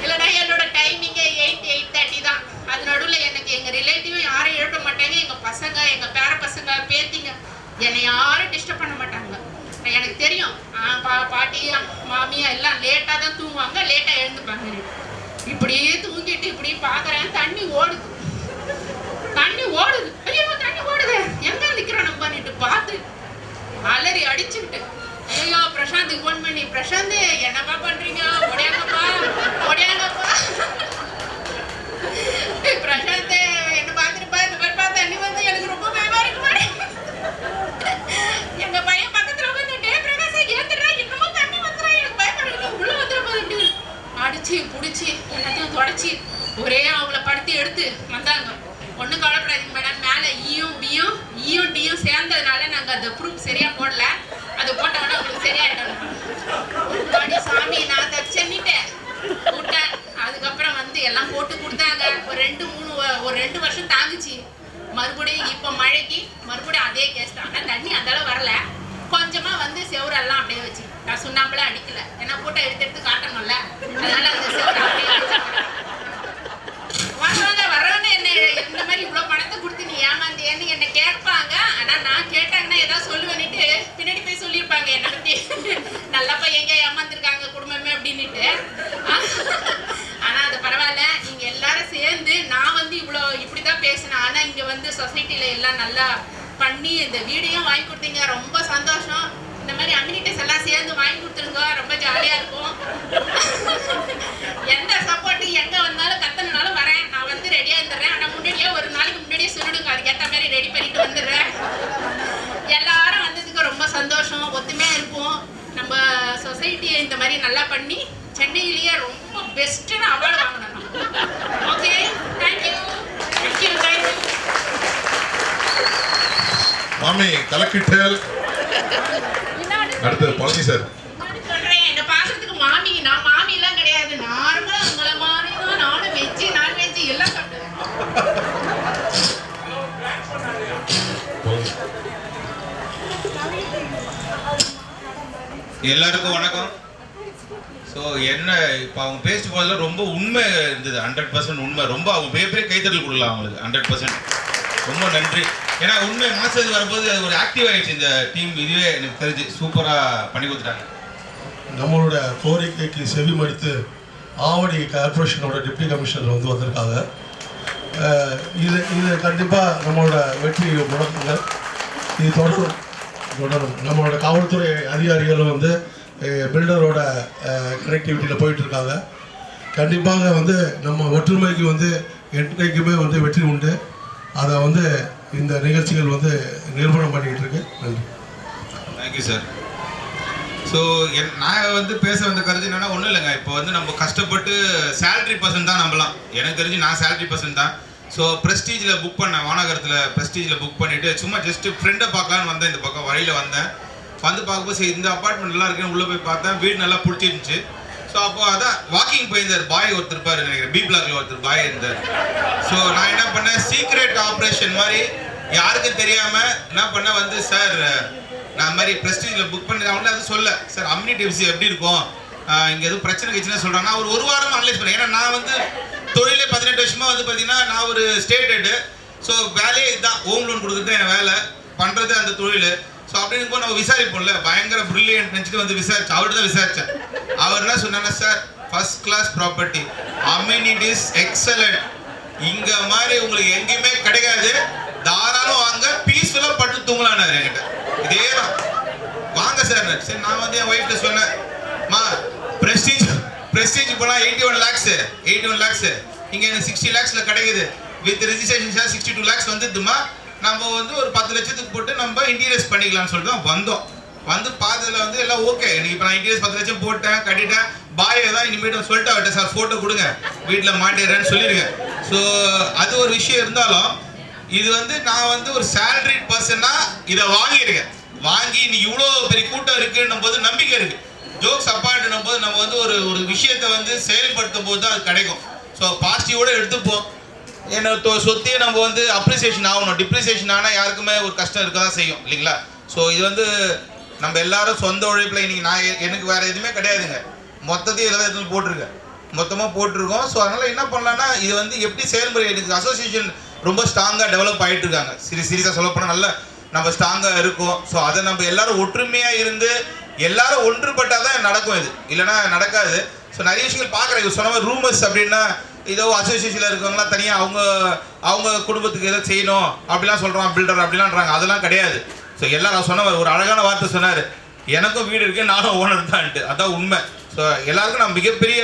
இல்லைன்னா என்னோட டைமிங்கே 8:30 தான். அது நடுவில் எனக்கு எங்கள் ரிலேட்டிவும் யாரும் எழுப்ப மாட்டாங்க. எங்கள் பசங்க, எங்கள் பேர பசங்க, பேத்திங்க என்னை யாரும் டிஸ்டர்ப் பண்ண மாட்டாங்க. எனக்கு தெரியும் பாட்டி மாமி எல்லாம் லேட்டாக தான் தூங்குவாங்க, லேட்டாக எழுந்துப்பாங்க. இப்படியே தூங்கிட்டு இப்படி பார்க்குறேன், தண்ணி ஓடுது. ஐயோ தண்ணி ஓடுது, எங்கே நிற்கிறோம் நம்மன்னுட்டு பார்த்து அலறி அடிச்சுக்கிட்டு ஐயோ பிரசாந்துக்கு ஃபோன் பண்ணி, பிரசாந்த் என்னப்பா பண்றீங்க, ஒடியாங்கப்பா. பிரசாந்த் என்ன பார்த்துருப்பா, இந்த மாதிரி பார்த்தா தண்ணி வந்து எனக்கு ரொம்ப பயமா இருக்கு. எங்க பையன் பக்கத்துல வந்து டே பிரகாசா ஏத்துறா, இன்னமும் தண்ணி வந்துறா, எனக்கு பயப்படுது, உள்ள வந்துற போது அடிச்சு புடிச்சு எல்லாத்தையும் தொடச்சி ஒரே அவங்கள படுத்தி எடுத்து வந்தாங்க. ஒன்றும் கவலைப்படாதீங்க மேடம், மேலே ஈயும் டியும் சேர்ந்ததுனால நாங்கள் அந்த ப்ரூஃப் சரியாக போடல, அது போட்டோன்னா உங்களுக்கு சரியாயிடும். பாடி சாமி நான் தச்சுன்னுட்டேன் விட்டேன். அதுக்கப்புறம் வந்து எல்லாம் போட்டு கொடுத்தாங்க. ஒரு 2 வருஷம் தாங்குச்சு. மறுபடியும் இப்போ மழைக்கு மறுபடியும் அதே கேஸ் தான். ஆனால் தண்ணி அந்தளவு வரல. கொஞ்சமாக வந்து செவரெல்லாம் அப்படியே வச்சு நான் சுண்ணாம்பெல்லாம் அடிக்கல, ஏன்னா போட்டோ எடுத்து காட்டணும்ல, அதனால அந்த செவரை அப்படியே அடிச்சு வர்றவங்க என்ன இந்த மாதிரி இவ்வளோ பணத்தை கொடுத்து நீ ஏமாந்தியன்னு என்னை கேட்பாங்க. ஆனால் நான் கேட்டாங்கன்னா ஏதாவது சொல்லுவேன்னுட்டு பின்னாடி போய் சொல்லியிருப்பாங்க என்னை பற்றி, நல்லா பையங்க ஏமாந்துருக்காங்க குடும்பமே அப்படின்னுட்டு. ஆனால் அது பரவாயில்ல, நீங்கள் எல்லாரும் சேர்ந்து நான் வந்து இப்படி தான் பேசினேன். ஆனால் இங்கே வந்து சொசைட்டியில் எல்லாம் நல்லா பண்ணி இந்த வீடியோ வாங்கி கொடுத்தீங்க, ரொம்ப சந்தோஷம். இந்த மாதிரி அம்யூனிட்டிஸ் எல்லாம் சேர்ந்து வாங்கி கொடுத்துருங்க, ரொம்ப ஜாலியாக இருக்கும். எந்த சப்போர்ட்டு எங்கே வந்தாலும் கத்தனாலும் வரேன், நான் வந்து ரெடியாக இருந்துடுறேன். ஆனால் முன்னாடியே ஒரு நாளைக்கு முன்னாடியே சொல்லிடுங்க, அதுக்கேற்ற மாதிரி ரெடி பண்ணிட்டு வந்துடுறேன். எல்லாரும் வந்ததுக்கு ரொம்ப சந்தோஷம், ஒத்துமையாக இருப்போம். நம்ம சொசைட்டியை இந்த மாதிரி நல்லா பண்ணி சென்னையிலேயே ரொம்ப பெஸ்ட்டுன்னு அவார்டு வாங்கணும். Okay, thank you. மாமி கலக்கிட்டல். அடுத்து பழனி சார். என்ன பாக்குறதுக்கு மாமி, நான் மாமி எல்லாம் கிடையாது, நார்மலா உங்களை மாதிரி தான். நானும் வெஜ்ஜு நான்வெஜ்ஜு எல்லாம் சாப்பிடுவேன். எல்லாருக்கும் வணக்கம். ஸோ என்ன இப்போ அவங்க பேசிட்டு போதில் ரொம்ப உண்மை இருந்தது, 100% உண்மை. ரொம்ப அவங்க பெரிய கைத்தறல் கொடுக்கலாம் அவங்களுக்கு, 100% ரொம்ப நன்றி. ஏன்னா உண்மை மாசத்துக்கு வரும்போது அது ஒரு ஆக்டிவ் ஆகிடுச்சு இந்த டீம். இதுவே எனக்கு தெரிஞ்சு சூப்பராக பண்ணி கொடுத்துட்டாங்க. நம்மளோட கோரிக்கைக்கு செவி மடித்து ஆவடி கார்பரேஷனோட டிப்டி கமிஷனர் வந்து வந்திருக்காங்க. இது கண்டிப்பாக நம்மளோட வெற்றி முடக்குங்க. இது தொடரும். நம்மளோட காவல்துறை அதிகாரிகளும் வந்து பில்டரோட கனெக்டிவிட்டியில் போயிட்டுருக்காங்க. கண்டிப்பாக வந்து நம்ம ஒற்றுமைக்கு வந்து என்றைக்குமே வந்து வெற்றி உண்டு. அதை வந்து இந்த நிகழ்ச்சிகள் வந்து நிரூபணம் பண்ணிக்கிட்டு இருக்கு. நன்றி. Thank you sir. ஸோ நான் வந்து பேச வந்த கருத்து என்னன்னா ஒன்றும் இல்லைங்க. இப்போ வந்து நம்ம கஷ்டப்பட்டு சேலரி பர்சன் தான் நம்பலாம். எனக்கு தெரிஞ்சு நான் சேலரி பர்சன் தான். ஸோ ப்ரெஸ்டீஜில் புக் பண்ணேன், வானகரத்தில் ப்ரெஸ்டீஜில் புக் பண்ணிவிட்டு சும்மா ஜஸ்ட்டு ஃப்ரெண்டை பார்க்கலான்னு வந்தேன். இந்த பக்கம் வழியில் வந்தேன். வந்து பார்க்கும்போது சரி இந்த அப்பார்ட்மெண்ட் நல்லா இருக்குன்னு உள்ளே போய் பார்த்தேன். வீடு நல்லா பிடிச்சிருந்துச்சு. ஸோ அப்போ அதான் வாக்கிங் போயிருந்தார் பாய் ஒருத்தர் இருப்பார், நினைக்கிறேன் பி பிளாக்ல ஒருத்தர் பாய் இருந்தார். ஸோ நான் என்ன பண்ணேன், சீக்ரெட் ஆப்ரேஷன் மாதிரி யாருக்கும் தெரியாமல் என்ன பண்ணேன், வந்து சார் நான் மாதிரி ப்ரெஸ்டீஜில் புக் பண்ணி அவங்களே அது சொல்ல சார் அம்யூனிட்டிவ்ஸ் எப்படி இருக்கும், இங்கே எதுவும் பிரச்சனை கட்சினா சொல்கிறாங்க. நான் ஒரு வாரம் அனலைஸ் பண்ணேன். ஏன்னா நான் வந்து தொழிலே 18 வருஷமாக வந்து பார்த்தீங்கன்னா நான் ஒரு ஸ்டேட் ஹெட்டு. ஸோ வேலையே இதுதான், ஹோம் லோன் கொடுக்குறது என் வேலை, பண்ணுறது அந்த தொழில். ஸோ அப்படின்னு போது நம்ம விசாரிப்போம்ல, பயங்கர ப்ரில்லியன்ட் நினச்சிட்டு வந்து விசாரிச்சேன். அவர்கிட்ட தான் விசாரித்தேன். அவர் என்ன சொன்னாங்க, sir first class property, amenities excellent, இங்கே மாதிரி உங்களுக்கு எங்கேயுமே கிடைக்காது, தாராளம் வாங்க, பீஸ்ஃபுல்லாக பட்டு தூங்கலான்னாரு என்கிட்ட. இதே தான் வாங்க சார். சரி நான் வந்து என் ஒய்ஃப்ட்ட சொன்னேன், மா ப்ரெஸ்டீஜ் போனால் 81 lakhs, இங்கே எனக்கு 60 lakhsல கிடைக்குது, வித் ரெஜிஸ்ட்ரேஷன் 62 lakhs வந்துதுமா, நம்ம வந்து ஒரு 10 லட்சத்துக்கு போட்டு நம்ம இன்டீரியர்ஸ் பண்ணிக்கலாம்னு சொல்லிட்டு தான் வந்தோம். வந்து பார்த்ததுல வந்து எல்லாம் ஓகே. எனக்கு இப்போ நான் இன்டீரியர்ஸ் 10 லட்சம் போட்டேன், கட்டிட்டேன். பாயை தான் இனிமேட்டு சொல்லிட்டு விட்டேன், சார் ஃபோட்டோ கொடுங்க, வீட்டில் மாட்டிடுறேன்னு சொல்லியிருக்கேன். ஸோ அது ஒரு விஷயம் இருந்தாலும் இது வந்து நான் வந்து ஒரு சேலரி பர்சனா இதை வாங்கியிருக்கேன். வாங்கி இன்னைக்கு இவ்வளோ பெரிய கூட்டம் இருக்குன்னும் போது நம்பிக்கை இருக்கு. ஜோக்ஸ் அப்பார்ட்னும் போது நம்ம வந்து ஒரு விஷயத்தை வந்து செயல்படுத்தும் போது தான் அது கிடைக்கும். ஸோ பாசிட்டிவோட எடுத்துப்போம். என்னோட சொத்தையும் நம்ம வந்து அப்ரிசியேஷன் ஆகணும். டிப்ரிசியேஷன் ஆனால் யாருக்குமே ஒரு கஷ்டம் இருக்க தான் செய்யும் இல்லைங்களா? ஸோ இது வந்து நம்ம எல்லாரும் சொந்த உழைப்பில் இன்னைக்கு நான் எனக்கு வேறு எதுவுமே கிடையாதுங்க, மொத்தத்தையும் எல்லாம் எதுவும் போட்டிருக்கேன், மொத்தமாக போட்டிருக்கோம். ஸோ அதனால் என்ன பண்ணலான்னா இது வந்து எப்படி செயல்முறை, எனக்கு அசோசியேஷன் ரொம்ப ஸ்ட்ராங்காக டெவலப் ஆகிட்டு இருக்காங்க. சீரியஸாக சொல்ல போனால் நல்லா நம்ம ஸ்ட்ராங்காக இருக்கும். ஸோ அதை நம்ம எல்லாரும் ஒற்றுமையாக இருந்து எல்லாரும் ஒன்றுபட்டால் தான் நடக்கும், இது இல்லைன்னா நடக்காது. ஸோ நிறைய விஷயங்கள் பார்க்குறேன். இது சொன்ன மாதிரி ரூமர்ஸ் அப்படின்னா ஏதோ அசோசியேஷனில் இருக்கவங்களாம் தனியாக அவங்க குடும்பத்துக்கு எதோ செய்யணும் அப்படிலாம் சொல்கிறான், பில்டர் அப்படிலான்றாங்க. அதெல்லாம் கிடையாது. ஸோ எல்லாரும் சொன்னவர் ஒரு அழகான வார்த்தை சொன்னார், எனக்கும் வீடு இருக்குது, நானும் ஓனர் தான்ட்டு. அதான் உண்மை. ஸோ எல்லாருக்கும் நான் மிகப்பெரிய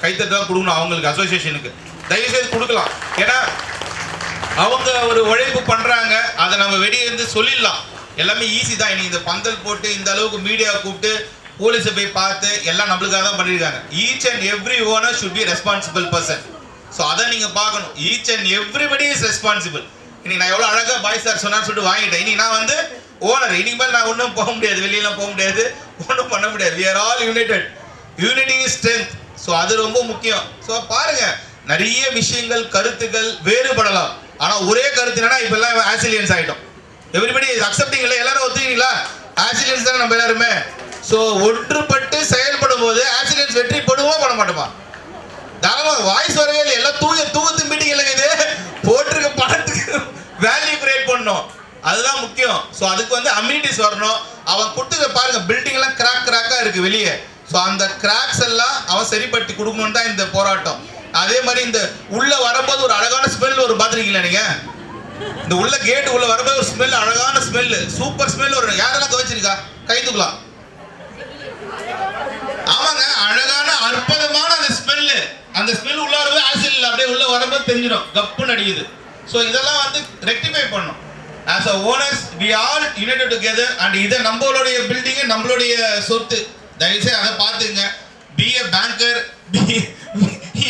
கைத்தட்டு தான் கொடுக்கணும் அவங்களுக்கு, அசோசியேஷனுக்கு தயவுசெய்து கொடுக்கலாம். ஏன்னா அவங்க ஒரு உழைப்பு பண்ணுறாங்க, அதை நம்ம வெளியே இருந்து சொல்லிடலாம். எல்லாமே ஈஸி தான். இன்னைக்கு இந்த பந்தல் போட்டு இந்த அளவுக்கு மீடியா கூப்பிட்டு போலீஸை போய் பார்த்து எல்லாம் நம்மளுக்காக தான் பண்ணியிருக்காங்க. Each and every owner should be responsible person. So அதை நீங்கள் பார்க்கணும். Each and everybody is responsible. இன்னைக்கு நான் எவ்வளோ அழகாக பாய் சார் சொன்னான்னு சொல்லிட்டு வாங்கிட்டேன். இன்னைக்கு நான் வந்து ஓனர். இன்னைக்கு மேலே நான் ஒன்றும் போக முடியாது, வெளியெல்லாம் போக முடியாது, ஒன்றும் பண்ண முடியாது. We are all united. Unity is strength. So அது ரொம்ப முக்கியம். ஸோ பாருங்க, நிறைய விஷயங்கள் கருத்துக்கள் வேறுபடலாம், ஆனால் ஒரே கருத்து என்னன்னா இப்போ எல்லாம் ஆசிலியன்ஸ் ஆகிட்டோம். எவ்ரிபடி அக்செப்டிங் இல்லை, எல்லாரும் ஒத்துக்கிறீங்களா? ஆசிலியன்ஸ் தானே நம்ம எல்லாருமே. ஸோ ஒன்றுபட்டு செயல்படும் போது ஆசிலியன்ஸ் வெற்றி படுவோமா பண்ண மாட்டோமா? தாராளமாக. வாய்ஸ் வரவே இல்லை, எல்லாம் தூக்கத்து மீட்டிங் இல்லைங்க. இது போட்டிருக்க பணத்துக்கு வேல்யூ கிரியேட் பண்ணணும், அதுதான் முக்கியம். ஸோ அதுக்கு வந்து அம்யூனிட்டிஸ் வரணும். அவன் கொடுத்துக்க பாருங்க, பில்டிங் எல்லாம் கிராக்காக இருக்கு வெளியே. ஸோ அந்த கிராக்ஸ் எல்லாம் அவன் சரிப்படுத்தி கொடுக்கணும்னு தான் இந்த போராட்டம். அதே மாதிரி இந்த உள்ள வரும்போது ஒரு அழகான ஸ்மெல் ஒரு பார்த்துருக்கீங்களா நீங்க? இந்த உள்ள கேட்டு உள்ள வரும்போது ஒரு ஸ்மெல், அழகான ஸ்மெல், சூப்பர் ஸ்மெல். ஒரு யாரெல்லாம் துவைச்சிருக்கா கை தூக்கலாம். ஆமாங்க, அழகான அற்புதமான அந்த ஸ்மெல்லு. அந்த ஸ்மெல் உள்ள வரும்போது ஆசிட் அப்படியே உள்ள வரும்போது தெரிஞ்சிடும், கப்புன்னு அடிக்குது. ஸோ இதெல்லாம் வந்து ரெக்டிஃபை பண்ணணும். As a owners we all united together. And இதை நம்மளுடைய பில்டிங்கு, நம்மளுடைய சொத்து. தயவுசெய்து அதை பார்த்துங்க. Be a banker.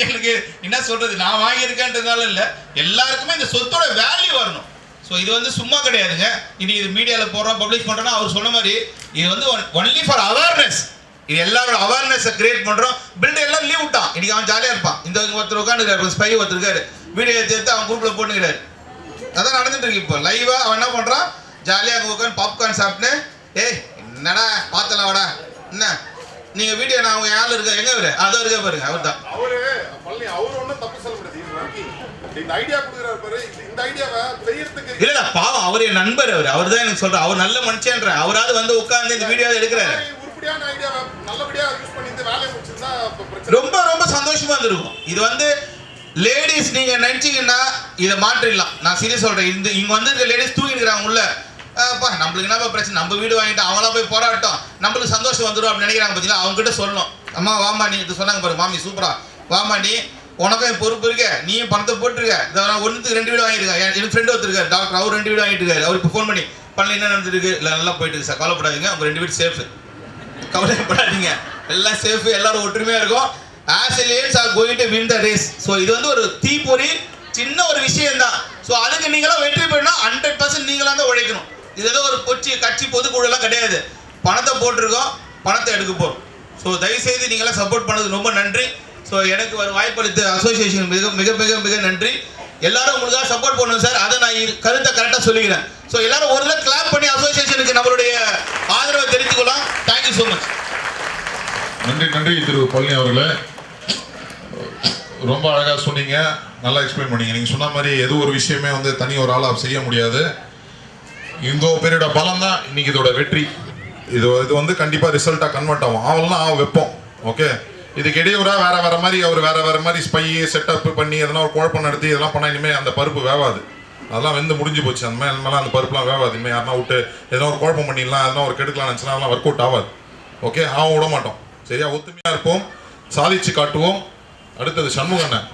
எனக்கு என்ன சொல்றது, நான் வாங்கியிருக்கேன்றதுனால இல்லை, எல்லாருக்குமே இந்த சொத்தோட வேல்யூ வரணும். ஸோ இது வந்து சும்மா கிடையாதுங்க. இனி இது மீடியாவில் போடுறோம், பப்ளிஷ் பண்ணுறோன்னா அவர் சொன்ன மாதிரி இது வந்து ஒன்லி ஃபார் அவேர்னஸ். இது எல்லாரோட அவேர்னஸை கிரியேட் பண்ணுறோம். பில்டர் எல்லாம் லீவ் விட்டான், இன்னைக்கு அவன் ஜாலியாக இருப்பான். இந்த ஒருத்தர் உட்காந்துருக்காரு, ஸ்பை ஒருத்தர் இருக்காரு, வீடியோ எடுத்து அவன் குரூப்பில் போட்டுக்கிறாரு. அதான் நடந்துட்டு இருக்கு இப்போ லைவாக. அவன் என்ன பண்ணுறான், ஜாலியாக அங்கே உட்காந்து பாப்கார்ன் சாப்பிட்டு, ஏய் என்னடா பார்த்தலாம் வாடா, என்ன நீங்கள் வீடியோ நான் அவங்க யாரும் இருக்கா, எங்கே அவரு அதோ இருக்க பாருங்க, அவர் தான். அவர் ஒன்றும் தப்பு சொல்ல முடியாது. இந்த ஐடியா கொடுக்குறாரு பாரு, இந்த ஐடியாவை செய்யறதுக்கு இல்ல பாவம், அவர் என் நண்பர். அவர் தான் எனக்கு சொல்றாரு, அவர் நல்ல மனுஷன்ற. அவராவது வந்து உட்கார்ந்து இந்த வீடியோ எடுக்கிறாரு. உருப்படியான ஐடியாவை நல்லபடியா யூஸ் பண்ணி இந்த வேலையை முடிச்சிருந்தா ரொம்ப ரொம்ப சந்தோஷமா இருந்திருக்கும். இது வந்து லேடிஸ் நீங்க நினைச்சீங்கன்னா இதை மாற்றிடலாம். நான் சீரியஸ் சொல்றேன். இந்த இங்க வந்து இருக்க லேடிஸ் தூங்கிருக்கிறாங்க உள்ள. நம்மளுக்கு என்ன பிரச்சனை, நம்ம வீடு வாங்கிட்டு அவங்களாம் போய் போராட்டம், நம்மளுக்கு சந்தோஷம் வந்துடும் அப்படின்னு நினைக்கிறாங்க. பார்த்தீங்களா, அவங்க கிட்ட சொல்லணும், அம்மா வாமா நீ இது சொன்னாங்க பாரு மாமி சூப்பரா, வாமா நீ உனக்கும் பொறுப்பு இருக்க, நீயும் பணத்தை போட்டுருக்க. நான் ஒன்றுக்கு 2 வீடு வாங்கியிருக்கேன். என் ஃப்ரெண்டு ஒருத்தருக்காரு டாக்டர், அவர் 2 வீடு வாங்கிட்டு இருக்காரு. அவர் இப்போ ஃபோன் பண்ணி பண்ணல என்ன நடந்துருக்கு, இல்லை நல்லா போயிட்டு இருக்கு சார், கவலைப்படாதீங்க, அவங்க 2 வீடு சேஃப். கவலைப்படாதீங்க, எல்லாம் சேஃப், எல்லாரும் ஒற்றுமையா இருக்கும். Australians R going to win the race. So இது வந்து ஒரு தீப்பொறி, சின்ன ஒரு விஷயம் தான். ஸோ அதுக்கு நீங்களாம் வெற்றி பெறணும். 100% நீங்களாக தான் உழைக்கணும். இது ஏதோ ஒரு கட்சி பொதுக்குழுலாம் கிடையாது. பணத்தை போட்டிருக்கோம், பணத்தை எடுக்க போகிறோம். ஸோ தயவுசெய்து நீங்களாம் சப்போர்ட் பண்ணது ரொம்ப நன்றி. ஸோ எனக்கு ஒரு வாய்ப்பளித்த அசோசியேஷன் மிக மிக மிக மிக நன்றி. எல்லாரும் உங்களுக்காக சப்போர்ட் பண்ணுவோம் சார். அதை நான் கருத்தை கரெக்டாக சொல்லிக்கிறேன். ஸோ எல்லாரும் ஒரு தடவை கிளாப் பண்ணி அசோசியேஷனுக்கு நம்மளுடைய ஆதரவை தெரிவித்துக்கொள்ளலாம். Thank you so much. நன்றி திரு பழனி அவர்களே, ரொம்ப அழகாக சொன்னீங்க, நல்லா எக்ஸ்பிளைன் பண்ணீங்க. நீங்கள் சொன்ன மாதிரி எது ஒரு விஷயமே வந்து தனி ஒரு ஆளாக செய்ய முடியாது. இந்த பேரோட பலம் தான் இன்னைக்கு இதோட வெற்றி. இது வந்து கண்டிப்பாக ரிசல்ட்டாக கன்வெர்ட் ஆகும். ஆவலாம் வைப்போம். ஓகே, இதுக்கு இடையூறாக வேற மாதிரி அவர் வேற மாதிரி ஸ்பை செட்டப் பண்ணி எதனா ஒரு குழப்பம் நடத்தி இதெல்லாம் பண்ணால் இனிமேல் அந்த பருப்பு வேவாது. அதெல்லாம் வெந்து முடிஞ்சு போச்சு. அந்த மேலே அந்த பருப்புலாம் வேவாது. இனிமேல் யாருனா விட்டு எதனா ஒரு குழப்பம் பண்ணிடலாம், எதனா ஒரு கெடுக்கலாம் நினச்சினா அதெல்லாம் ஒர்க் அவுட் ஆகாது. ஓகே, விட மாட்டோம். சரியா, ஒத்துமையாக இருப்போம், சாதிச்சு காட்டுவோம். அடுத்தது சண்முகண்ணன்,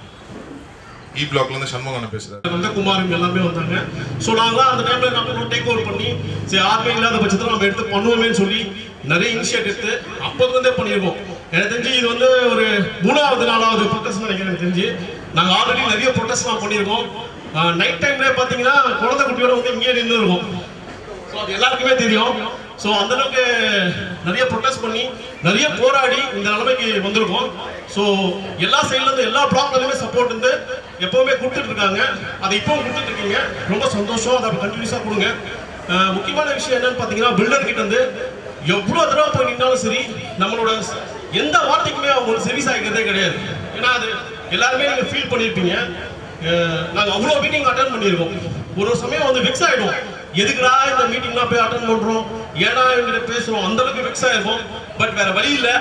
இ பிளாக்லேருந்து சண்முகண்ணன் பேசுகிறார். வந்து குமாரம் எல்லாமே வந்தாங்க. ஸோ நாங்களாம் அந்த டைமில் நம்ம டேக் ஓவர் பண்ணி சரி யாருமே இல்லாத பட்சத்தில் நம்ம எடுத்து பண்ணுவோமேன்னு சொல்லி நிறைய இனிஷியேட் எடுத்து அப்போதுலேருந்தே பண்ணியிருக்கோம். எனக்கு தெரிஞ்சு இது வந்து ஒரு 3வது 4வது ப்ரொட்டஸ்ட் நினைக்கிறேன். எனக்கு தெரிஞ்சு நாங்கள் ஆல்ரெடி நிறைய ப்ரொட்டஸ்ட்லாம் பண்ணியிருக்கோம். நைட் டைம்லேயே பார்த்தீங்கன்னா குழந்தை குட்டியோட வந்து இங்கேயே நின்று இருக்கும். ஸோ அது எல்லாருக்குமே தெரியும். ஸோ அந்தளவுக்கு நிறைய ப்ரொட்டஸ்ட் பண்ணி நிறைய போராடி இந்த நிலைமைக்கு வந்திருக்கோம். ஸோ எல்லா சைட்லேருந்து எல்லா பிளாக்லேருந்துமே சப்போர்ட் வந்து எப்போவுமே கொடுத்துட்டு இருக்காங்க. அதை இப்போவும் கொடுத்துட்டு இருக்கீங்க, ரொம்ப சந்தோஷம். அதை கண்டினியூஸாக கொடுங்க. முக்கியமான விஷயம் என்னன்னு பார்த்தீங்கன்னா, பில்டர் கிட்ட வந்து எவ்வளோ தடவை போய் நின்னாலும் சரி நம்மளோட எந்த வார்த்தைக்குமே அவங்க செவி சாய்க்கிறதே கிடையாது. ஏன்னா அது எல்லாருமே நீங்கள் ஃபீல் பண்ணியிருப்பீங்க. நாங்கள் அவ்வளோ மீட்டிங் அட்டன் பண்ணியிருக்கோம். ஒரு சமயம் வந்து வெக்ஸ் ஆகிடும், எதுக்குடா இந்த மீட்டிங்லாம் போய் அட்டன் பண்ணுறோம், ஏன்னா இவங்கிட்ட பேசுகிறோம், அந்த அளவுக்கு வெக்ஸ் ஆகிருக்கும். பட் வேற வழி இல்லை,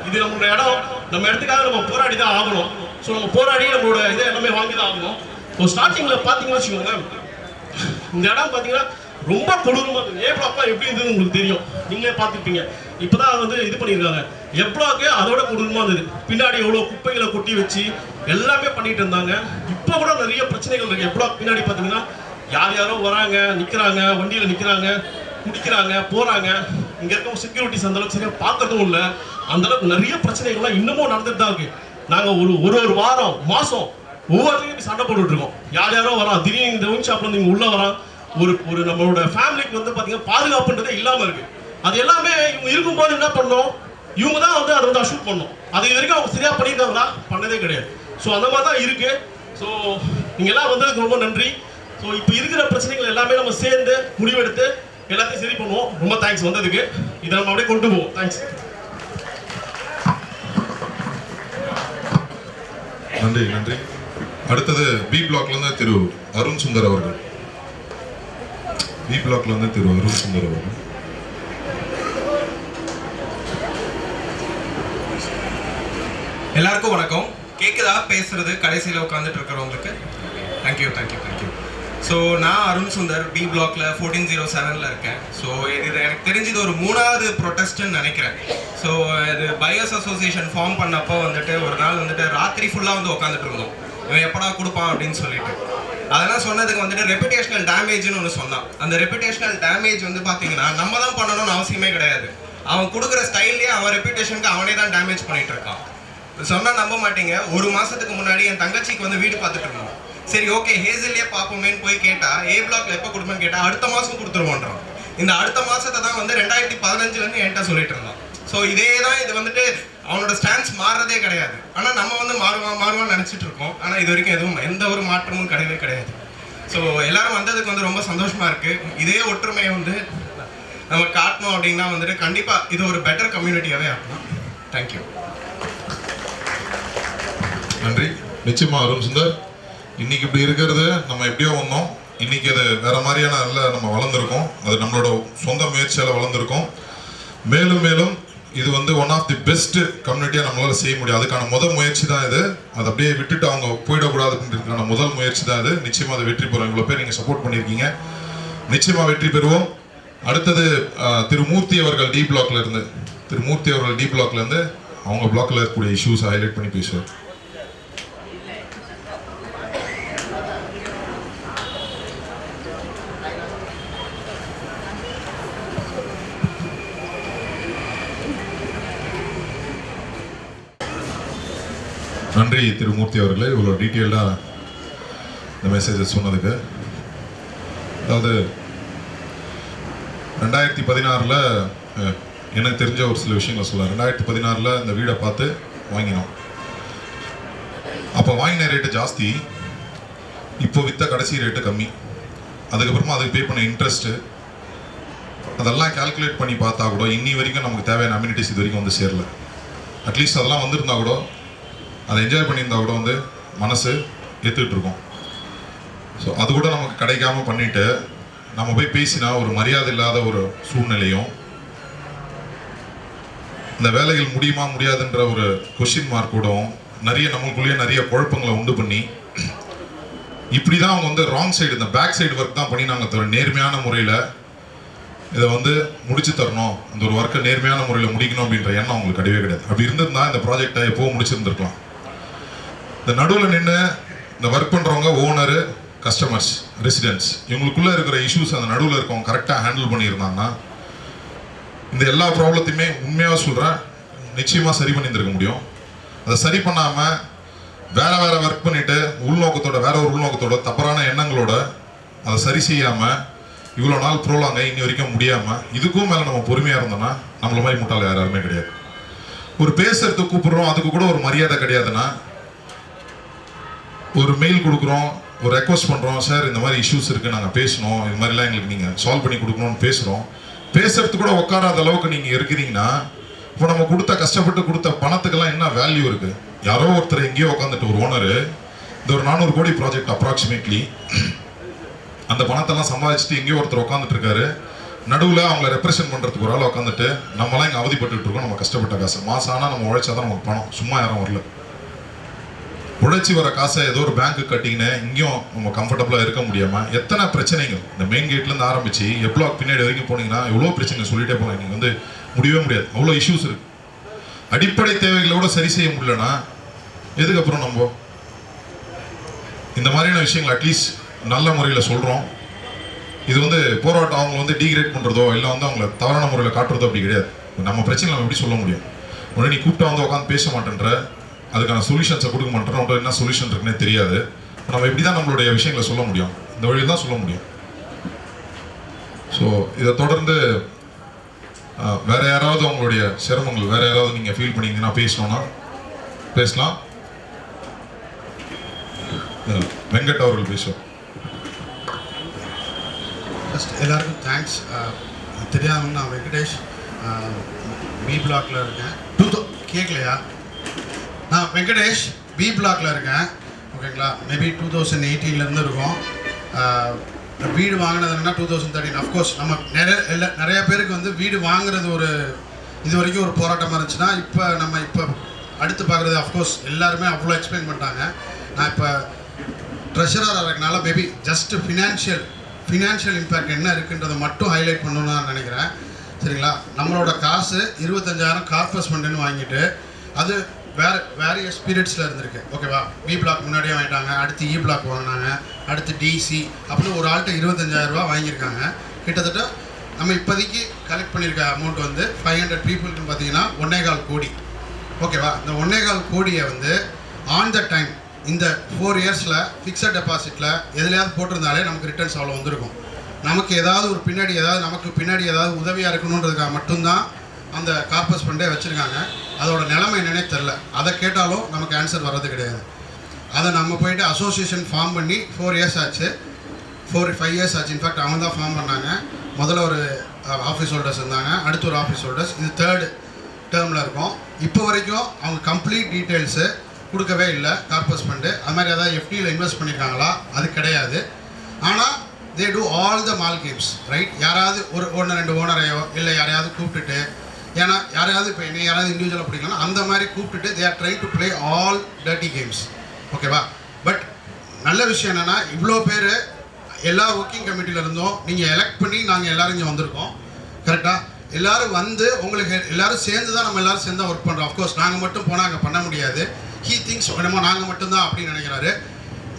இது நம்மளோட இடம், நம்ம இடத்துக்காக நம்ம போராடி தான் ஆகணும். ஸோ நம்ம போராடி நம்மளோட இதை எல்லாமே வாங்கி தான் ஆகணும். ஸோ ஸ்டார்டிங்கில் பார்த்தீங்கன்னு வச்சுக்கோங்க, இந்த இடம் பார்த்தீங்கன்னா ரொம்ப கொடூரமாக இருக்குது. ஏ பிளாக்லாம் எப்படி இருந்தது உங்களுக்கு தெரியும், நீங்களே பார்த்துருப்பீங்க. இப்போதான் வந்து இது பண்ணியிருக்காங்க. எவ்வளோக்கு அதோட கொடூரமாக இருந்தது. பின்னாடி எவ்வளோ குப்பைகளை கொட்டி வச்சு எல்லாமே பண்ணிட்டு இருந்தாங்க. இப்போ கூட நிறைய பிரச்சனைகள் இருக்குது. எவ்வளோ பின்னாடி பார்த்தீங்கன்னா யாரோ வராங்க, நிற்கிறாங்க, வண்டியில் நிற்கிறாங்க, குடிக்கிறாங்க, போகிறாங்க. இங்கே இருக்க செக்யூரிட்டிஸ் அந்தளவுக்கு சரியாக பார்க்கறதும் இல்லை. அந்தளவுக்கு நிறைய பிரச்சனைகள்லாம் இன்னமும் நடந்துட்டு தான் இருக்குது. நாங்கள் ஒரு வாரம் மாதம் ஒவ்வொருத்தையும் சண்டை போட்டுட்டு இருக்கோம். யாரோ வரான், திடீர்னு இந்த ஒயின் ஷாப்ல இருந்து உள்ளே வரான். ஒரு நம்மளோட ஃபேமிலிக்கு வந்து பார்த்தீங்கன்னா பாதுகாப்புன்றதே இல்லாமல் இருக்குது. அது எல்லாமே இவங்க இருக்கும்போது என்ன பண்ணோம், இவங்க தான் வந்து அதை வந்து அஷூட் பண்ணோம். அது இது வரைக்கும் அவங்க சரியாக பண்ணியிருக்காங்களா, பண்ணதே கிடையாது. ஸோ அந்த மாதிரி தான் இருக்குது. ஸோ நீங்கள் எல்லாம் வந்ததுக்கு ரொம்ப நன்றி. ஸோ இப்போ இருக்கிற பிரச்சனைகள் எல்லாமே நம்ம சேர்ந்து முடிவெடுத்து எல்லாத்தையும் சரி பண்ணுவோம். ரொம்ப தேங்க்ஸ் வந்ததுக்கு. இதை நம்ம அப்படியே கொண்டு போவோம். தேங்க்ஸ். நன்றி. அடுத்தது பி பிளாக்லேருந்து திரு அருண் சுந்தர் அவர்கள். பி பிளாக்லேருந்து திரு அருண் சுந்தர் அவர்கள். எல்லாருக்கும் வணக்கம். கேட்குதா பேசுறது கடைசியில் உட்காந்துட்டு இருக்கிறவங்களுக்கு? தேங்க்யூ. ஸோ நான் அருண் சுந்தர், பி பிளாக்ல 1407 இருக்கேன். ஸோ இது எனக்கு தெரிஞ்சது ஒரு 3வது ப்ரொட்டஸ்ட்னு நினைக்கிறேன். ஸோ இது பையர்ஸ் அசோசியேஷன் ஃபார்ம் பண்ணப்போ வந்துட்டு ஒரு நாள் வந்துட்டு ராத்திரி ஃபுல்லாக வந்து உட்காந்துட்டு இருந்தோம், இவன் எப்படா கொடுப்பான் அப்படின்னு சொல்லிட்டு. அதெல்லாம் சொன்னதுக்கு வந்துட்டு ரெப்புடேஷனல் டேமேஜ்னு ஒன்று சொன்னான். அந்த ரெப்புடேஷனல் டேமேஜ் வந்து பார்த்தீங்கன்னா நம்ம தான் பண்ணணும்னு அவசியமே கிடையாது. அவன் கொடுக்குற ஸ்டைல்லேயே அவன் ரெப்புடேஷனுக்கு அவனே தான் டேமேஜ் பண்ணிட்டு இருக்கான். சொன்னால் நம்ப மாட்டீங்க, ஒரு மாதத்துக்கு முன்னாடி என் தங்கச்சிக்கு வந்து வீடு பார்த்துட்டு இருந்தோம். சரி ஓகே ஹேசல்லே பார்ப்போமேன்னு போய் கேட்டால் ஏ பிளாக்ல எப்போ கொடுப்பேன்னு கேட்டால் அடுத்த மாதம் கொடுத்துருவோன்றான். இந்த அடுத்த மாதத்தை தான் வந்து 2015 என்கிட்ட சொல்லிட்டு இருந்தான். ஸோ இதே தான் இது வந்துட்டு அவனோட ஸ்டான்ஸ் மாறுறதே கிடையாது. ஆனால் நம்ம வந்து மாறுவான்னு நினச்சிட்டு இருக்கோம். ஆனால் இது வரைக்கும் எதுவும் எந்த ஒரு மாற்றமும் கிடையாது. ஸோ எல்லாரும் வந்ததுக்கு வந்து ரொம்ப சந்தோஷமாக இருக்குது. இதே ஒற்றுமையை வந்து நம்ம காட்டணும் அப்படின்னா வந்துட்டு கண்டிப்பாக இது ஒரு பெட்டர் கம்யூனிட்டியாகவே ஆகலாம். தேங்க்யூ. நன்றி. நிச்சயமா அருண் சுந்தர், இன்னைக்கு இப்படி இருக்கிறது நம்ம எப்படியோ வந்தோம், இன்னைக்கு அது வேற மாதிரியான நம்ம வளர்ந்துருக்கோம். அது நம்மளோட சொந்த முயற்சியால் வளர்ந்துருக்கோம். மேலும் இது வந்து ஒன் ஆஃப் தி பெஸ்ட் கம்யூனிட்டியாக நம்மளால செய்ய முடியும். அதுக்கான முதல் முயற்சி தான் இது. அதை அப்படியே விட்டுட்டு அவங்க போயிடக்கூடாது அப்படின்றதுக்கான முதல் முயற்சி தான் இது. நிச்சயமா அதை வெற்றி பெறுவோம். இவ்வளோ பேர் நீங்கள் சப்போர்ட் பண்ணியிருக்கீங்க, நிச்சயமா வெற்றி பெறுவோம். அடுத்தது திரு மூர்த்தி அவர்கள் டி பிளாக்ல இருந்து. திரு மூர்த்தி அவர்கள் டி பிளாக்ல இருந்து அவங்க பிளாக்ல இருக்கக்கூடிய இஷ்யூஸ் ஹைலைட் பண்ணி பேசுவார். நன்றி திருமூர்த்தி அவர்களே, இவ்வளோ டீட்டெயில்டாக இந்த மெசேஜை சொன்னதுக்கு. அதாவது 2016 எனக்கு தெரிஞ்ச ஒரு சில விஷயங்களை சொல்லலாம். 2016 இந்த வீடை பார்த்து வாங்கினோம். அப்போ வாங்கின ரேட்டு ஜாஸ்தி, இப்போ விற்ற கடைசி ரேட்டு கம்மி. அதுக்கப்புறமா அதுக்கு பே பண்ண இன்ட்ரெஸ்ட்டு அதெல்லாம் கால்குலேட் பண்ணி பார்த்தா கூட இன்னி வரைக்கும் நமக்கு தேவையான அம்யூனிட்டிஸ் இது வரைக்கும் வந்து சேரல. அட்லீஸ்ட் அதெல்லாம் வந்திருந்தா கூட அதை என்ஜாய் பண்ணியிருந்தா கூட வந்து மனசு ஏற்றுக்கிட்டு இருக்கோம். ஸோ அது கூட நமக்கு கிடைக்காம பண்ணிட்டு நம்ம போய் பேசினா ஒரு மரியாதை இல்லாத ஒரு சூழ்நிலையும், இந்த வேலைகள் முடியுமா முடியாதுன்ற ஒரு கொஸ்டின் மார்க்கோடும் நிறைய நம்மளுக்குள்ளேயே நிறைய குழப்பங்களை உண்டு பண்ணி இப்படி தான் அவங்க வந்து ராங் சைடு, இந்த பேக் சைடு ஒர்க் தான் பண்ணி நாங்கள் தவிர நேர்மையான முறையில் இதை வந்து முடிச்சு தரணும், இந்த ஒரு ஒர்க்கை நேர்மையான முறையில் முடிக்கணும் அப்படின்ற எண்ணம் அவங்களுக்கு கிடையவே கிடையாது. அப்படி இருந்திருந்தா இந்த ப்ராஜெக்டை எப்போவும் முடிச்சிருந்துருக்கலாம். இந்த நடுவில் நின்று இந்த ஒர்க் பண்ணுறவங்க, ஓனரு, கஸ்டமர்ஸ், ரெசிடென்ட்ஸ், இவங்களுக்குள்ளே இருக்கிற இஷ்யூஸ் அந்த நடுவில் இருக்கவங்க கரெக்டாக ஹேண்டில் பண்ணியிருந்தாங்கன்னா இந்த எல்லா ப்ராப்ளத்தையுமே உண்மையாக சொல்கிறேன் நிச்சயமாக சரி பண்ணியிருந்திருக்க முடியும். அதை சரி பண்ணாமல் வேற ஒர்க் பண்ணிவிட்டு உள்நோக்கத்தோட வேற ஒரு உள்நோக்கத்தோட தவறான எண்ணங்களோட அதை சரி செய்யாமல் இவ்வளோ நாள் ப்ரோலாங்க இன்னி வரைக்கும் முடியாமல் இதுக்கும் மேலே நம்ம பொறுமையாக இருந்தோம்னா நம்மள மாதிரி முட்டாள் யாருமே கிடையாது. ஒரு பேசுறதுக்கு கூப்பிடுறோம், அதுக்கு கூட ஒரு மரியாதை கிடையாதுன்னா, ஒரு மெயில் கொடுக்குறோம், ஒரு ரெக்வஸ்ட் பண்ணுறோம், சார் இந்த மாதிரி இஷ்யூஸ் இருக்குது, நாங்கள் பேசணும், இது மாதிரிலாம் எங்களுக்கு நீங்கள் சால்வ் பண்ணி கொடுக்கணும்னு பேசுகிறோம். பேசுறதுக்கு கூட உட்காராத அளவுக்கு நீங்கள் இருக்கிறீங்கன்னா இப்போ நம்ம கஷ்டப்பட்டு கொடுத்த பணத்துக்கெல்லாம் என்ன வேல்யூ இருக்குது? யாரோ ஒருத்தர் எங்கேயோ உட்காந்துட்டு ஒரு ஓனரு இந்த ஒரு 400 கோடி ப்ராஜெக்ட் அப்ராக்சிமேட்லி அந்த பணத்தெல்லாம் சம்பாதிச்சுட்டு எங்கேயோ ஒருத்தர் உட்காந்துட்டு இருக்காரு. நடுவில் அவங்கள ரெப்ரசென்ட் பண்ணுறதுக்கு ஒரு ஆள் உட்காந்துட்டு நம்மளாம் இங்கே அவதிப்பட்டு இருக்கோம். நம்ம கஷ்டப்பட்ட காசு மாதம் ஆனால் நம்ம உழைச்சாதான் நமக்கு பணம், சும்மா யாரும் வரல. உழைச்சி வர காசை ஏதோ ஒரு பேங்க்கு கட்டிங்கன்னு இங்கேயும் நம்ம கம்ஃபர்டபுளாக இருக்க முடியாமல் எத்தனை பிரச்சனைகள் இந்த மெயின் கேட்லேருந்து ஆரம்பித்து எப்ளாக் பின்னாடி வரைக்கும் போனீங்கன்னா எவ்வளோ பிரச்சனை சொல்லிட்டே போகலாம். நீங்கள் வந்து முடியவே முடியாது, அவ்வளோ இஷ்யூஸ் இருக்குது. அடிப்படை தேவைகளோட சரி செய்ய முடியலன்னா எதுக்கப்புறம் நம்ம இந்த மாதிரியான விஷயங்கள் அட்லீஸ்ட் நல்ல முறையில் சொல்கிறோம். இது வந்து போராட்டம் அவங்க வந்து டீக்ரேட் பண்ணுறதோ இல்லை வந்து அவங்கள தவறான முறையில் காட்டுறதோ அப்படி கிடையாது. நம்ம பிரச்சனை நம்ம எப்படி சொல்ல முடியும்? உடனே நீ கூப்பிட்டா வந்து உட்காந்து பேச மாட்டேன்ற, அதுக்கான சொல்யூஷன்ஸை கொடுக்க மாட்டேன், உங்கள்கிட்ட என்ன சொல்யூஷன் இருக்குன்னே தெரியாது. நம்ம எப்படி தான் நம்மளுடைய விஷயங்களை சொல்ல முடியும்? இந்த வழியில் தான் சொல்ல முடியும். ஸோ இதை தொடர்ந்து வேற யாராவது உங்களுடைய சிரமங்கள் வேற யாராவது நீங்கள் ஃபீல் பண்ணிங்கன்னா பேசணும்னா பேசலாம். வெங்கட் அவர்கள் பேசுவோம். ஃபஸ்ட் எல்லாருக்கும் தேங்க்ஸ். தெரியாமல் நான் வெங்கடேஷ், பி பிளாக்ல இருக்கேன். கேட்கலையா? நான் வெங்கடேஷ் பி பிளாக்ல இருக்கேன். ஓகேங்களா? மேபி 2018 இருக்கும். வீடு வாங்கினதுன்னா 2013. அஃப்கோர்ஸ் நம்ம நிறைய பேருக்கு வந்து வீடு வாங்குறது ஒரு இது வரைக்கும் ஒரு போராட்டமாக இருந்துச்சுன்னா இப்போ அடுத்து பார்க்குறது அஃப்கோர்ஸ் எல்லாருமே அவ்வளோ எக்ஸ்பிளைன் பண்ணிட்டாங்க. நான் இப்போ ட்ரெஷராக இருக்கனால மேபி ஜஸ்ட் ஃபினான்ஷியல் இம்பேக்ட் என்ன இருக்குன்றதை மட்டும் ஹைலைட் பண்ணணும்னு நான் நினைக்கிறேன். சரிங்களா? நம்மளோட காசு 25,000 கார்பஸ் ஃபண்டுன்னு வாங்கிட்டு அது வேரியஸ் பீரியட்ஸில் இருந்திருக்கு. ஓகேவா? பி பிளாக் முன்னாடியே வாங்கிட்டாங்க, அடுத்து இ பிளாக் வாங்கினாங்க, அடுத்து டிசி அப்படின்னு ஒரு ஆள்கிட்ட 25,000 ரூபா வாங்கியிருக்காங்க. கிட்டத்தட்ட நம்ம இப்போதைக்கு கலெக்ட் பண்ணியிருக்க அமௌண்ட் வந்து 500 பீப்புளுக்குன்னு பார்த்தீங்கன்னா 1.25 கோடி. ஓகேவா? இந்த 1.25 கோடியை வந்து ஆன் த டைம் இந்த 4 இயர்ஸில் ஃபிக்ஸட் டெபாசிட்டில் எதுலையாவது போட்டிருந்தாலே நமக்கு ரிட்டர்ன்ஸ் அவ்வளோ வந்திருக்கும். நமக்கு நமக்கு பின்னாடி ஏதாவது உதவியாக இருக்கணுன்றதுக்காக மட்டும்தான் அந்த கார்பஸ் ஃபண்டே வச்சுருக்காங்க. அதோட நிலைமை என்னன்னே தெரில. அதை கேட்டாலும் நமக்கு ஆன்சர் வர்றது கிடையாது. அதை நம்ம போயிட்டு அசோசியேஷன் ஃபார்ம் பண்ணி 4 இயர்ஸ் ஆச்சு, 5 இயர்ஸ் ஆச்சு. இன்ஃபேக்ட் அவங்க தான் ஃபார்ம் பண்ணாங்க. முதல்ல ஒரு ஆஃபீஸ் ஹோல்டர்ஸ் இருந்தாங்க, அடுத்து ஒரு ஆஃபீஸ் ஹோல்டர்ஸ், இது 3rd டேர்மில் இருக்கும். இப்போ வரைக்கும் அவங்க கம்ப்ளீட் டீட்டெயில்ஸு கொடுக்கவே இல்லை. கார்பஸ் ஃபண்டு அது மாதிரி ஏதாவது எஃப்டியில் இன்வெஸ்ட் பண்ணியிருக்காங்களா? அது கிடையாது. ஆனால் they do all the mall games, right? யாராவது ஒரு 1-2 ஓனரையோ இல்லை யாரையாவது கூப்பிட்டுட்டு, ஏன்னா யாரையாவது இப்போ என்ன யாராவது இண்டிவிஜுவலாக பிடிக்கலாம் அந்த மாதிரி கூப்பிட்டுட்டு they are try to play all dirty games. ஓகேவா? பட் நல்ல விஷயம் என்னென்னா இவ்வளோ பேர் எல்லா ஒர்க்கிங் கமிட்டியில் இருந்தோம், நீங்கள் எலெக்ட் பண்ணி நாங்கள் எல்லோரும் இங்கே வந்திருக்கோம். கரெக்டாக? எல்லோரும் வந்து உங்களுக்கு எல்லோரும் சேர்ந்து தான் நம்ம எல்லோரும் சேர்ந்து தான் ஒர்க் பண்ணுறோம். அஃப்கோர்ஸ் நாங்கள் மட்டும் போனால் அங்கே பண்ண முடியாது. ஹீ திங்ஸ் என்னமோ நாங்கள் மட்டும்தான் அப்படின்னு நினைக்கிறாரு.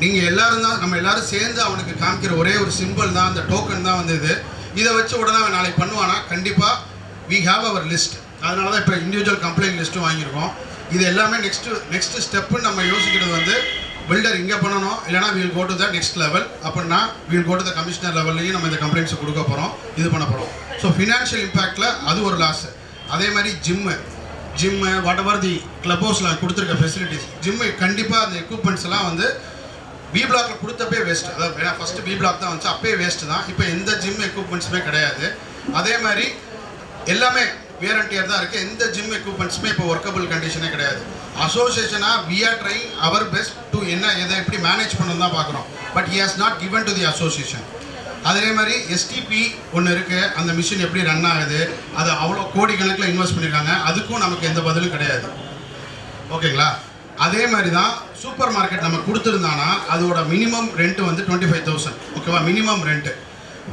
நீங்கள் எல்லோரும் தான், நம்ம எல்லோரும் சேர்ந்து அவனுக்கு காமிக்கிற ஒரே ஒரு சிம்பிள் தான், அந்த டோக்கன் தான் வந்து இது. இதை வச்சு உடனே அவன் நாளைக்கு பண்ணுவானா? கண்டிப்பாக we have our list. அதனால தான் இப்போ இண்டிவிஜுவல் கம்ப்ளைண்ட் லிஸ்ட்டும் வாங்கியிருக்கோம். இது எல்லாமே நெக்ஸ்ட் ஸ்டெப்புன்னு நம்ம யோசிக்கிறது வந்து பில்டர் இங்கே பண்ணணும், இல்லைனா we'll go to the next level. அப்படின்னா we'll go to the commissioner லெவல்லையும் நம்ம இந்த கம்ப்ளைண்ட்ஸை கொடுக்க போகிறோம், இது பண்ண போகிறோம். ஸோ ஃபினான்ஷியல் இம்பேக்டில் அது ஒரு லாஸ். அதே மாதிரி gym what ever the club ஹவுஸில் கொடுத்துருக்க ஃபெசிலிட்டிஸ், ஜிம்மு கண்டிப்பாக அந்த எக்யூப்மெண்ட்ஸ் எல்லாம் வந்து பி பிளாக்ல கொடுத்தப்பே வேஸ்ட். அதாவது ஏன்னா ஃபஸ்ட்டு பி பிளாக் தான் வந்துச்சு, அப்பயே வேஸ்ட்டு தான். இப்போ எந்த ஜிம் எக்யூப்மெண்ட்ஸுமே கிடையாது. அதே மாதிரி எல்லாமே வியர் அண்ட் டியர் தான் இருக்குது. எந்த ஜிம் எக்யூப்மெண்ட்ஸுமே இப்போ ஒர்க்கபிள் கண்டிஷனே கிடையாது. அசோசியேஷனாக we are trying our best to எதை எப்படி மேனேஜ் பண்ணணும் தான் பார்க்குறோம். But he has not given to the association. அதே மாதிரி எஸ்டிபி ஒன்று இருக்குது, அந்த மிஷின் எப்படி ரன் ஆகுது, அது அவ்வளோ கோடிக்கணக்கில் இன்வெஸ்ட் பண்ணியிருக்காங்க, அதுக்கும் நமக்கு எந்த பதிலும் கிடையாது. ஓகேங்களா? அதே மாதிரி தான் சூப்பர் மார்க்கெட் நம்ம கொடுத்துருந்தானா அதோட மினிமம் ரெண்ட் வந்து 25,000. ஓகேவா? மினிமம் ரெண்ட்டு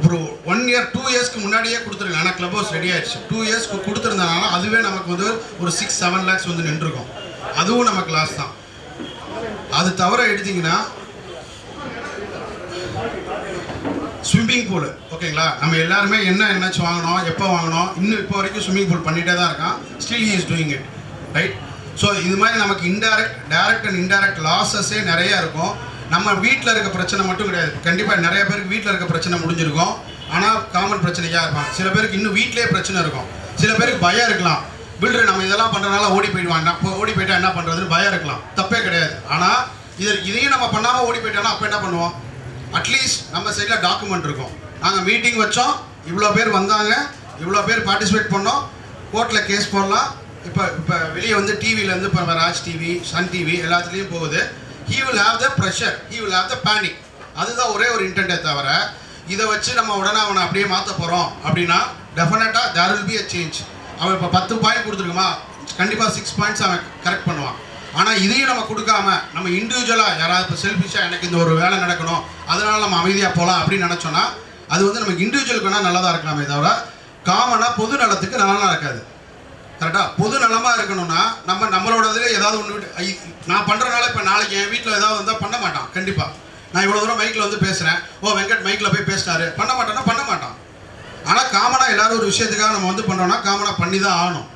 ஒரு 1 year 2 yearsக்கு முன்னாடியே கொடுத்துருங்க. ஆனால் கிளப் ஹவுஸ் ரெடி ஆயிடுச்சு. 2 yearsக்கு கொடுத்துருந்தனால அதுவே நமக்கு வந்து ஒரு 6-7 lakhs வந்து நின்றுருக்கும். அதுவும் நமக்கு லாஸ் தான். அது தவிர எடுத்தீங்கன்னா ஸ்விம்மிங் பூல், ஓகேங்களா? நம்ம எல்லாருமே என்னாச்சு வாங்கணும், எப்போ வாங்கணும், இன்னும் இப்போ வரைக்கும் ஸ்விம்மிங் பூல் பண்ணிகிட்டே தான் இருக்கான். Still he is doing it, right? So இது மாதிரி நமக்கு டைரக்ட் அண்ட் இன்டைரக்ட் லாஸஸே நிறையா இருக்கும். நம்ம வீட்டில் இருக்க பிரச்சனை மட்டும் கிடையாது. கண்டிப்பாக நிறைய பேருக்கு வீட்டில் இருக்க பிரச்சனை முடிஞ்சிருக்கும், ஆனால் காமன் பிரச்சனைக்காக இருப்பாங்க. சில பேருக்கு இன்னும் வீட்டிலே பிரச்சனை இருக்கும். சில பேருக்கு பயம் இருக்கலாம், பில்டர் நம்ம இதெல்லாம் பண்ணுறதுனால ஓடி போயிடுவாங்க, ஓடி போயிட்டா என்ன பண்ணுறதுன்னு பயம் இருக்கலாம். தப்பே கிடையாது. ஆனால் இதையும் நம்ம பண்ணாமல் ஓடி போயிட்டோம்னா அப்போ என்ன பண்ணுவோம்? அட்லீஸ்ட் நம்ம சைடில் டாக்குமெண்ட் இருக்கும். நாங்கள் மீட்டிங் வச்சோம், இவ்வளோ பேர் வந்தாங்க, இவ்வளோ பேர் பார்ட்டிசிபேட் பண்ணோம், கோர்ட்டில் கேஸ் போடலாம். இப்போ வெளியே வந்து டிவிலேருந்து இப்போ ராஜ் டிவி, சன் டிவி எல்லாத்துலேயும் போகுது. he will have the pressure, he will have the panic. அதுதான் ஒரே ஒரு இன்டென்ட்டே தவிர இதை வச்சு நம்ம உடனே அவனை அப்படியே மாற்ற போகிறோம் அப்படின்னா டெஃபினட்டாக there will be a change. அவன் இப்போ 10 பாயிண்ட் கொடுத்துருக்குமா, கண்டிப்பாக 6 points அவன் கரெக்ட் பண்ணுவான். ஆனால் இதையும் நம்ம கொடுக்காம நம்ம இண்டிவிஜுவலாக யாராவது இப்போ செல்ஃபிஷாக எனக்கு இந்த ஒரு வேலை நடக்கணும் அதனால் நம்ம அமைதியாக போகலாம் அப்படின்னு நினச்சோன்னா அது வந்து நமக்கு இண்டிவிஜுவலுக்கு வேணால் நல்லதாக இருக்கலாமே தவிர காமனாக பொது நலத்துக்கு நல்லா இருக்காது. கரெக்டாக? பொது நலமாக இருக்கணும்னா நம்மளோட இதில் ஏதாவது ஒன்று நான் பண்ணுறனால இப்போ நாளைக்கு என் வீட்டில் ஏதாவது வந்தால் பண்ண மாட்டான். கண்டிப்பாக நான் இவ்வளோ தூரம் மைக்கில் வந்து பேசுகிறேன், வெங்கட் மைக்கில் போய் பேசினாரு, பண்ண மாட்டான்னா பண்ண மாட்டான். ஆனால் காமனாக எல்லோரும் ஒரு விஷயத்துக்காக நம்ம வந்து பண்ணுறோன்னா காமனாக பண்ணி தான் ஆகணும்.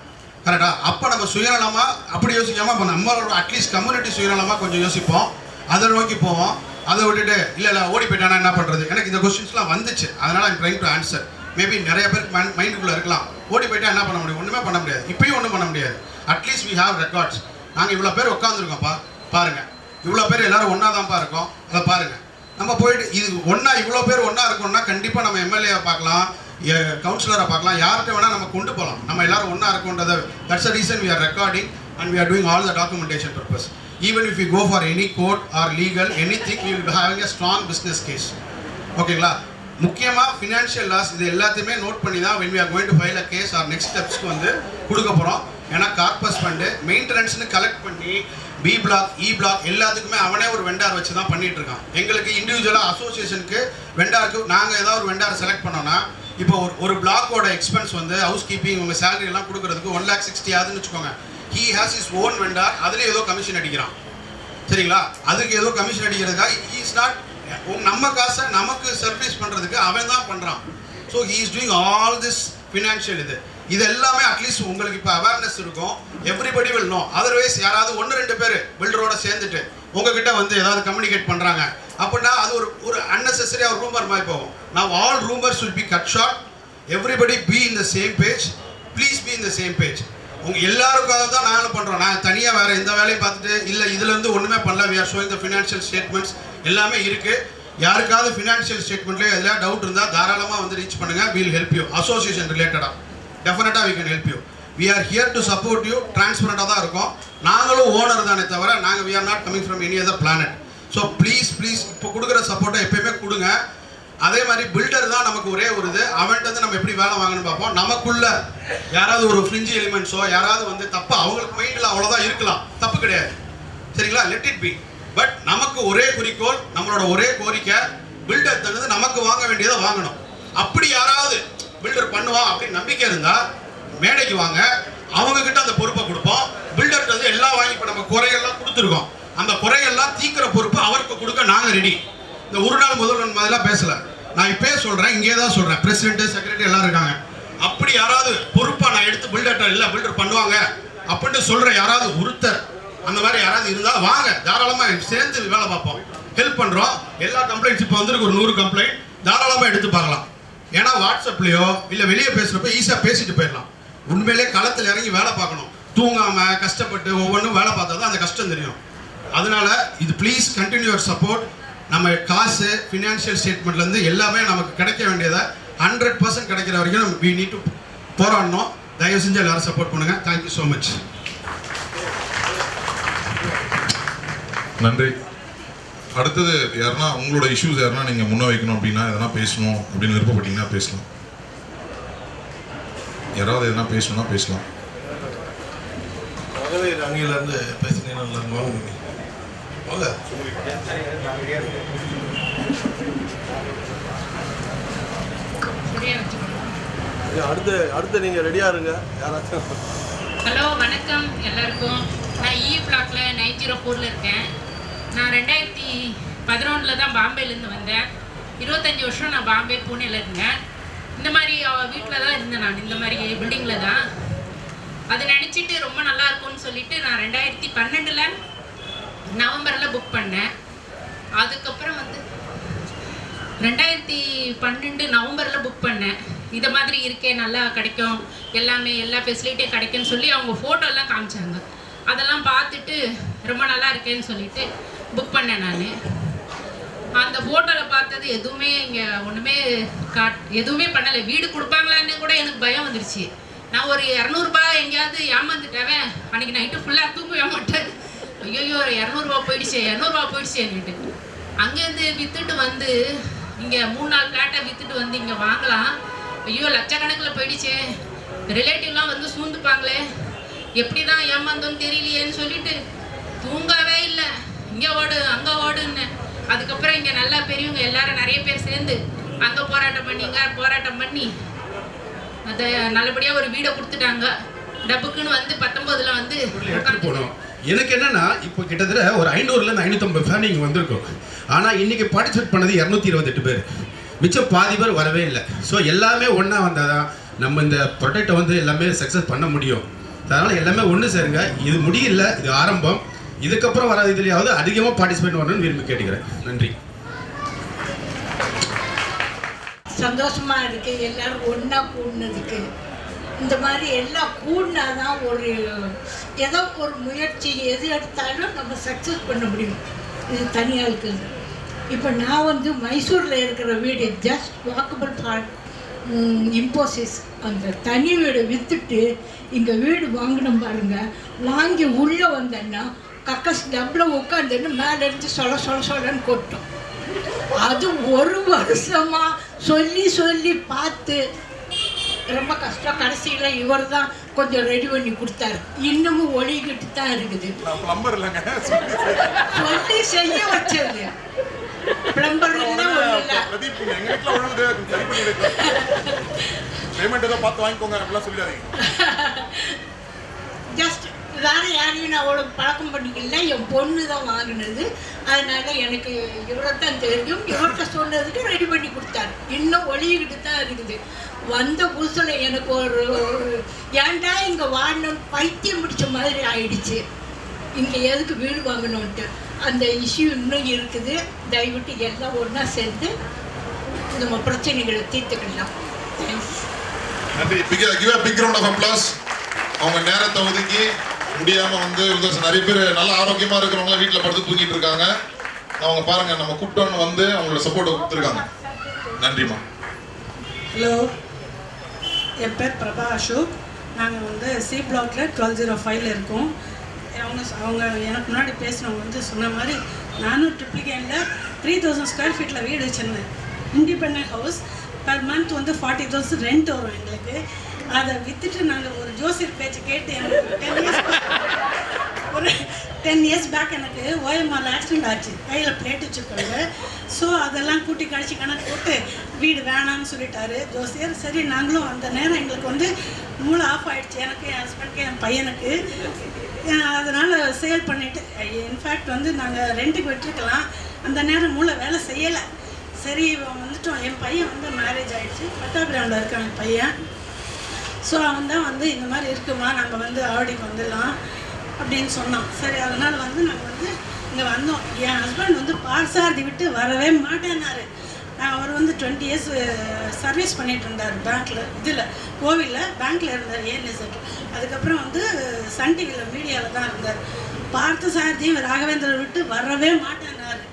கரெக்டாக? அப்போ நம்ம சுயநலமாக அப்படி யோசிக்காமல் இப்போ நம்மளோட அட்லீஸ்ட் கம்யூனிட்டி சுயநலமாக கொஞ்சம் யோசிப்போம், அதை நோக்கி போவோம். அதை விட்டுட்டு இல்லை ஓடி போயிட்டானா என்ன பண்ணுறது? எனக்கு இந்த கொஸ்டின்ஸ்லாம் வந்துச்சு, அதனால் I'm trying to answer. Maybe நிறைய பேருக்கு மைண்டுக்குள்ளே இருக்கலாம், ஓடி போயிட்டா என்ன பண்ண முடியும்? ஒன்றுமே பண்ண முடியாது. இப்பயும் ஒன்றும் பண்ண முடியாது. At least we have records. நாங்கள் இவ்வளோ பேர் உட்காந்துருக்கோம்ப்பா, பாருங்கள், இவ்வளோ பேர் எல்லோரும் ஒன்றா தான்ப்பா இருக்கோம், அதை பாருங்கள். நம்ம போயிட்டு இது இவ்வளோ பேர் ஒன்றா இருக்கோம்னா கண்டிப்பாக நம்ம எம்எல்ஏவை பார்க்கலாம், கவுன்சிலரை பார்க்கலாம், யார்கிட்ட வேணால் நம்ம கொண்டு போகலாம். நம்ம எல்லோரும் ஒன்றா இருக்கோன்றதை that's a reason we are recording and we are doing all the documentation purpose. Even if you go for any court or legal any thing we will having a strong business case. ஓகேங்களா? முக்கியமாக financial loss இது எல்லாத்தையுமே note பண்ணி தான் when we are going to file a case or next ஸ்டெப்ஸ்க்கு வந்து கொடுக்க போகிறோம். ஏன்னா கார்பஸ் ஃபண்டு மெயின்டெனன்ஸ்னு கலெக்ட் பண்ணி பி பிளாக் இ பிளாக் எல்லாத்துக்குமே அவனே ஒரு வெண்டார் வச்சு தான் பண்ணிட்டு இருக்கான். எங்களுக்கு இண்டிவிஜுவலாக அசோசியேஷனுக்கு வெண்டாருக்கு நாங்கள் ஏதாவது ஒரு வெண்டாரை செலக்ட் பண்ணோன்னா இப்போ ஒரு பிளாக்கோட எக்ஸ்பென்ஸ் வந்து ஹவுஸ் கீப்பிங் உங்கள் சேலரி எல்லாம் கொடுக்கறதுக்கு 1,60,000 ஆகுதுன்னு வச்சுக்கோங்க. he has his own vendor, அதில் ஏதோ கமிஷன் அடிக்கிறான். சரிங்களா? அதுக்கு ஏதோ கமிஷன் அடிக்கிறதுக்காக he is not நம்ம காசை நமக்கு சர்வீஸ் பண்ணுறதுக்கு அவன் தான் பண்ணுறான். So he is doing all this financial இது எல்லாமே அட்லீஸ்ட் உங்களுக்கு இப்போ அவேர்னஸ் இருக்கும். Everybody will know. அதர்வைஸ் யாராவது 1-2 பேர் பில்டரோட சேர்ந்துட்டு உங்ககிட்ட வந்து ஏதாவது கம்யூனிகேட் பண்ணுறாங்க அப்படின்னா அது ஒரு அன்னெசரியாக ஒரு ரூமர் மாதிரி போகும். நான் all rumours will be cut short. Everybody be in the same page. Please be in the same page. உங்கள் எல்லாருக்காக தான் நாங்களும் பண்ணுறோம். நாங்கள் தனியாக வேறு எந்த வேலையும் பார்த்துட்டு இல்லை இதுலேருந்து ஒன்றுமே பண்ணல. We are showing the financial statements எல்லாமே இருக்குது. யாருக்காவது ஃபினான்ஷியல் ஸ்டேட்மெண்ட்லேயே எதாவது டவுட் இருந்தால் தாராளமாக வந்து ரீச் பண்ணுங்கள். Wheel help you. அசோசியேஷன் ரிலேட்டடாக டெஃபினட்டாக we can help you. We are here to support you. டிரான்ஸ்பரண்டாக தான் இருக்கும். நாங்களும் ஓனர் தானே தவிர நாங்கள் we are not coming from any other planet. So please இப்போ கொடுக்குற சப்போர்ட்டை எப்பயுமே கொடுங்க. அதே மாதிரி பில்டர் தான் நமக்கு ஒரே ஒரு இது, அவன்கிட்ட வந்து நம்ம எப்படி வேலை வாங்கணும்னு பார்ப்போம். நமக்குள்ள யாராவது ஒரு ஃப்ரிஞ்சி எலிமெண்ட்ஸோ யாராவது வந்து தப்பு அவங்களுக்கு மைண்டில் அவ்வளோதான் இருக்கலாம், தப்பு கிடையாது. சரிங்களா? Let it be. பட் நமக்கு ஒரே குறிக்கோள், நம்மளோட ஒரே கோரிக்கை, பில்டர் தந்தது நமக்கு வாங்க வேண்டியதை வாங்கணும். அப்படி யாராவது பில்டர் பண்ணுவான் அப்படின்னு நம்பிக்கை இருந்தால் மேடைக்கு வாங்க, அவங்க கிட்ட அந்த பொறுப்பை கொடுப்போம். பில்டர்கிட்ட வந்து எல்லாம் வாங்கி இப்போ நம்ம குறைகள்லாம் கொடுத்துருக்கோம், அந்த குறைகள்லாம் தீக்கிற பொறுப்பு அவருக்கு கொடுக்க நாங்கள் ரெடி. இந்த ஒரு நாள் முதல்வன் மாதிரிலாம் பேசலை, நான் இப்பயே சொல்கிறேன், இங்கே தான் சொல்கிறேன். பிரசிடென்ட் செக்ரட்டரி எல்லாம் இருக்காங்க. அப்படி யாராவது பொறுப்பாக நான் எடுத்து பில்டர்கிட்ட இல்லை பில்டர் பண்ணுவாங்க அப்படின்னு சொல்ற யாராவது ஒருத்தர் அந்த மாதிரி யாராவது இருந்தா வாங்க, தாராளமா சேர்ந்து வேலை பார்ப்போம், ஹெல்ப் பண்றோம். எல்லா கம்ப்ளைண்ட்ஸ் இப்போ வந்துருக்கு, ஒரு 100 கம்ப்ளைண்ட் தாராளமா எடுத்து பார்க்கலாம். ஏன்னா வாட்ஸ்அப்லயோ இல்ல வெளியே பேசுறப்ப ஈஸியா பேசிட்டு போயிடலாம். உண்மையிலே களத்தில் இறங்கி வேலை பார்க்கணும், தூங்காம கஷ்டப்பட்டு ஒவ்வொன்றும் வேலை பார்த்தா தான் அந்த கஷ்டம் தெரியும். அதனால இது ப்ளீஸ் கண்டினியூ யுவர் சப்போர்ட். நம்ம காசு ஃபினான்ஷியல் ஸ்டேட்மெண்ட்லேருந்து எல்லாமே நமக்கு கிடைக்க வேண்டியதை 100% கிடைக்கிற வரைக்கும் நம்ம we need to போராடணும். தயவு செஞ்சு எல்லாரும் சப்போர்ட் பண்ணுங்க. Thank you so much. நன்றி. அடுத்தது யாருன்னா உங்களோட இஷ்யூஸ் யாருன்னா நீங்கள் முன்ன வைக்கணும் அப்படின்னா எதனா பேசணும் அப்படின்னு விருப்பப்பட்டீங்கன்னா பேசலாம். யாராவது எதனா பேசணும்னா பேசலாம். மகளிர் அணியிலேருந்து பேசினீங்கன்னா வாங்க. அடுத்து நீங்கள் ரெடியாக இருங்க யாராச்சும். ஹலோ வணக்கம் எல்லாருக்கும். நான் இ பிளாக்ல 904 இருக்கேன். நான் 2011 தான் பாம்பேலேருந்து வந்தேன். 25 வருஷம் நான் பாம்பே பூனேல இருந்தேன். இந்த மாதிரி வீட்டில் தான் இருந்தேன் நான், இந்த மாதிரி பில்டிங்கில் தான். அதை நினச்சிட்டு ரொம்ப நல்லா இருக்கும்னு சொல்லிட்டு நான் 2012 நவம்பரில் புக் பண்ணேன். அதுக்கப்புறம் வந்து 2012 நவம்பரில் புக் பண்ணேன். இதை மாதிரி இருக்கே, நல்லா கிடைக்கும், எல்லாமே எல்லா ஃபெசிலிட்டியும் கிடைக்குன்னு சொல்லி அவங்க ஃபோட்டோலாம் காமிச்சாங்க. அதெல்லாம் பார்த்துட்டு ரொம்ப நல்லா இருக்கேன்னு சொல்லிட்டு புக் பண்ணேன் நான். அந்த ஃபோட்டோவில் பார்த்தது எதுவுமே இங்கே ஒன்றுமே எதுவுமே பண்ணலை. வீடு கொடுப்பாங்களான்னு கூட எனக்கு பயம் வந்துருச்சு. நான் ஒரு 200 ரூபாய் எங்கேயாவது ஏமாந்துட்டவன் அன்றைக்கி நைட்டு ஃபுல்லாக தூங்கவே மாட்டேன். ஐயோ 200 ரூபா போயிடுச்சேன்னுட்டு அங்கேருந்து விற்றுட்டு வந்து இங்கே 3-4 ஃப்ளாட்டை விற்றுட்டு வந்து இங்கே வாங்கலாம். ஐயோ லட்சக்கணக்கில் போயிடுச்சே, ரிலேட்டிவ்லாம் வந்து சூழ்ந்துப்பாங்களே, எப்படி தான் ஏமாந்தோன்னு தெரியலையேன்னு சொல்லிட்டு தூங்கவே இல்லை. இங்கே ஓடு அங்கே ஓடுன்னு. அதுக்கப்புறம் இங்கே நல்லா பெரியவங்க எல்லாரும் நிறைய பேர் சேர்ந்து அங்கே போராட்டம் பண்ணி அதை நல்லபடியாக ஒரு வீடை கொடுத்துட்டாங்க. டப்புக்குன்னு வந்து 19 வந்து போனோம். எனக்கு என்னன்னா இப்போ கிட்டத்தட்ட ஒரு 500லேருந்து 550 ஃபேன் இங்கே வந்திருக்கும். ஆனால் இன்னைக்கு பார்ட்டிசிபேட் பண்ணது 228 பேர், மிச்சம் பாதி பேர் வரவே இல்லை. ஸோ எல்லாமே ஒன்றா வந்தால் தான் நம்ம இந்த ப்ராடக்டை வந்து எல்லாமே சக்ஸஸ் பண்ண முடியும். அதனால் எல்லாமே ஒன்று சேருங்க. இது முடியல, இது ஆரம்பம். இதுக்கப்புறம் வர இதுலையாவது அதிகமாக பார்ட்டிசிபேட் பண்ணணும்னு விரும்பி கேட்டுக்கிறேன். நன்றி. சந்தோஷமா இருக்கு எல்லாரும் ஒன்றா கூடினதுக்கு. இந்த மாதிரி எல்லாம் கூடினாதான் ஒரு ஏதோ ஒரு முயற்சி எது எடுத்தாலும் நம்ம சக்ஸஸ் பண்ண முடியும். இது தனியாக இருக்குது. இப்போ நான் வந்து மைசூரில் இருக்கிற வீடு ஜஸ்ட் வாக்கபிள் பார்ட் இம்போசிஸ், அந்த தனி வீடை விற்றுட்டு இங்கே வீடு வாங்கினோம் பாருங்க. வாங்கி உள்ளே வந்தேன்னா கக்கஸ் டப்பில் உட்காந்துன்னு மேலேருந்து சொல்லன்னு கொட்டும். அது 1 வருஷமா சொல்லி பார்த்து ரொம்ப கஷ்டம். கடைசியில் இவர் தான் கொஞ்சம் ரெடி பண்ணி கொடுத்தாரு. இன்னமும் ஒழிக்கிட்டு தான் இருக்குது. சொல்லி செய்ய வச்சது பிளம்பர் ஜஸ்ட் வேற யாரையும் நான் அவ்வளோ பழக்கம் பண்ணிக்கல. என் பொண்ணு தான் வாங்கினது. அதனால எனக்கு இவரை தான் தெரியும். இவர்கிட்ட சொன்னதுக்கு ரெடி பண்ணி கொடுத்தாரு. இன்னும் ஒழிக்கிட்டு தான் இருக்குது. வந்த புதுசில் எனக்கு ஒரு ஏன்டா இங்கே வாழணும் பைத்தியம் பிடிச்ச மாதிரி ஆயிடுச்சு. இங்கே எதுக்கு வீடு வாங்கணுன்ட்டு அந்த இஷ்யூ இன்னும் இருக்குது. தயவுட்டு எல்லாம் ஒன்றா சேர்ந்து நம்ம பிரச்சனைகளை தீர்த்துக்கலாம். அவங்க நேரத்தை ஒதுக்கி முடியாம வந்து நிறைய பேர் நல்ல ஆரோக்கியமா இருக்கிறவங்க வீட்டில் படுத்து தூங்கிட்டு இருக்காங்க. அவங்க பாருங்க, நம்ம கூப்பிட்டோன்னு வந்து அவங்களோட சப்போர்ட்டை கொடுத்துருக்காங்க. நன்றிம்மா. ஹலோ, என் பேர் பிரபா அசோக். நாங்கள் வந்து சி பிளாக்ல 1205 இருக்கோம். அவங்க எனக்கு முன்னாடி பேசினவங்க வந்து சொன்ன மாதிரி நானும் ட்ரிப்ளிகேனில் 3000 ஸ்கொயர் ஃபீட்டில் வீடு வச்சுருந்தேன். Independent house. பர் மந்த் வந்து 40,000 ரெண்ட் வரும் எங்களுக்கு. அதை விற்றுட்டு நாங்கள் ஒரு ஜோசியர் பேச்சு கேட்டு எனக்கு ஒரு 10 இயர்ஸ் பேக் எனக்கு ஓஎம்ஆரில் ஆக்சிடென்ட் ஆச்சு. கையில் பிளேட் வச்சுருக்காங்க. ஸோ அதெல்லாம் கூட்டி கழிச்சு கணக்கு போட்டு வீடு வேணான்னு சொல்லிட்டாரு ஜோசியர். சரி, நாங்களும் அந்த நேரம் எங்களுக்கு வந்து மூளை ஆஃப் ஆகிடுச்சு, எனக்கு, என் ஹஸ்பண்டுக்கு, என் பையனுக்கு. அதனால் சேல் பண்ணிவிட்டு இன்ஃபேக்ட் வந்து நாங்கள் ரெண்ட்டுக்கு விட்டுருக்கலாம். அந்த நேரம் மூளை வேலை செய்யலை. சரி வந்துட்டோம். என் பையன் வந்து மேரேஜ் ஆகிடுச்சு. பட்டாபிராமில் இருக்கான் என் பையன். ஸோ அவன் தான் வந்து இந்த மாதிரி இருக்குமா, நம்ம வந்து ஆடிக்கு வந்துடலாம் அப்படின்னு சொன்னான். சரி, அதனால் வந்து நாங்கள் வந்து இங்கே வந்தோம். என் ஹஸ்பண்ட் வந்து பார்சாரதி விட்டு வரவே மாட்டேன்னாரு. அவர் வந்து 20 இயர்ஸ் சர்வீஸ் பண்ணிகிட்டு இருந்தார் பேங்க்கில், இதில் கோவிலில் பேங்க்கில் இருந்தார் ஏஎன்எஸ்க்கு. அதுக்கப்புறம் வந்து சன் டிவியில் மீடியாவில் தான் இருந்தார். பார்த்தசாரதியும் ராகவேந்திரரை விட்டு வரவே மாட்டேன்னாரு.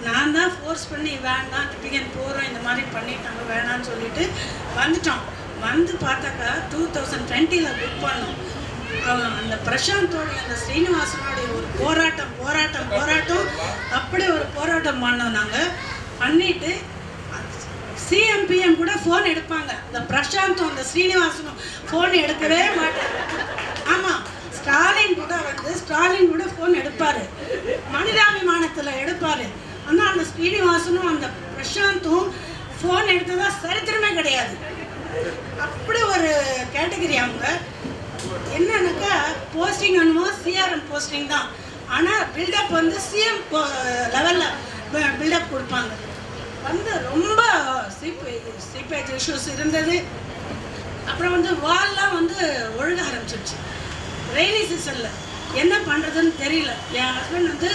நான் தான் ஃபோர்ஸ் பண்ணி வேண்டாம் டிபிகன் போகிறோம், இந்த மாதிரி பண்ணிட்டாங்க வேணான்னு சொல்லிட்டு வந்துட்டோம். வந்து பார்த்தாக்கா 2020 புக் பண்ணோம். அந்த பிரசாந்தோடைய அந்த ஸ்ரீனிவாசனுடைய ஒரு போராட்டம் அப்படி ஒரு போராட்டம் பண்ணோம். நாங்கள் பண்ணிட்டு சிஎம்பிஎம் கூட ஃபோன் எடுப்பாங்க, அந்த பிரசாந்தும் அந்த ஸ்ரீனிவாசனும் ஃபோன் எடுக்கவே மாட்டாங்க. ஆமாம், ஸ்டாலின் கூட ஃபோன் எடுப்பார், மனிதாபிமானத்தில் எடுப்பார். ஆனால் அந்த ஸ்ரீனிவாசனும் அந்த பிரசாந்தும் ஃபோன் எடுத்ததா சரித்திரமே கிடையாது. அப்படி ஒரு கேட்டகரி அவங்க. என்னன்னாக்கா போஸ்டிங் அனுபவம் சிஆர்எம் போஸ்டிங் தான், ஆனால் பில்டப் வந்து சிஎம் லெவலில் பில்டப் கொடுப்பாங்க. வந்து ரொம்ப சீப்பேஜ் இஷ்யூஸ் இருந்தது. அப்புறம் வந்து வால்லாம் வந்து ஒழுக ஆரம்பிச்சிடுச்சு ரெய்னி சீசனில். என்ன பண்ணுறதுன்னு தெரியல. என் ஹஸ்பண்ட் வந்து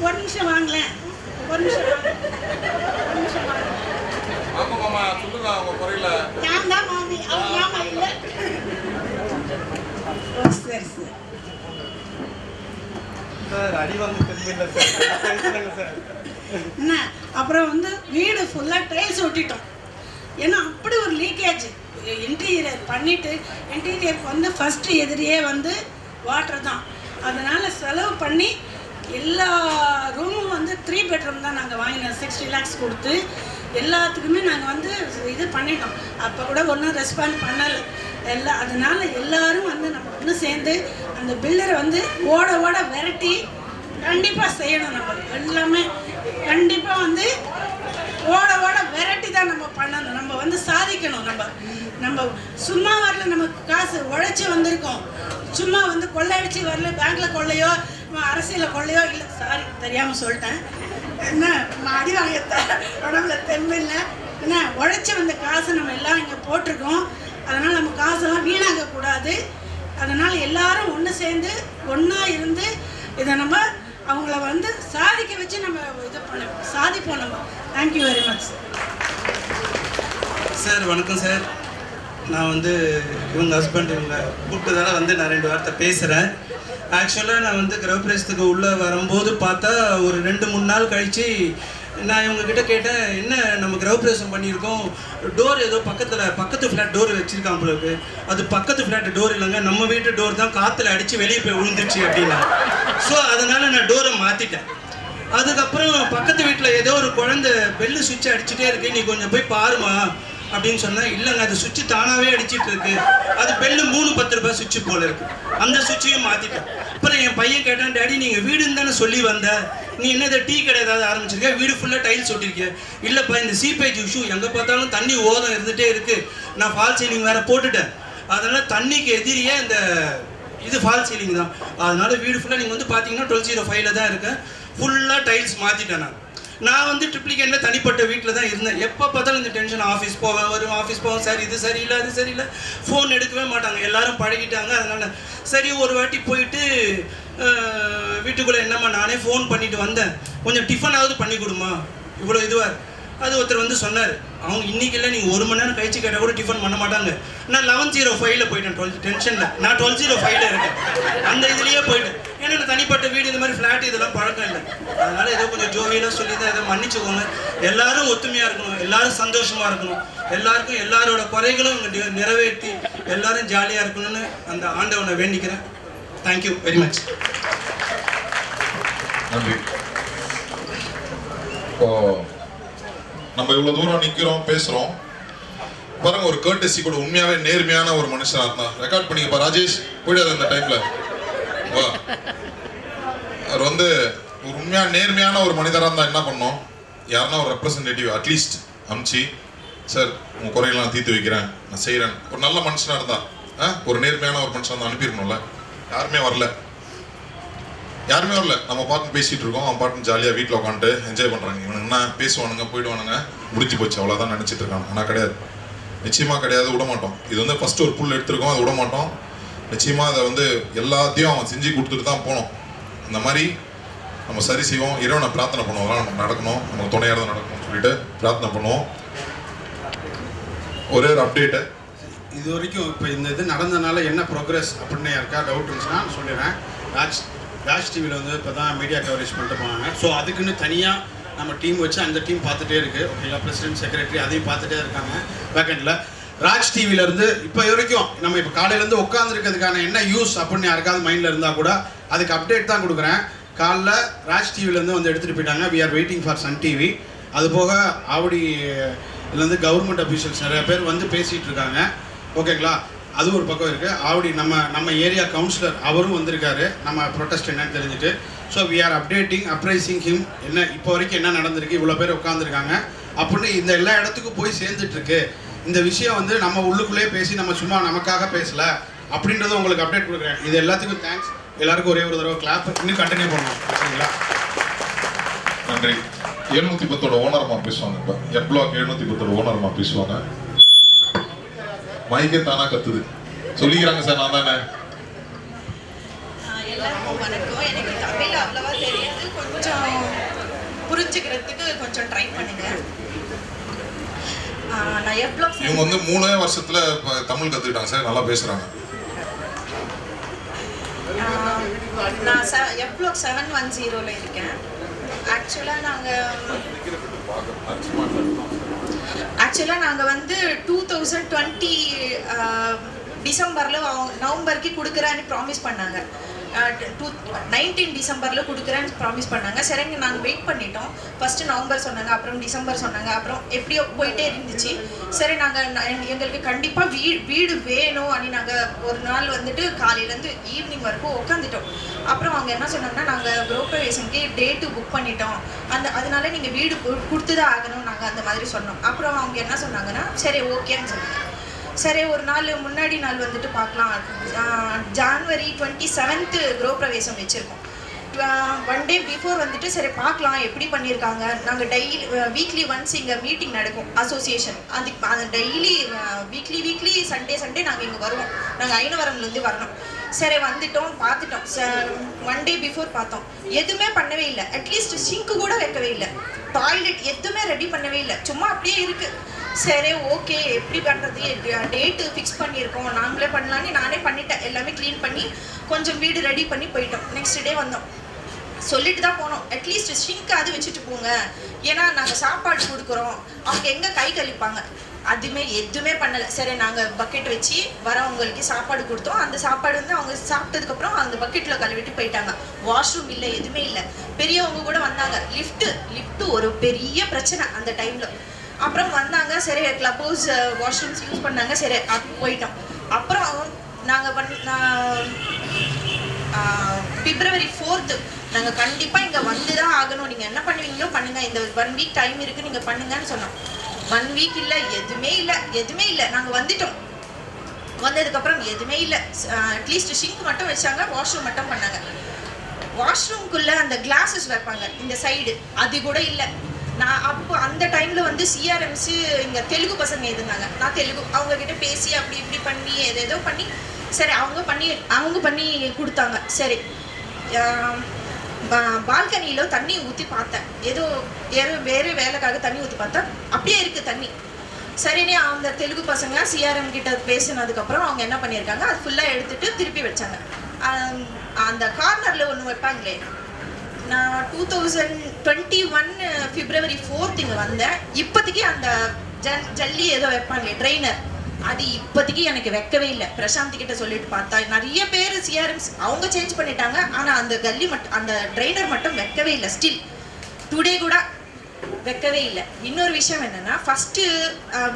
ஒரு நிமிஷம் வாங்கலேன். நான் தான் மாமி, அவங்க மாமா இல்லை. சரி சார், அடி வாங்க தெரியல சார். என்ன, அப்புறம் வந்து வீடு ஃபுல்லாக டைல்ஸ் ஒட்டிட்டோம். ஏன்னா அப்படி ஒரு லீக்கேஜ். இன்டீரியர் பண்ணிவிட்டு இன்டீரியருக்கு வந்து ஃபஸ்ட்டு எதிரியே வந்து வாட்டர் தான். அதனால் செலவு பண்ணி எல்லா ரூமும் வந்து 3 பெட்ரூம் தான் நாங்கள் வாங்கினோம். 60 lakhs கொடுத்து எல்லாத்துக்குமே நாங்கள் வந்து இது பண்ணிட்டோம். அப்போ கூட ஒன்றும் ரெஸ்பாண்ட் பண்ணலை எல்லாம். அதனால் எல்லோரும் வந்து நம்ம ஒன்று சேர்ந்து அந்த பில்டரை வந்து ஓட விரட்டி கண்டிப்பாக செய்யணும். நம்ம எல்லாமே கண்டிப்பாக வந்து ஓட விரட்டி தான் நம்ம பண்ணணும். நம்ம வந்து சாதிக்கணும். நம்ம சும்மா வரல, நமக்கு காசு உழைச்சி வந்திருக்கோம். சும்மா வந்து கொள்ளையடிச்சு வரல. பேங்க்கில் கொள்ளையோ அரசியலில் கொள்ளையோ இல்லை, சாரி தெரியாமல் சொல்லிட்டேன். என்ன அடி வாங்க உடம்புல தெம்பில்லை. என்ன உழைச்சி வந்த காசு நம்ம எல்லாம் இங்கே போட்டிருக்கோம். அதனால் நம்ம காசெல்லாம் வீணாகக்கூடாது. அதனால் எல்லாரும் ஒன்று சேர்ந்து ஒன்றா இருந்து இதை நம்ம அவங்கள வந்து சாதிக்க வச்சு நம்ம இது சாதிப்போம் நம்ம. Thank you very much sir. வணக்கம் சார். நான் வந்து இவங்க ஹஸ்பண்ட் இவங்க கூப்பிட்டதால வந்து நான் 2 வார்த்தை பேசுகிறேன். ஆக்சுவலாக நான் வந்து கிரகப்பிரவேசத்துக்கு உள்ளே வரும்போது பார்த்தா ஒரு 2-3 நாள் கழித்து நான் இவங்ககிட்ட கேட்டேன், என்ன நம்ம கிரகப்பிரவேசம் பண்ணியிருக்கோம், டோர் ஏதோ பக்கத்து ஃப்ளாட் டோர் வச்சுருக்கான் உங்களுக்கு. அது பக்கத்து ஃப்ளாட் டோர் இல்லைங்க, நம்ம வீட்டு டோர் தான் காற்றுல அடித்து வெளியே போய் விழுந்துருச்சு அப்படின்னா. ஸோ அதனால் நான் டோரை மாற்றிட்டேன். அதுக்கப்புறம் பக்கத்து வீட்டில் ஏதோ ஒரு குழந்தை பெல்லு சுவிட்ச் அடிச்சுட்டே இருக்கு, நீ கொஞ்சம் போய் பாருமா அப்படின்னு சொன்னேன். இல்லைங்க, அது சுவிட்சு தானாகவே அடிச்சிட்டு இருக்கு, அது பெல்லு 3-10 ரூபாய் சுவிட்சு போல இருக்கு, அந்த சுவிட்சையும் மாற்றிட்டேன். அப்புறம் என் பையன் கேட்டான், டேடி நீங்கள் வீடுன்னு தானே சொல்லி வந்த, நீ என்ன இதை டீ கடை ஏதாவது ஆரம்பிச்சிருக்க, வீடு ஃபுல்லாக டைல்ஸ் ஒட்டிருக்க. இல்லைப்பா, இந்த சீப்பேஜ் இஷ்யூ எங்கே பார்த்தாலும் தண்ணி ஓதம் இருந்துகிட்டே இருக்குது, நான் ஃபால் சீலிங் வேறு போட்டுட்டேன். அதனால் தண்ணிக்கு எதிரியே இந்த இது ஃபால் சீலிங் தான். அதனால் வீடு ஃபுல்லாக நீங்கள் வந்து பார்த்தீங்கன்னா 1205 தான் இருக்கேன். ஃபுல்லாக டைல்ஸ் மாற்றிட்டேன். நான் வந்து ட்ரிப்ளிகேனில் தனிப்பட்ட வீட்டில் தான் இருந்தேன். எப்போ பார்த்தாலும் இந்த டென்ஷன், ஆஃபீஸ் போவேன், சார் இது சரியில்லை அது சரியில்லை, ஃபோன் எடுக்கவே மாட்டாங்க, எல்லாரும் பழகிட்டாங்க. அதனால் சரி ஒரு வாட்டி போயிட்டு வீட்டுக்குள்ளே என்னம்மா நானே ஃபோன் பண்ணிட்டு வந்தேன், கொஞ்சம் டிஃபனாவது பண்ணி கொடுமா, இவ்வளோ இதுவாக. அது ஒருத்தர் வந்து சொன்னார், அவங்க இன்றைக்கி இல்லை நீங்கள் 1 மணி நேரம் கழிச்சு கேட்டால் கூட டிஃபன் பண்ண மாட்டாங்க. நான் 1105 போயிட்டேன், 12 டென்ஷனில். நான் 1205 இருக்கேன், அந்த இதுலேயே போயிட்டேன். ஏன்னா நான் தனிப்பட்ட வீடு இந்த மாதிரி ஃப்ளாட் இதெல்லாம் பழக்கம் இல்லை. அதனால் ஏதோ கொஞ்சம் ஜோவியலாக சொல்லி தான் இதை மன்னிச்சுக்கோங்க. எல்லாரும் ஒத்துமையாக இருக்கணும், எல்லாரும் சந்தோஷமாக இருக்கணும், எல்லாருக்கும் எல்லாரோட குறைகளும் நிறைவேற்றி எல்லாரும் ஜாலியாக இருக்கணும்னு அந்த ஆண்டவனை வேண்டிக்கிறேன். Thank you very much. நன்றி. இப்போ நம்ம இவ்வளவு தூரம் நிக்கிறோம் பேசுறோம் பாருங்க, ஒரு கர்டசி கூட உண்மையாவே நேர்மையான ஒரு மனுஷனா இருந்தா ரெக்கார்ட் பண்ணிக்கப்பா. ராஜேஷ் போயிடாது அந்த டைம்ல. அவர் வந்து ஒரு உண்மையா நேர்மையான ஒரு மனிதராக இருந்தா என்ன பண்ணோம், யாருன்னா ஒரு ரெப்ரசன்டேட்டிவ் அட்லீஸ்ட் அமிச்சு, சார் உங்க குறையெல்லாம் தீர்த்து வைக்கிறேன், நான் செய்யறேன். ஒரு நல்ல மனுஷனா இருந்தா, ஒரு நேர்மையான ஒரு மனுஷனா இருந்தா அனுப்பிடணும்ல. யாருமே வரல. நம்ம பாட்டு பேசிட்டு இருக்கோம், அவன் பாட்டு ஜாலியாக வீட்டில் உட்காந்துட்டு என்ஜாய் பண்ணுறாங்க. இவனுங்க என்ன பேசுவானுங்க போயிடுவானுங்க, முடிஞ்சு போச்சு அவ்வளோதான் நினச்சிட்டு இருக்காங்க. ஆனால் கிடையாது. நிச்சயமாக கிடையாது, விட மாட்டோம். இது வந்து ஃபஸ்ட்டு ஒரு புல் எடுத்திருக்கோம், அதை விட மாட்டோம். நிச்சயமாக அதை வந்து எல்லாத்தையும் அவன் செஞ்சு கொடுத்துட்டு தான் போனோம். இந்த மாதிரி நம்ம சரி செய்வோம். இறைவனை பிரார்த்தனை பண்ணுவோம், நமக்கு நடக்கணும், நமக்கு துணையாக தான் நடக்கணும்னு சொல்லிட்டு பிரார்த்தனை பண்ணுவோம். ஒரே ஒரு அப்டேட்டு, இது வரைக்கும் இப்போ இந்த இது நடந்ததுனால என்ன ப்ரோக்ரஸ் அப்படின்னு யாருக்கா டவுட் இருந்துச்சுன்னா சொல்லிடுறேன். ராஜ் டிவியில் வந்து இப்போ தான் மீடியா கவரேஜ் பண்ணிட்டு போனாங்க. ஸோ அதுக்குன்னு தனியாக நம்ம டீம் வச்சு அந்த டீம் பார்த்துட்டே இருக்குது. ஓகேங்களா, பிரசிடென்ட் செக்ரட்டரி அதையும் பார்த்துட்டே இருக்காங்க வேக்கண்டில். ராஜ் டிவிலேருந்து இப்போ வரைக்கும் நம்ம இப்போ காலையிலேருந்து உட்காந்துருக்கிறதுக்கான என்ன யூஸ் அப்படின்னு யாருக்காவது மைண்டில் இருந்தால் கூட அதுக்கு அப்டேட் தான் கொடுக்குறேன். காலைல ராஜ் டிவிலேருந்து வந்து எடுத்துகிட்டு போயிட்டாங்க. We are waiting for Sun TV. அது போக ஆவடியிலேருந்து கவர்மெண்ட் அஃபீஷியல்ஸ் நிறைய பேர் வந்து பேசிகிட்டு இருக்காங்க. ஓகேங்களா, அது ஒரு பக்கம் இருக்குது. ஆவடி நம்ம ஏரியா கவுன்சிலர் அவரும் வந்திருக்காரு நம்ம ப்ரொட்டஸ்ட் என்னன்னு தெரிஞ்சுட்டு. So we are apprising him. என்ன இப்போ வரைக்கும் என்ன நடந்திருக்கு, இவ்வளோ பேர் உட்காந்துருக்காங்க அப்படின்னு இந்த எல்லா இடத்துக்கும் போய் சேர்ந்துட்டுருக்கு. இந்த விஷயம் வந்து நம்ம உள்ளுக்குள்ளேயே பேசி நம்ம சும்மா நமக்காக பேசலை அப்படின்றத உங்களுக்கு அப்டேட் கொடுக்குறேன். இது எல்லாத்துக்கும் தேங்க்ஸ். எல்லாருக்கும் ஒரே ஒரு தடவை கிளாப். இன்னும் கண்டினியூ பண்ணணும். சரிங்களா, நன்றி. 710 ஓனர்மா பேசுவாங்க. இப்போ என் பிளாக் 710 ஓனர்மா பேசுவாங்க. மைக்கே தானா கத்துது, சொல்லிக்கிறாங்க சார். நான் தானே. எல்லாருக்கும் வணக்கம். எனக்கு தமிழ் அவ்வளவா தெரியாது, கொஞ்சம் புரிஞ்சுக்கிறதுக்கு கொஞ்சம் ட்ரை பண்ணுங்க. நான் எவ்வளோ இவங்க வந்து 3 வருஷத்துல தமிழ் கத்துக்கிட்டாங்க சார், நல்லா பேசுறாங்க. நான் எவ்வளோ 710 இருக்கேன். ஆக்சுவலாக நாங்கள் வந்து 2020 டிசம்பரில் நவம்பருக்கு கொடுக்குறேன்னு ப்ராமிஸ் பண்ணாங்க. 19 டிசம்பரில் கொடுக்குறேன்னு ப்ராமிஸ் பண்ணாங்க. சரிங்க, நாங்கள் வெயிட் பண்ணிட்டோம். ஃபஸ்ட்டு நவம்பர் சொன்னாங்க, அப்புறம் டிசம்பர் சொன்னாங்க, அப்புறம் எப்படியோ போயிட்டே இருந்துச்சு. சரி, நாங்கள் எங்களுக்கு கண்டிப்பாக வீடு வேணும் அப்படின்னு நாங்கள் ஒரு நாள் வந்துட்டு காலையிலேருந்து ஈவினிங் வரைக்கும் உட்காந்துட்டோம். அப்புறம் அவங்க என்ன சொன்னாங்கன்னா, நாங்கள் குரோப்ரவேஷனுக்கு டேட்டு புக் பண்ணிட்டோம், அதனால நீங்கள் வீடு கொடுத்து தான் ஆகணும் நாங்கள் அந்த மாதிரி சொன்னோம். அப்புறம் அவங்க என்ன சொன்னாங்கன்னா, சரி ஓகேன்னு சொன்னாங்க. சரி, ஒரு நாள் முன்னாடி நாள் வந்துட்டு பார்க்கலாம், ஜான்வரி 27 கிரகப்பிரவேசம் வச்சுருக்கோம். 1 டே பிஃபோர் வந்துட்டு சரி பார்க்கலாம் எப்படி பண்ணியிருக்காங்க. நாங்கள் வீக்லி ஒன்ஸ் இங்கே மீட்டிங் நடக்கும் அசோசியேஷன். அது டெய்லி வீக்லி சண்டே நாங்கள் இங்கே வருவோம். நாங்கள் ஐனவரம்லேருந்து வரணும். சரி, வந்துட்டோம், பார்த்துட்டோம். 1 டே பிஃபோர் பார்த்தோம், எதுவுமே பண்ணவே இல்லை. அட்லீஸ்ட் சிங்க்கு கூட வைக்கவே இல்லை, டாய்லெட் எதுவுமே ரெடி பண்ணவே இல்லை, சும்மா அப்படியே இருக்குது. சரி ஓகே, எப்படி பண்ணுறது, டேட்டு ஃபிக்ஸ் பண்ணியிருக்கோம், நாங்களே பண்ணலான்னு நானே பண்ணிட்டேன். எல்லாமே க்ளீன் பண்ணி கொஞ்சம் வீடு ரெடி பண்ணி போயிட்டோம். நெக்ஸ்ட் டே வந்தோம், சொல்லிட்டு தான் போனோம், அட்லீஸ்ட் ஷிங்காவது வச்சுட்டு போங்க, ஏன்னா நாங்கள் சாப்பாடு கொடுக்குறோம், அவங்க எங்கே கை கழிப்பாங்க. எதுவுமே பண்ணலை. சரி, நாங்கள் பக்கெட் வச்சு வரவங்களுக்கு சாப்பாடு கொடுத்தோம். அந்த சாப்பாடு வந்து அவங்க சாப்பிட்டதுக்கப்புறம் அந்த பக்கெட்டில் கழுவிட்டு போயிட்டாங்க. வாஷ்ரூம் இல்லை, எதுவுமே இல்லை. பெரியவங்க கூட வந்தாங்க. லிஃப்ட்டு ஒரு பெரிய பிரச்சனை அந்த டைமில். அப்புறம் வந்தாங்க, சரி கிளப் ஹவுஸ் வாஷ்ரூம்ஸ் யூஸ் பண்ணாங்க. சரி போயிட்டோம். அப்புறம் நாங்கள் February 4th நாங்கள் கண்டிப்பாக இங்கே வந்து தான் ஆகணும், நீங்கள் என்ன பண்ணுவீங்களோ பண்ணுங்கள், இந்த 1 வீக் டைம் இருக்குது, நீங்கள் பண்ணுங்கன்னு சொன்னோம். 1 வீக் இல்லை, எதுவுமே இல்லை. நாங்கள் வந்துட்டோம். வந்ததுக்கப்புறம் எதுவுமே இல்லை. அட்லீஸ்ட் ஷிங்க் மட்டும் வச்சாங்க, வாஷ்ரூம் மட்டும் பண்ணாங்க. வாஷ்ரூம்குள்ளே அந்த கிளாஸஸ் வைப்பாங்க இந்த சைடு, அது கூட இல்லை. நான் அப்போ அந்த டைமில் வந்து சிஆர்எம்ஸு இங்கே தெலுங்கு பசங்க இருந்தாங்க. நான் தெலுங்கு அவங்கக்கிட்ட பேசி அப்படி இப்படி பண்ணி ஏதோ பண்ணி சரி அவங்க பண்ணி கொடுத்தாங்க. சரி, பால்கனியில் தண்ணி ஊற்றி பார்த்தேன், ஏதோ வேறு வேலைக்காக தண்ணி ஊற்றி பார்த்தேன், அப்படியே இருக்குது தண்ணி. சரினே அந்த தெலுங்கு பசங்க சிஆர்எம் கிட்ட பேசினதுக்கப்புறம் அவங்க என்ன பண்ணியிருக்காங்க, அது ஃபுல்லாக எடுத்துகிட்டு திருப்பி வச்சாங்க. அந்த கார்னரில் ஒன்று வைப்பாங்களே, நான் 2021 February 4th இங்கே வந்தேன். இப்போதைக்கு அந்த ஜல்லி ஏதோ வைப்பாங்களே ட்ரெயினர், அது இப்போதைக்கு எனக்கு வைக்கவே இல்லை. பிரசாந்த் கிட்ட சொல்லிட்டு பார்த்தா நிறைய பேர் சிஆர்எம்ஸ் அவங்க சேஞ்ச் பண்ணிட்டாங்க, ஆனால் அந்த அந்த ட்ரெயினர் மட்டும் வைக்கவே இல்லை. ஸ்டில் டுடே கூட வைக்கவே இல்லை. இன்னொரு விஷயம் என்னென்னா, ஃபஸ்ட்டு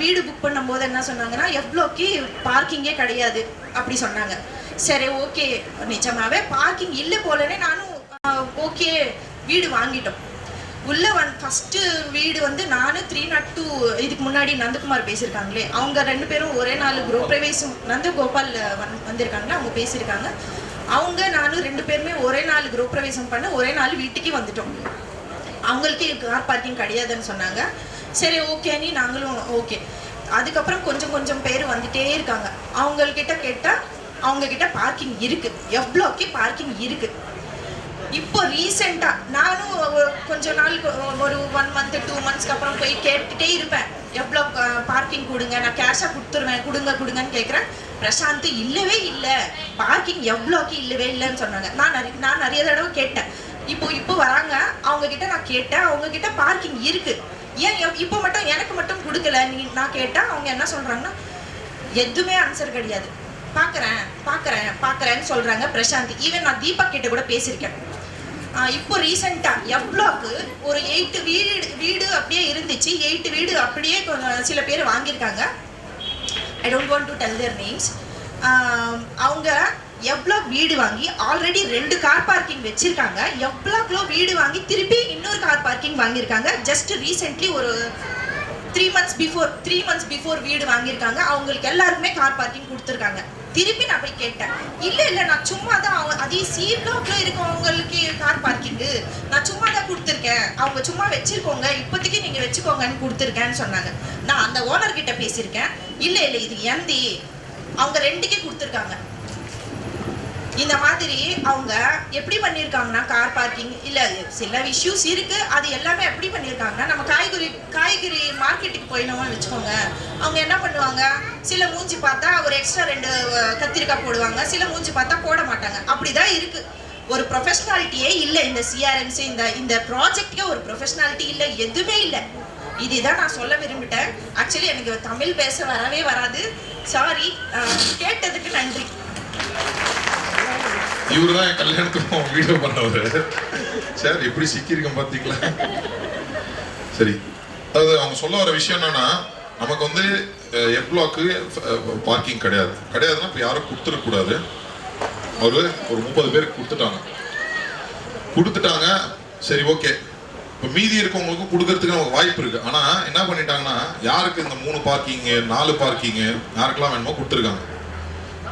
வீடு புக் பண்ணும்போது என்ன சொன்னாங்கன்னா, எவ்வளோக்கு பார்க்கிங்கே கிடையாது அப்படி சொன்னாங்க. சரி ஓகே, நிஜமாவே பார்க்கிங் இல்லை போலனே நானும் ஓகே வீடு வாங்கிட்டோம். உள்ளே ஃபஸ்ட்டு வீடு வந்து நான் 302 இதுக்கு முன்னாடி நந்தகுமார் பேசியிருக்காங்களே, அவங்க 2 பேரும் ஒரே நாள் குருப்பிரவேசம் நந்தகோபால் வந்திருக்காங்களே, அவங்க பேசியிருக்காங்க. அவங்க நானும் 2 பேருமே ஒரே நாள் குருப்பிரவேசம் பண்ண ஒரே நாள் வீட்டுக்கு வந்துட்டோம். அவங்களுக்கு கார் பார்க்கிங் கிடையாதுன்னு சொன்னாங்க. சரி ஓகேன்னு நாங்களும் ஓகே. அதுக்கப்புறம் கொஞ்சம் கொஞ்சம் பேர் வந்துட்டே இருக்காங்க. அவங்கக்கிட்ட கேட்டால் அவங்கக்கிட்ட பார்க்கிங் இருக்குது, எவ்வளோக்கே பார்க்கிங் இருக்குது. இப்போ ரீசெண்டாக நானும் கொஞ்ச நாளுக்கு ஒரு 1 month 2 monthsக்கு அப்புறம் போய் கேட்டுகிட்டே இருப்பேன், எவ்வளோ பார்க்கிங் கொடுங்க, நான் கேஷாக கொடுத்துருவேன், கொடுங்கன்னு கேட்குறேன். பிரசாந்த் இல்லவே இல்லை, பார்க்கிங் எவ்வளோக்கு இல்லவே இல்லைன்னு சொன்னாங்க. நான் நிறைய தடவை கேட்டேன். இப்போ வராங்க, அவங்கக்கிட்ட நான் கேட்டேன், அவங்கக்கிட்ட பார்க்கிங் இருக்குது, ஏன் இப்போ மட்டும் எனக்கு மட்டும் கொடுக்கல நான் கேட்டேன். அவங்க என்ன சொல்கிறாங்கன்னா, எதுவுமே ஆன்சர் கிடையாது, பார்க்குறேன்னு சொல்கிறாங்க பிரசாந்த். ஈவன் நான் தீபக் கிட்ட கூட பேசியிருக்கேன். இப்போ ரீசெண்டாக எவ்வளோக்கு ஒரு 8 வீடு அப்படியே இருந்துச்சு, 8 வீடு அப்படியே சில பேர் வாங்கியிருக்காங்க. I don't want to tell there names. அவங்க எவ்வளோ வீடு வாங்கி ஆல்ரெடி 2 கார் பார்க்கிங் வச்சுருக்காங்க, எவ்வளோ வீடு வாங்கி திருப்பி இன்னொரு கார் பார்க்கிங் வாங்கியிருக்காங்க. ஜஸ்ட் ரீசெண்ட்லி ஒரு 3 months பிஃபோர் வீடு வாங்கியிருக்காங்க. அவங்களுக்கு எல்லாருக்குமே கார் பார்க்கிங் கொடுத்துருக்காங்க. திருப்பி நான் போய் கேட்டேன், இல்லை நான் சும்மா தான், அதே சி பிளாக்ல இருக்கவங்களுக்கு கார் பார்க்கிங்கு நான் சும்மா தான் கொடுத்துருக்கேன், அவங்க சும்மா வச்சுருக்கோங்க, இப்போதைக்கு நீங்கள் வச்சுக்கோங்கன்னு கொடுத்துருக்கேன்னு சொன்னாங்க. நான் அந்த ஓனர்கிட்ட பேசியிருக்கேன், இல்லை இது எந்தி அவங்க 2க்கே கொடுத்துருக்காங்க. இந்த மாதிரி அவங்க எப்படி பண்ணியிருக்காங்கன்னா, கார் பார்க்கிங் இல்லை சில இஷ்யூஸ் இருக்குது, அது எல்லாமே எப்படி பண்ணியிருக்காங்கன்னா, நம்ம காய்கறி மார்க்கெட்டுக்கு போயினோம்னு வச்சுக்கோங்க, அவங்க என்ன பண்ணுவாங்க, சில மூஞ்சி பார்த்தா ஒரு எக்ஸ்ட்ரா 2 கத்திரிக்காய் போடுவாங்க, சில மூஞ்சி பார்த்தா போட மாட்டாங்க. அப்படி தான் இருக்குது. ஒரு ப்ரொஃபஷ்னாலிட்டியே இல்லை இந்த சிஆர்எம்சி, இந்த ப்ராஜெக்ட்கே ஒரு ப்ரொஃபஷ்னாலிட்டி இல்லை, எதுவுமே இல்லை. இதுதான் நான் சொல்ல விரும்பிட்டேன். ஆக்சுவலி எனக்கு தமிழ் பேச வரவே வராது, சாரி. கேட்டதுக்கு நன்றி. இவரு தான் என் கல்யாணத்துக்கும் வீடியோ பண்ணவர் சார். எப்படி சிக்கியிருக்கேன் பார்த்தீங்களா? சரி, அதாவது அவங்க சொல்ல வர விஷயம் என்னன்னா, நமக்கு வந்து எப்ளாக்கு பார்க்கிங் கிடையாதுன்னா இப்போ யாரும் கொடுத்துடக்கூடாது. ஒரு 30 பேருக்கு கொடுத்துட்டாங்க. சரி, ஓகே. இப்போ மீதி இருக்கவங்களுக்கும் கொடுக்கறதுக்கு நமக்கு வாய்ப்பு இருக்குது. ஆனால் என்ன பண்ணிட்டாங்கன்னா, யாருக்கு இந்த 3 பார்க்கிங்கு 4 பார்க்கிங்கு யாருக்கெல்லாம் வேணுமோ கொடுத்துருக்காங்க.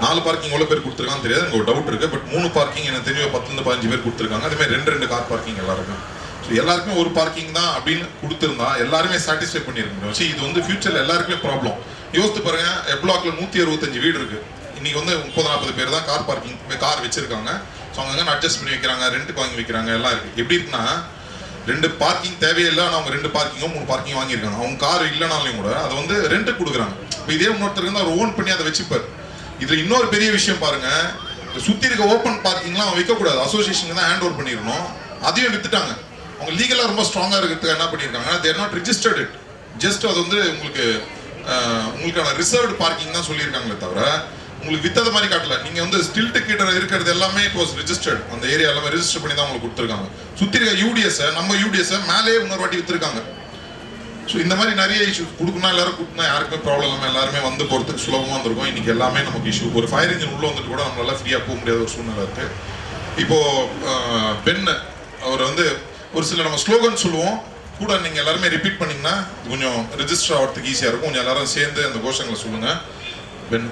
4 பார்க்கிங் எவ்வளோ பேர் கொடுத்துருக்கான்னு தெரியாது, எனக்கு ஒரு டவுட் இருக்குது. பட் 3 பார்க்கிங் எனக்கு தெரியும் 10 15 பேர் கொடுத்துருக்காங்க. அதேமாதிரி 2 கார் பார்க்கிங் எல்லாருக்கும். ஸோ எல்லாருக்குமே ஒரு பார்க்கிங் தான் அப்படின்னு கொடுத்துருந்தா எல்லாருமே சாட்டிஸ்ஃபை பண்ணியிருக்க முடியும். சரி, இது வந்து ஃபியூச்சரில் எல்லாருக்குமே ப்ராப்ளம். யோசித்து பாருங்க, எப்ளாக்ல 165 வீடு இருக்குது. இன்னைக்கு வந்து 30-40 பேர் தான் கார் வச்சிருக்காங்க. ஸோ அவங்க அட்ஜஸ்ட் பண்ணி வைக்கிறாங்க, ரெண்ட்டுக்கு வாங்கி வைக்கிறாங்க, எல்லாம் இருக்குது. எப்படி இருக்குன்னா, 2 பார்க்கிங் தேவையில்லை, ஆனால் அவங்க 2 பார்க்கிங்கோ 3 பார்க்கிங் வாங்கியிருக்காங்க. அவங்க கார் இல்லைனாலையும் கூட அதை வந்து ரெண்ட்டுக்கு கொடுக்குறாங்க. இப்போ இதே இன்னொருத்தருக்கு வந்து அவர் ஓன் பண்ணி அதை வச்சுப்பார். இதுல இன்னொரு பெரிய விஷயம் பாருங்க, சுத்தி இருக்க ஓப்பன் பார்க்கிங்லாம் வைக்கக்கூடாது, அசோசியேஷன் தான் ஹேண்ட் ஓவர் பண்ணிடணும். அதையும் வித்துட்டாங்க. அவங்க லீகலாக ரொம்ப ஸ்ட்ராங்காக இருக்கிறதுக்கு என்ன பண்ணியிருக்காங்க, தேர் நாட் ரிஜிஸ்டர்ட் இட். ஜஸ்ட் அது வந்து உங்களுக்கான ரிசர்வ்டு பார்க்கிங் தான் சொல்லியிருக்காங்களே தவிர உங்களுக்கு வித்தது மாதிரி காட்டல. நீங்கள் வந்து ஸ்டில்ட்டு கிட்ட இருக்கிறது எல்லாமே இட் வாஸ் ரிஜிஸ்டர்ட். அந்த ஏரியா எல்லாமே ரிஜிஸ்டர் பண்ணி தான் உங்களுக்கு கொடுத்துருக்காங்க. சுற்றி இருக்க யூடிஎஸை நம்ம யூடிஎஸை மேலே இன்னொரு வாட்டி வித்துருக்காங்க. ஸோ இந்த மாதிரி நிறைய இஷ்யூஸ் கொடுக்கணும். எல்லாரும் கொடுத்தா யாருக்குமே ப்ராப்ளம் இல்லாமல் எல்லாருமே வந்து போகிறதுக்கு சுலபமாக இருந்திருக்கும். இன்றைக்கி எல்லாமே நமக்கு இஷ்யூ. ஒரு ஃபயர் இன்ஜின் உள்ளே வந்துட்டு கூட நம்மளால ஃப்ரீயாக போக முடியாத ஒரு சூழ்நிலை இருக்குது. இப்போது பெண் அவர் வந்து ஒரு சில நம்ம ஸ்லோகன் சொல்லுவோம் கூட, நீங்கள் எல்லாருமே ரிப்பீட் பண்ணிங்கன்னா கொஞ்சம் ரிஜிஸ்டர் ஆகிறதுக்கு ஈஸியாக இருக்கும். கொஞ்சம் எல்லாரும் சேர்ந்து அந்த கோஷங்களை சொல்லுங்கள். பெண்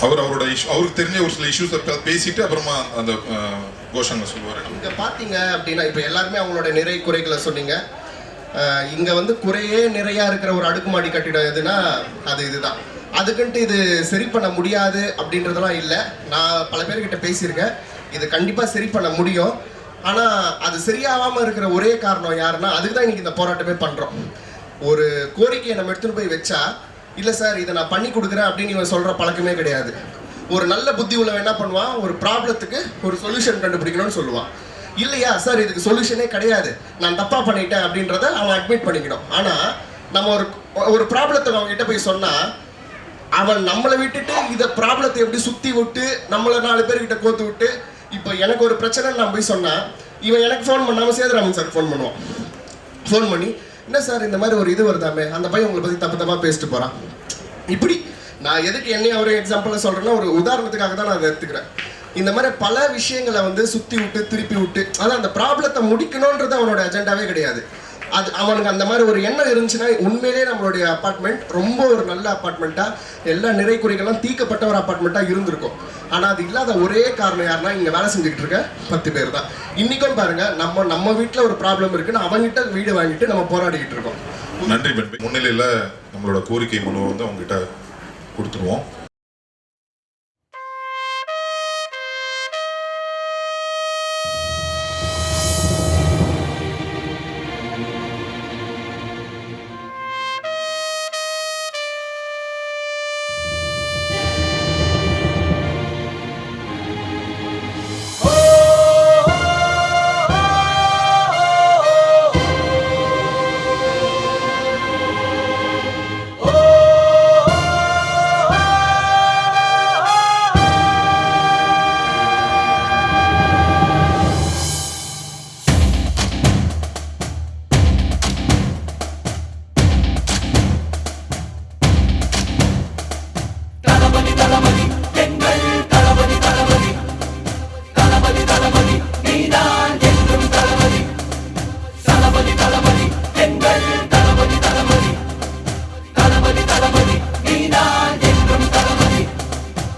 அவருக்கு தெரிஞ்ச ஒரு சில இஷ்யூஸ் பேசிட்டு அப்புறமா அந்த கோஷங்களை சொல்லுவார். இங்கே பார்த்தீங்க அப்படின்னா, இப்போ எல்லாருமே அவங்களோட நிறை குறைகளை சொன்னீங்க. இங்கே வந்து குறையே நிறையா இருக்கிற ஒரு அடுக்குமாடி கட்டிடம் எதுனா அது இதுதான். அதுக்குன்ட்டு இது சரி பண்ண முடியாது அப்படின்றதெல்லாம் இல்லை. நான் பல பேர்கிட்ட பேசியிருக்கேன், இது கண்டிப்பாக சரி பண்ண முடியும். ஆனால் அது சரியாகாமல் இருக்கிற ஒரே காரணம் யாருன்னா, அதுக்கு தான் இன்றைக்கி இந்த போராட்டமே பண்ணுறோம். ஒரு கோரிக்கையை நம்ம எடுத்துகிட்டு போய் வச்சா, இல்லை சார் இதை நான் பண்ணி கொடுக்குறேன் அப்படின்னு இவன் சொல்கிற பழக்கமே கிடையாது. ஒரு நல்ல புத்தி உள்ளவன் என்ன பண்ணுவான், ஒரு ப்ராப்ளத்துக்கு ஒரு சொல்யூஷன் கண்டுபிடிக்கணும்னு சொல்லுவான். இல்லையா சார் இதுக்கு சொல்யூஷனே கிடையாது, நான் தப்பாக பண்ணிட்டேன் அப்படின்றத அவன் அட்மிட் பண்ணிக்கணும். ஆனால் நம்ம ஒரு ப்ராப்ளத்தை அவங்ககிட்ட போய் சொன்னால், அவன் நம்மளை விட்டுட்டு இதை ப்ராப்ளத்தை எப்படி சுற்றி விட்டு நம்மளை 4 பேர்கிட்ட கோத்து விட்டு, இப்போ எனக்கு ஒரு பிரச்சனைன்னு நான் போய் சொன்னால், இவன் எனக்கு ஃபோன் பண்ணாமல் சேதுராமன் சார் ஃபோன் பண்ணுவான். ஃபோன் பண்ணி, என்ன சார் இந்த மாதிரி ஒரு இது வருதாமே, அந்த பையன் உங்களை பற்றி தப்பாக பேசிட்டு போகிறான். இப்படி நான் எதுக்கு என்னையும் அவரே எக்ஸாம்பிளாக சொல்கிறேன்னா, ஒரு உதாரணத்துக்காக தான் நான் அதை எடுத்துக்கிறேன். இந்த மாதிரி பல விஷயங்களை வந்து சுற்றி விட்டு திருப்பி விட்டு, அதான் அந்த ப்ராப்ளத்தை முடிக்கணுன்றது அவனோட அஜெண்டாவே கிடையாது. அது அவனுக்கு அந்த மாதிரி ஒரு எண்ணம் இருந்துச்சுன்னா, உண்மையிலே நம்மளுடைய அப்பார்ட்மெண்ட் ரொம்ப ஒரு நல்ல அப்பார்ட்மெண்ட்டாக, எல்லா நிறை குறைகள்லாம் தீக்கப்பட்ட ஒரு அப்பார்ட்மெண்ட்டாக இருந்திருக்கும். ஆனால் அது இல்லாத ஒரே காரணம் யாருன்னா, இங்கே வேலை செஞ்சுக்கிட்டு இருக்க 10 பேர் தான். இன்றைக்கும் பாருங்கள், நம்ம வீட்டில் ஒரு ப்ராப்ளம் இருக்குன்னு அவங்ககிட்ட வீடு வாங்கிட்டு நம்ம போராடிக்கிட்டு இருக்கோம். நன்றி பெண்பி. முன்னிலையில் நம்மளோட கோரிக்கை மனுவை வந்து அவங்ககிட்ட கொடுத்துருவோம்.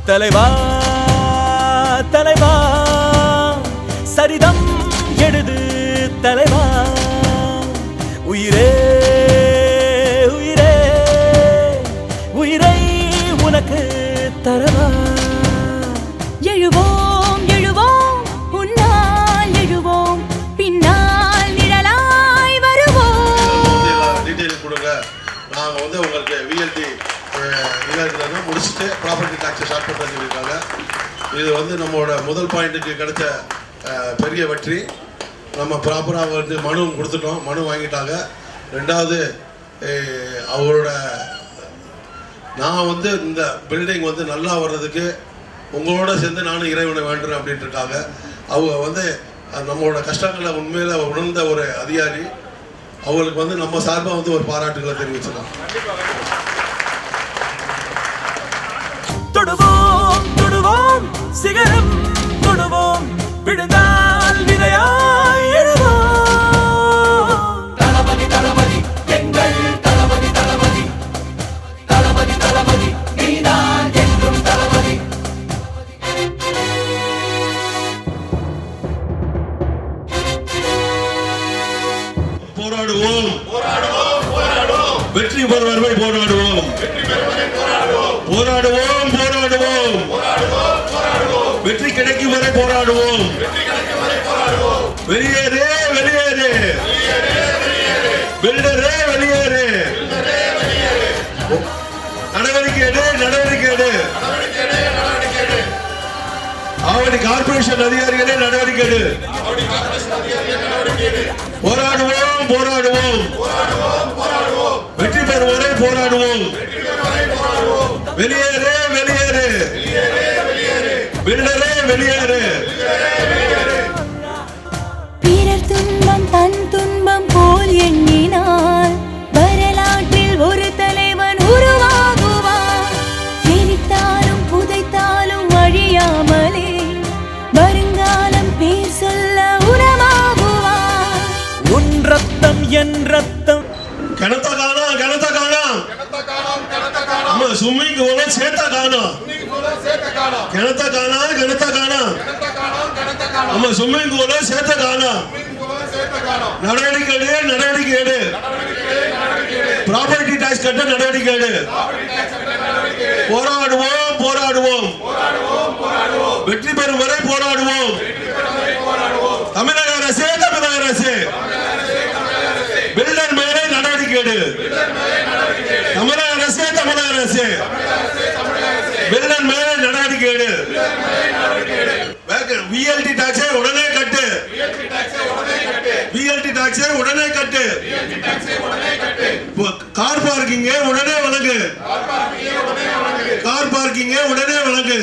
தலைவா தலைவா சரிதம் எழுது தலைவா, உயிரே உயிரே உயிரை உனக்கு தரவா. எழுவோம் எழுவோம் உன்னால் எழுவோம், பின்னால் நிழலாய் வருவோம். டீட்டெயில் கொடுங்க, நாங்கள் வந்து உங்களுக்கு விஎல்டி முடிச்சுட்டு ப்ராப்பர்ட்டி டாக்ஸை ஸ்டார்ட் பண்ண சொல்லியிருக்காங்க. இது வந்து நம்மளோட முதல் பாயிண்ட்டுக்கு கிடைச்ச பெரிய வெற்றி. நம்ம ப்ராப்பராக வந்து மனு கொடுத்துட்டோம், மனு வாங்கிட்டாங்க. ரெண்டாவது அவரோட நான் வந்து இந்த பில்டிங் வந்து நல்லா வர்றதுக்கு உங்களோட சேர்ந்து நானும் இறைவனை வேண்டுறேன் அப்படின்ட்டு இருக்காங்க. அவங்க வந்து நம்மளோட கஷ்டங்களை உண்மையில் உணர்ந்த ஒரு அதிகாரி. அவங்களுக்கு வந்து நம்ம சார்பாக வந்து ஒரு பாராட்டுகளை தெரிவிச்சிடலாம். தொடுவோம் தொடுவோம் சிகரம் தொடுவோம், விழுந்தால் விதையாய் எழுவோம். தளபதி தளபதி எங்கள் தளபதி தளபதி தளபதி தளபதி நீதான் என்றும் தளபதி. போராடுவோம் வெற்றி பெறுவரை போராடுவோம் போராடுவோம் போராடுவோம் வெற்றி கிடைக்கும் வரை போராடுவோம். வெளியேறு வெளியேறு பில்டரே வெளியேறு, நடவடிக்கை எடு நடவடிக்கை எடு. ஆவடி கார்பரேஷன் அதிகாரிகளே நடவடிக்கை எடு. போராடுவோம் போராடுவோம் வெற்றி பெறும் வரை போராடுவோம். வெளியேறு வெளியேறு பில்டரே வெளியேறு. பிறர் துன்பம் தன் துன்பம் போல் எண்ணினால் வரலாற்றில் ஒரு தலைவன் உருவாகுவான். எரித்தாலும் புதைத்தாலும் அழியாமலே வருங்காலம் பேர் சொல்ல உரமாகுவான். உன் ரத்தம் என் ரத்தம். கனத்த காணோம் கனத்த காணோம் நம்ம சும்மிக்கு போல சேர்த்த காணோம். கனத்த காணோம் கனத்த காணோம் நம்ம சும்மிக்கு போல சேர்த்த காணோம். நடவடிக்கை எடு நடவடிக்கை எடு. ப்ராப்பர்ட்டி டாக்ஸ் கட்ட நடவடிக்கை எடு. போராடுவோம் போராடுவோம் வெற்றி பெறும் வரை போராடுவோம். தமிழக அரசே தமிழக அரசே பில்டர் மேலே நடவடிக்கை எடு. தமிழக அரசே தமிழக அரசே பில்டர் மேலே நடவடிக்கை எடு. விஎல்டி டாக்ஸை உடனே கட்டு. விஎல்டி டாக்ஸை உடனே கட்டு. கார் பார்க்கிங் உடனே வழங்கு. கார் பார்க்கிங் உடனே வழங்கு.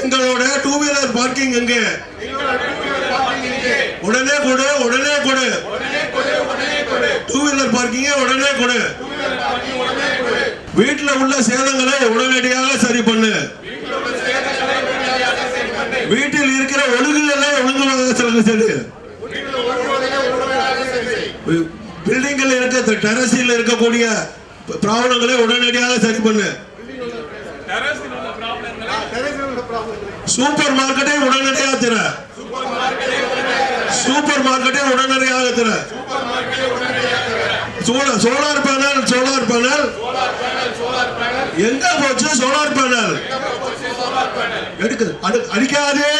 எங்களோட டூ வீலர் பார்க்கிங் எங்கே உடனே கொடு உடனே கொடு. டூ வீலர் பார்க்கிங் உடனே கொடு. வீட்டில் உள்ள சேதங்களை உடனடியாக சரி பண்ணு. வீட்டில் இருக்கிற ஒழுங்குகளை ஒழுங்குமாக சரி. பில்டிங்கில் இருக்க டெரஸில் இருக்கக்கூடிய ப்ராப்ளங்களை உடனடியாக சரி பண்ணு. சூப்பர் மார்க்கெட்டை உடனடியாக திற. சூப்பர் மார்க்கெட்டை உடனடியாக திற. சோலார் பேனல் எங்க போச்சு? சோலார் பேனல் எடுக்குது. அடிக்காதே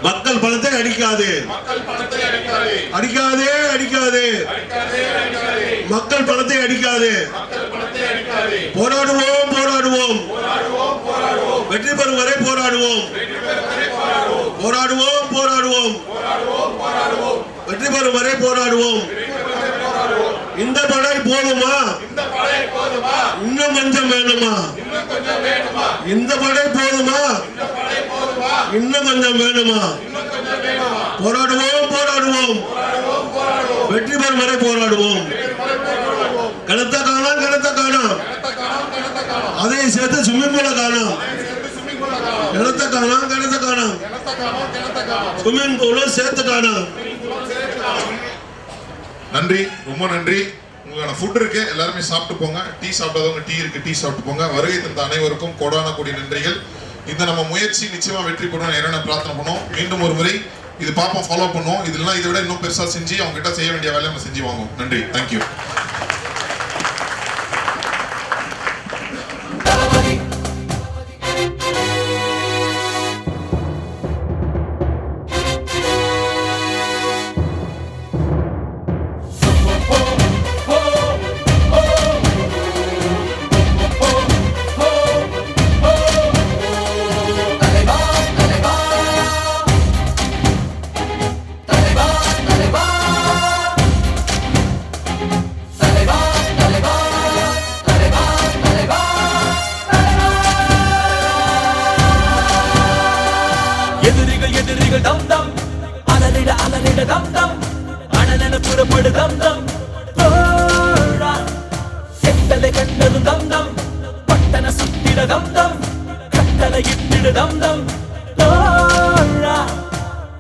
மக்கள் பணத்தை அடிக்காதே மக்கள் பணத்தை அடிக்காதே. போராடுவோம் வெற்றி பெறும் வரை போராடுவோம் வெற்றி பெறும் வரை போராடுவோம். இந்த படை போதுமா? இன்னும் கொஞ்சம் வேணுமா? இந்த படை போதுமா? இன்னும் கொஞ்சம் வேணுமா? போராடுவோம் வெற்றி பெறும் வரை போராடுவோம். கணத்தை காணோம் அதை சேர்த்து ஸ்விம்மிங் பூல காணோம். கிணத்தை காணோம் ஸ்விம்மிங் பூல சேர்த்து காணோம். நன்றி, ரொம்ப நன்றி. உங்களுக்கான ஃபுட் இருக்கு, எல்லாருமே சாப்பிட்டு போங்க. டீ சாப்பிடாதவங்க டீ இருக்கு, டீ சாப்பிட்டு போங்க. வருகை தந்த அனைவருக்கும் கோடான கோடி நன்றிகள். இந்த நம்ம முயற்சி நிச்சயமா வெற்றி பெறணும் இறைவனை பிரார்த்தனை பண்ணுவோம். மீண்டும் ஒரு முறை இது பார்ப்போம், ஃபாலோ பண்ணுவோம். இதெல்லாம் இதை விட இன்னும் பெருசா செஞ்சு அவங்க கிட்ட செய்ய வேண்டிய வேலையை நம்ம செஞ்சு வாங்குவோம். நன்றி, தேங்க்யூ. எதிரிகள் தம் தம் அலறிட தம் தம் அனலென புறப்படு தம் தம். செட்டதை கண்டதும் தம் தம் பட்டன சுத்திட தம் தம் கட்டளை இட்டிடு தம் தம்.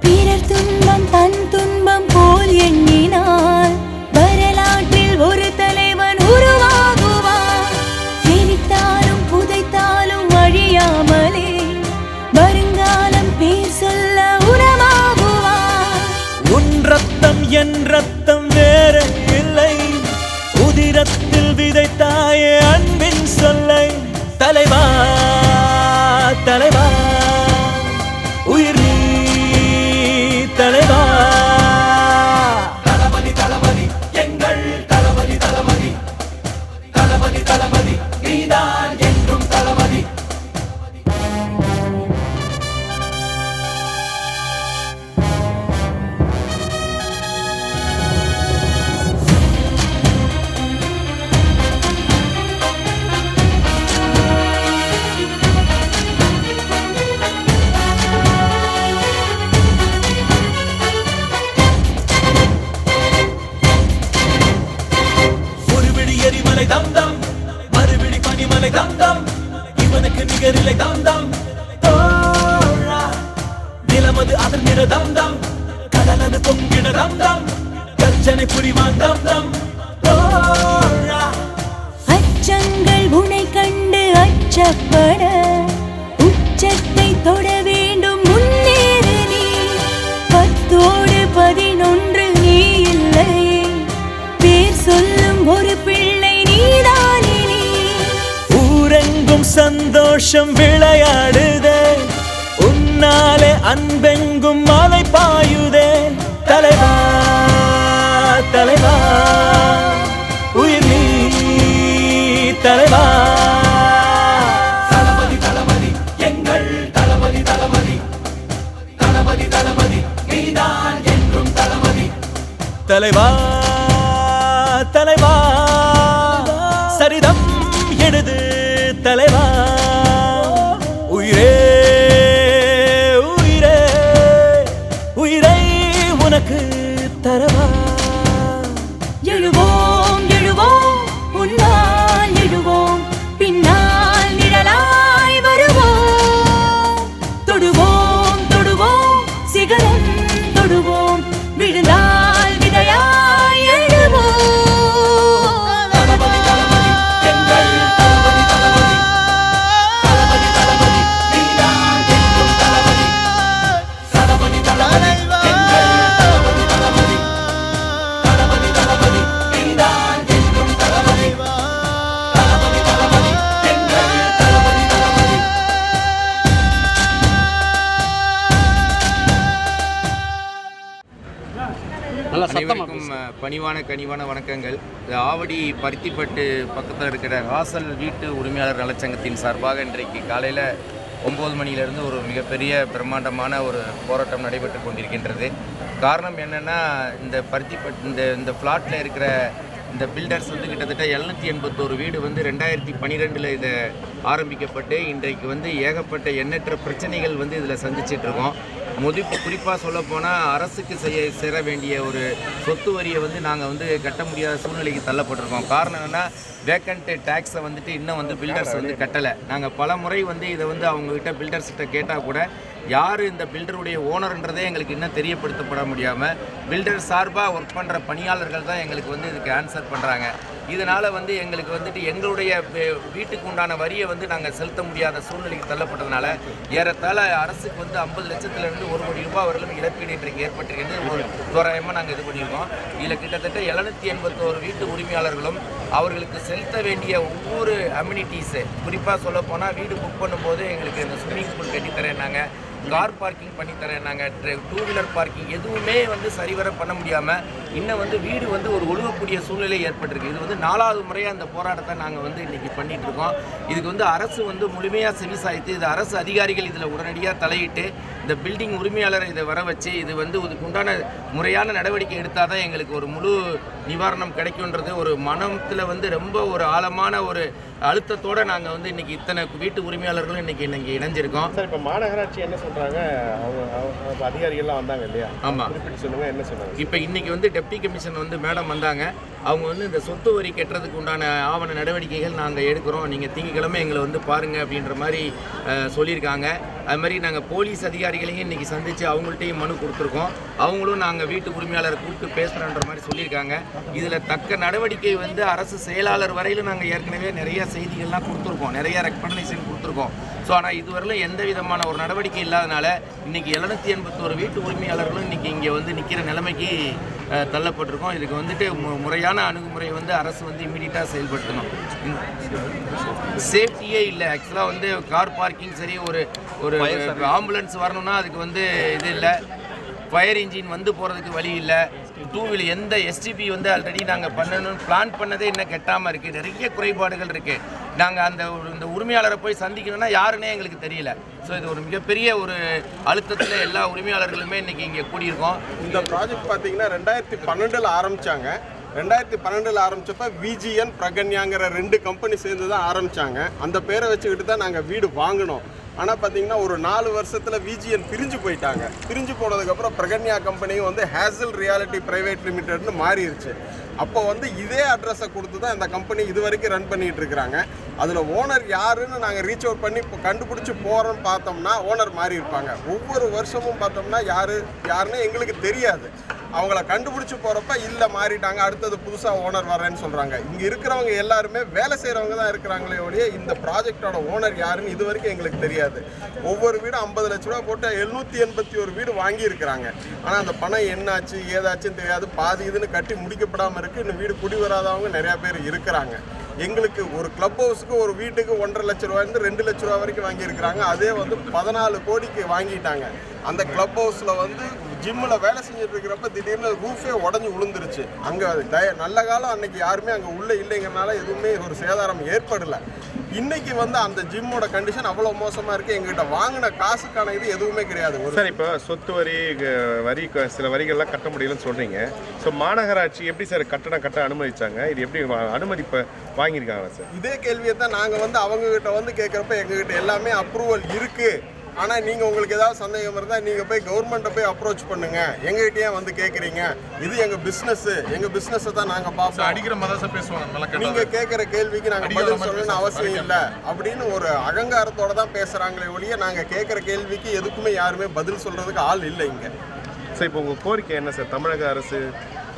பிறர் துன்பம் தன் துன்பம் போல் எண்ணினார் வரலாற்றில் ஒரு தலைவன் உருவாகுவார். எரித்தாலும் புதைத்தாலும் அழியாமலே வருங்காலம் பேர் சொல்ல உரமாகுவார். உன் ரத்தம் என் ரத்தம் வேற இல்லை, உதிரத்தில் விதைத்தாயே அன்பின் சொல்லை. தலைவா உயிர் நீ தலைவா. தளபதி எங்கள் தளபதி நீதான் என்றும் தளபதி. எரிமலை தம் தம் மறுபிடி பனிமலை தம் தம் இவனுக்கு நிகரில்லை தம் தம். நிலமது அதிர்ந்திட தம் தம் கடலது பொங்கிட தம் தம் கர்ஜனை புரிவான் தம் தம். அச்சங்கள் உனை கண்டு அச்சப்பட உச்சத்தை தொட வேண்டும் முன்னேறு நீ. 10ஓடு 11 நீ இல்லையே பேர் சொல்லும் ஒரு பிள்ளை நீதானே நீ. ஊரெங்கும் சந்தோஷம் விளையாடுதே, உன்னாலே அன்பெங்கும் மலை பாயுதே. தலைவா உயிர் நீ தலைவா. தளபதி எங்கள் தளபதி நீதான் என்றும் தளபதி. தலைவா சரிதம் எழுது தலைவா. உயிரை உனக்கு தரவா. எழுவோம் உன்னால் எழுவோம் பின்னால் நிழலாய் வருவோம். தொடுவோம் சிகரம் தொடுவோம் விழுந்தால் விதையாய் எழுவோம். அனைவருக்கும் பணிவான கனிவான வணக்கங்கள். ஆவடி பருத்திப்பட்டு பக்கத்தில் இருக்கிற ராசல் வீட்டு உரிமையாளர் நலச்சங்கத்தின் சார்பாக இன்றைக்கு காலையில் 9 மணியிலிருந்து ஒரு மிகப்பெரிய பிரம்மாண்டமான ஒரு போராட்டம் நடைபெற்று கொண்டிருக்கின்றது. காரணம் என்னென்னா, இந்த பருத்திப்பட்டு இந்த ஃப்ளாட்டில் இருக்கிற இந்த பில்டர்ஸ் வந்து கிட்டத்தட்ட 781 வீடு வந்து 2012 இதை ஆரம்பிக்கப்பட்டு இன்றைக்கு வந்து ஏகப்பட்ட எண்ணற்ற பிரச்சனைகள் வந்து இதில் சந்திச்சிட்ருக்கோம். குறிப்பாக சொல்லப்போனால் அரசுக்கு சேர வேண்டிய ஒரு சொத்து வரியை வந்து நாங்கள் வந்து கட்ட முடியாத சூழ்நிலைக்கு தள்ளப்பட்டிருக்கோம். காரணம் என்னென்னா, வேக்கண்ட் டேக்ஸை வந்துட்டு இன்னும் வந்து பில்டர்ஸ் வந்து கட்டலை. நாங்கள் பல முறை வந்து இதை வந்து அவங்கக்கிட்ட பில்டர்ஸ்கிட்ட கேட்டால் கூட யார் இந்த பில்டருடைய ஓனர்ன்றதே எங்களுக்கு இன்னும் தெரியப்படுத்தப்பட முடியாமல் பில்டர் சார்பாக ஒர்க் பண்ணுற பணியாளர்கள் தான் எங்களுக்கு வந்து இதுக்கு ஆன்சர் பண்ணுறாங்க. இதனால் வந்து எங்களுக்கு வந்துட்டு எங்களுடைய வீட்டுக்கு உண்டான வரியை வந்து நாங்கள் செலுத்த முடியாத சூழ்நிலைக்கு தள்ளப்பட்டதுனால ஏறத்தாழ அரசுக்கு வந்து 50 லட்சத்திலிருந்து 1 கோடி ரூபாய் வரலும் இழப்பீடு இன்றைக்கு ஏற்பட்டிருக்கிறது. ஒரு தோராயமாக நாங்கள் இது பண்ணியிருக்கோம். இதில் கிட்டத்தட்ட 781 வீட்டு உரிமையாளர்களும் அவர்களுக்கு செலுத்த வேண்டிய ஒவ்வொரு அம்யூனிட்டிஸு, குறிப்பாக சொல்லப்போனால் வீடு புக் பண்ணும்போது எங்களுக்கு இந்த ஸ்விம்மிங் பூல் கட்டித்தரேன்னாங்க, கார் பார்க்கிங் பண்ணித்தரேன், நாங்கள் 2 வீலர் பார்க்கிங் எதுவுமே வந்து சரிவர பண்ண முடியாமல் இன்னும் வந்து வீடு வந்து ஒரு ஒழுகக்கூடிய சூழ்நிலை ஏற்பட்டிருக்கு. இது வந்து 4வது முறையாக அந்த போராட்டத்தை நாங்கள் வந்து இன்றைக்கி பண்ணிகிட்ருக்கோம். இதுக்கு வந்து அரசு வந்து முழுமையாக செவிசாய்த்து இது அரசு அதிகாரிகள் இதில் உடனடியாக தலையிட்டு இந்த பில்டிங் உரிமையாளரை இதை வர வச்சு இது வந்து இதுக்கு உண்டான முறையான நடவடிக்கை எடுத்தால் தான் எங்களுக்கு ஒரு முழு நிவாரணம் கிடைக்குன்றது ஒரு மனத்தில் வந்து ரொம்ப ஒரு ஆழமான ஒரு அழுத்தத்தோடு நாங்கள் வந்து இன்றைக்கி இத்தனை வீட்டு உரிமையாளர்களும் இன்றைக்கி இணைஞ்சிருக்கோம். சார், இப்போ மாநகராட்சி என்ன சொல்கிறாங்க? அவங்க அதிகாரிகள்லாம் வந்தாங்க இல்லையா? ஆமாம், சொல்லுங்கள், என்ன சொன்னாங்க? இப்போ இன்றைக்கி வந்து டெப்டி கமிஷன் வந்து மேடம் வந்தாங்க. அவங்க வந்து இந்த சொத்து வரி கட்டுறதுக்கு உண்டான ஆவண நடவடிக்கைகள் நாங்கள் எடுக்கிறோம், நீங்கள் திங்கக்கிழமை எங்களை வந்து பாருங்கள் அப்படின்ற மாதிரி சொல்லியிருக்காங்க. அது மாதிரி நாங்கள் போலீஸ் அதிகாரிகளையும் இன்றைக்கி சந்தித்து அவங்கள்ட்டையும் மனு கொடுத்துருக்கோம். அவங்களும் நாங்கள் வீட்டு உரிமையாளரை கூப்பிட்டு பேசுகிறோன்ற மாதிரி சொல்லியிருக்காங்க. இதில் தக்க நடவடிக்கை வந்து அரசு செயலாளர் வரையிலும் நாங்கள் ஏற்கனவே நிறைய செய்திகள்லாம் கொடுத்துருக்கோம், நிறைய ரெக்கமெண்டேஷன் கொடுத்துருக்கோம். ஸோ ஆனால் இதுவரையிலும் எந்த விதமான ஒரு நடவடிக்கை இல்லாதனால இன்றைக்கி 781 வீட்டு உரிமையாளர்களும் இன்றைக்கி இங்கே வந்து நிற்கிற நிலைமைக்கு தள்ளப்பட்டிருக்கோம். இதுக்கு வந்துட்டு முறையான அணுகுமுறை வந்து அரசு வந்து இம்மீடியட்டாக செயல்படுத்தணும். சேஃப்டியே இல்லை. ஆக்சுவலாக வந்து கார் பார்க்கிங் சரி, ஒரு ஆம்புலன்ஸ் வரணும்னா அதுக்கு வந்து இது இல்லை, ஃபயர் இன்ஜின் வந்து போகிறதுக்கு வழி இல்லை, 2 வீலர் எந்த எஸ்டிபி வந்து ஆல்ரெடி நாங்கள் பண்ணணும்னு பிளான் பண்ணதே இன்னும் கெட்டாமல் இருக்குது. நிறைய குறைபாடுகள் இருக்குது. நாங்கள் இந்த உரிமையாளரை போய் சந்திக்கணும்னா யாருன்னே எங்களுக்கு தெரியல. ஸோ இது ஒரு மிகப்பெரிய ஒரு அழுத்தத்தில் எல்லா உரிமையாளர்களுமே இன்றைக்கி இங்கே கூடியிருக்கோம். இந்த ப்ராஜெக்ட் பார்த்தீங்கன்னா 2012 ஆரம்பித்தாங்க. 2012 ஆரம்பித்தப்ப விஜிஎன் பிரகன்யாங்கிற 2 கம்பெனி சேர்ந்து தான் ஆரம்பித்தாங்க. அந்த பேரை வச்சுக்கிட்டு தான் நாங்கள் வீடு வாங்கினோம். ஆனால் பார்த்தீங்கன்னா ஒரு 4 வருஷத்தில் விஜிஎன் பிரிஞ்சு போயிட்டாங்க. பிரிஞ்சு போனதுக்கப்புறம் பிரகன்யா கம்பெனியும் வந்து ஹேசல் ரியாலிட்டி பிரைவேட் லிமிடெட்னு மாறிடுச்சு. அப்போ வந்து இதே அட்ரஸை கொடுத்து தான் இந்த கம்பெனி இது வரைக்கும் ரன் பண்ணிகிட்டு இருக்கிறாங்க. அதில் ஓனர் யாருன்னு நாங்கள் ரீச் அவுட் பண்ணி இப்போ கண்டுபிடிச்சி போகிறோன்னு பார்த்தோம்னா ஓனர் மாறி இருப்பாங்க. ஒவ்வொரு வருஷமும் பார்த்தோம்னா யாருன்னு எங்களுக்கு தெரியாது. அவங்கள கண்டுபிடிச்சி போகிறப்ப இல்லை மாறிட்டாங்க, அடுத்தது புதுசாக ஓனர் வரேன்னு சொல்கிறாங்க. இங்கே இருக்கிறவங்க எல்லாருமே வேலை செய்கிறவங்க தான் இருக்கிறாங்களே ஒழிய இந்த ப்ராஜெக்டோட ஓனர் யாருன்னு இது வரைக்கும் எங்களுக்கு தெரியாது. ஒவ்வொரு வீடும் 50 லட்ச ரூபா போட்டு 781 வீடு வாங்கியிருக்கிறாங்க. ஆனால் அந்த பணம் என்னாச்சு ஏதாச்சுன்னு தெரியாது. பாதி இதுன்னு கட்டி முடிக்கப்படாமல் இருக்குது. இன்னும் வீடு குடி வராதவங்க நிறையா பேர் இருக்கிறாங்க. எங்களுக்கு ஒரு கிளப் ஹவுஸுக்கு ஒரு வீட்டுக்கு 1.5 லட்ச ரூபாயிருந்து 2 லட்ச ரூபா வரைக்கும் வாங்கியிருக்கிறாங்க. அதே வந்து 14 கோடிக்கு வாங்கிட்டாங்க. அந்த கிளப் ஹவுஸில் வந்து ஜிம்மில் வேலை செஞ்சுட்டு இருக்கிறப்ப திடீர்னு ரூஃபே உடஞ்சி விழுந்துருச்சு. அங்கே நல்ல காலம் அன்னைக்கு யாருமே அங்கே உள்ளே இல்லைங்கிறனால எதுவுமே ஒரு சேதாரம் ஏற்படலை. இன்னைக்கு வந்து அந்த ஜிம்மோட கண்டிஷன் அவ்வளோ மோசமாக இருக்குது. எங்ககிட்ட வாங்கின காசுக்கான இது எதுவுமே கிடையாது. சார், இப்போ சொத்து வரி சில வரிகள்லாம் கட்ட முடியலன்னு சொல்கிறீங்க. ஸோ மாநகராட்சி எப்படி சார் கட்ட அனுமதிச்சாங்க? இது எப்படி அனுமதி இப்போ வாங்கியிருக்காங்களா சார்? இதே கேள்வியை தான் நாங்கள் வந்து அவங்ககிட்ட வந்து கேட்குறப்ப எங்ககிட்ட எல்லாமே அப்ரூவல் இருக்குது. ஆனால் நீங்கள் உங்களுக்கு ஏதாவது சந்தேகம் இருந்தால் நீங்கள் போய் கவர்மெண்ட்டை போய் அப்ரோச் பண்ணுங்கள், எங்ககிட்டயே வந்து கேட்குறீங்க. இது எங்கள் பிஸ்னஸ்ஸு, எங்கள் பிஸ்னஸை தான் நாங்கள் பார்ப்போம். அடிக்கிற மாதிரி பேசுவாங்க. நீங்கள் கேட்குற கேள்விக்கு நாங்கள் பதில் சொல்லணும்னு அவசியம் இல்லை அப்படின்னு ஒரு அகங்காரத்தோடு தான் பேசுகிறாங்களே ஒழிய நாங்கள் கேட்குற கேள்விக்கு எதுக்குமே யாருமே பதில் சொல்கிறதுக்கு ஆள் இல்லை இங்கே. சார், இப்போ உங்கள் கோரிக்கை என்ன சார்? தமிழக அரசு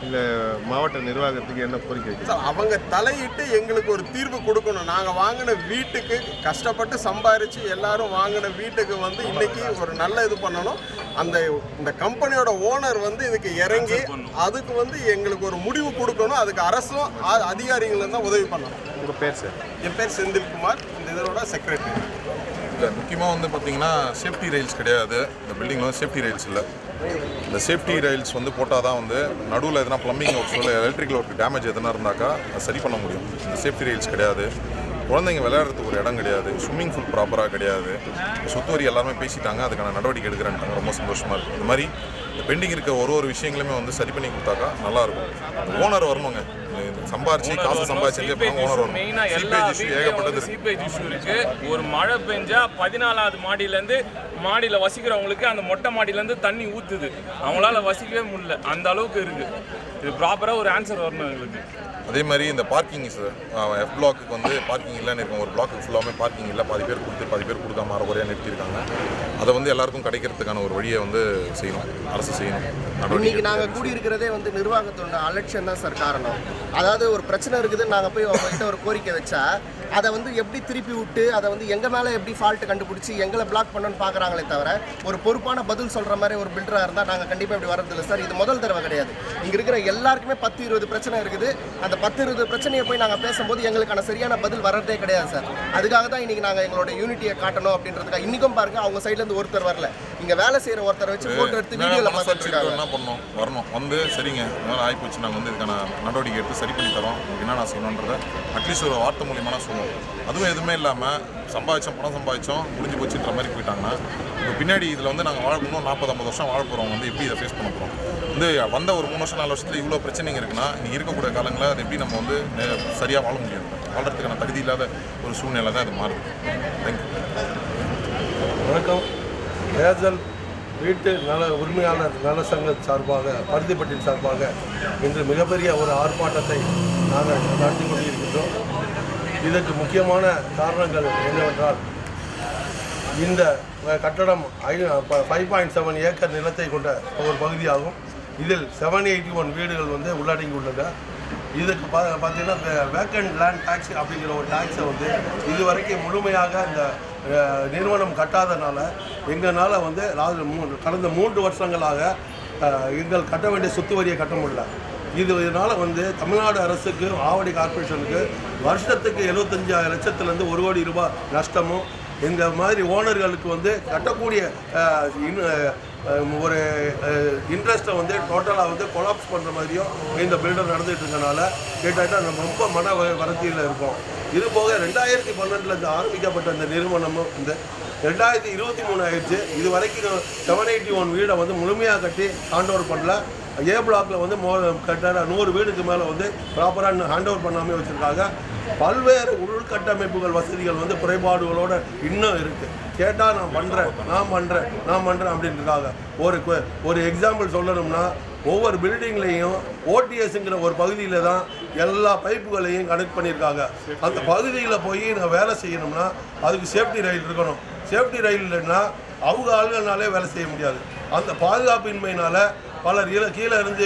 இல்லை மாவட்ட நிர்வாகத்துக்கு என்ன கோரிக்கை இருக்கு சார்? அவங்க தலையிட்டு எங்களுக்கு ஒரு தீர்வு கொடுக்கணும். நாங்கள் வாங்கின வீட்டுக்கு கஷ்டப்பட்டு சம்பாரித்து எல்லாரும் வாங்கின வீட்டுக்கு வந்து இன்னைக்கு ஒரு நல்ல இது பண்ணணும். இந்த கம்பெனியோட ஓனர் வந்து இதுக்கு இறங்கி அதுக்கு வந்து எங்களுக்கு ஒரு முடிவு கொடுக்கணும். அதுக்கு அரசும் அதிகாரிகளும் தான் உதவி பண்ணணும். உங்கள் பேர் சார்? என் பேர் செந்தில்குமார், இந்த இதோட செக்ரட்டரி. இல்லை முக்கியமாக வந்து பார்த்தீங்கன்னா சேஃப்டி ரெயில்ஸ் கிடையாது. இந்த பில்டிங்கில் வந்து சேஃப்டி ரெயில்ஸ் இல்லை. இந்த சேஃப்டி ரெயில்ஸ் வந்து போட்டால் தான் வந்து நடுவில் எதனா ப்ளம்பிங் ஒர்க்ஸ் இல்லை எலக்ட்ரிக்கல் ஒர்க் டேமேஜ் எதனா இருந்தாக்கா அது சரி பண்ண முடியும். இந்த சேஃப்டி ரெயில்ஸ் கிடையாது. குழந்தைங்க விளையாடுறதுக்கு ஒரு இடம் கிடையாது. ஸ்விம்மிங் பூல் ப்ராப்பராக கிடையாது. சுத்தவரி எல்லாருமே பேசிட்டாங்க, அதுக்கான நடவடிக்கை எடுக்கிறேன்ட்டாங்க. ரொம்ப சந்தோஷமாக இருக்குது. இந்த மாதிரி இந்த பெண்டிங் இருக்க ஒரு விஷயங்களுமே வந்து சரி பண்ணி கொடுத்தாக்கா நல்லாயிருக்கும். ஓனர் வரணுங்க, சம்பாரிச்சு காசு சம்பாதிச்சு ஓனர் வரணும். ஏகப்பட்டது சீப்பேஜ் இஷ்யூ இருக்கு. ஒரு மழை பெஞ்சா 14வது மாடியிலேருந்து மாடியில் வசிக்கிறவங்களுக்கு அந்த மொட்டை மாடியிலேருந்து தண்ணி ஊற்றுது, அவங்களால வசிக்கவே முடியல, அந்த அளவுக்கு இருக்குது. இது ப்ராப்பராக ஒரு ஆன்சர் வரணும் எங்களுக்கு. அதே மாதிரி இந்த பார்க்கிங் எஃப் பிளாக்கு வந்து பார்க்கிங் இல்லைன்னு இருக்கும். ஒரு பிளாக்கு ஃபுல்லாமே பார்க்கிங் இல்லை, பாதி பேர் கொடுத்து பாதி பேர் கொடுக்காம அரைக்குறையாக நிறுத்தியிருக்காங்க. அதை வந்து எல்லாருக்கும் கிடைக்கிறதுக்கான ஒரு வழியை வந்து செய்யணும், அரசு செய்யணும். இன்னைக்கு நாங்கள் கூடியிருக்கிறதே வந்து நிர்வாகத்தோட அலட்சியம் தான் சார் காரணம். அதாவது ஒரு பிரச்சனை இருக்குதுன்னு நாங்கள் போய் அவங்ககிட்ட ஒரு கோரிக்கை வச்சா அதை வந்து எப்படி திருப்பி விட்டு அதை வந்து எங்கள் மேலே எப்படி ஃபால்ட்டு கண்டுபிடிச்சி எங்களை பிளாக் பண்ணணும்னு பார்க்குறாங்களே தவிர ஒரு பொறுப்பான பதில் சொல்கிற மாதிரி ஒரு பில்டராக இருந்தால் நாங்கள் கண்டிப்பாக இப்படி வரதில்லை சார். இது முதல் தடவை கிடையாது. இங்கே இருக்கிற எல்லாருக்குமே 10-20 பிரச்சனை இருக்குது. அந்த 10-20 பிரச்சனையை போய் நாங்கள் பேசும்போது எங்களுக்கான சரியான பதில் வர்றதே கிடையாது சார். அதுக்காக தான் இன்றைக்கி நாங்கள் எங்களோட யூனிட்டியை காட்டணும் அப்படின்றதுக்காக. இன்றைக்கும் பாருங்கள், அவங்க சைட்லேருந்து ஒருத்தர் வரல, இங்கே வேலை செய்கிற ஒருத்தரை வச்சு ஃபோட்டோ எடுத்து வீடியோவில் பார்த்துட்டு என்ன பண்ணணும் வரணும் வந்து சரிங்க இந்த மாதிரி ஆகிப்போச்சு, நாங்கள் வந்து இதுக்கான நடவடிக்கை எடுத்து சரி பண்ணி தரோம், என்ன நான் செய்யணுன்றதை அட்லீஸ்ட் ஒரு வார்த்தை மூலியமாக சொல்லுவோம். அதுவும் எதுவுமே இல்லாமல் பணம் சம்பாதிச்சோம் முடிஞ்சு போச்சுன்ற மாதிரி போயிட்டாங்கன்னா இப்போ பின்னாடி இதில் வந்து நாங்கள் வாழணும் 40-50 வருஷம் வாழ போகிறோம். வந்து எப்படி இதை ஃபேஸ் பண்ண போகிறோம்? வந்து வந்த ஒரு 3 வருஷம் 4 வருஷத்தில் இவ்வளோ பிரச்சனைங்க இருக்குன்னா இன்றைக்கி இருக்கக்கூடிய காலங்களில் அது எப்படி நம்ம வந்து சரியாக வாழ முடியாது? வாழ்கிறதுக்கான தகுதி இல்லாத ஒரு சூழ்நிலை தான் அது மாறுது. தேங்க்யூ. வணக்கம். ஏர்செல் வீட்டு நல உரிமையாளர் நல சங்க சார்பாக பருத்திப்பட்டின் சார்பாக இன்று மிகப்பெரிய ஒரு ஆர்ப்பாட்டத்தை நாங்கள் நடத்தி கொண்டிருக்கின்றோம். இதற்கு முக்கியமான காரணங்கள் என்னவென்றால் இந்த கட்டடம் 5.7 ஏக்கர் நிலத்தை கொண்ட ஒரு பகுதியாகும். இதில் 781 வீடுகள் வந்து உள்ளடங்கியுள்ளன. இதுக்கு பார்த்தீங்கன்னா வேக்கண்ட் லேண்ட் டேக்ஸ் அப்படிங்கிற ஒரு டேக்ஸை வந்து இதுவரைக்கும் முழுமையாக இந்த நிறுவனம் கட்டாதனால எங்களால் வந்து கடந்த 3 வருஷங்களாக எங்கள் கட்ட வேண்டிய சொத்து வரியை கட்ட முடியல. இதனால் வந்து தமிழ்நாடு அரசுக்கு ஆவடி கார்பரேஷனுக்கு வருஷத்துக்கு 75 லட்சத்துலேருந்து 1 கோடி ரூபாய் நஷ்டமும், இந்த மாதிரி ஓனர்களுக்கு வந்து கட்டக்கூடிய ஒரு இன்ட்ரெஸ்ட்டை வந்து டோட்டலாக வந்து கொலாப்ஸ் பண்ணுற மாதிரியும் இந்த பில்டர் நடந்துகிட்டு இருக்கனால கேட்டால் நம்ம ரொம்ப மன வரத்தியில் இருக்கோம். இது போக 2012 ஆரம்பிக்கப்பட்ட இந்த நிறுவனமும் இந்த 2023 ஆயிடுச்சு. இது வரைக்கும் 781 வீடை வந்து முழுமையாக கட்டி ஹேண்ட் ஓவர் பண்ணல. ஏ பிளாக்ல வந்து கட்ட 100 வீடுக்கு மேலே வந்து ப்ராப்பராக ஹேண்ட் ஓவர் பண்ணாமல் வச்சுருக்காங்க. பல்வேறு உள்கட்டமைப்புகள் வசதிகள் வந்து குறைபாடுகளோடு இன்னும் இருக்குது. கேட்டால் நான் பண்ணுறேன் அப்படின்றதுக்காக ஒரு எக்ஸாம்பிள் சொல்லணும்னா ஒவ்வொரு பில்டிங்லேயும் ஓடிஎஸ்ங்கிற ஒரு பகுதியில் தான் எல்லா பைப்புகளையும் கனெக்ட் பண்ணியிருக்காங்க. அந்த பகுதியில் போய் நான் வேலை செய்யணும்னா அதுக்கு சேஃப்டி ரயில் இருக்கணும். சேஃப்டி ரயில் இல்லைன்னா அவங்க ஆளுங்கள்னாலே வேலை செய்ய முடியாது. அந்த பாதுகாப்பின்மையினால் பலர் கீழே இருந்து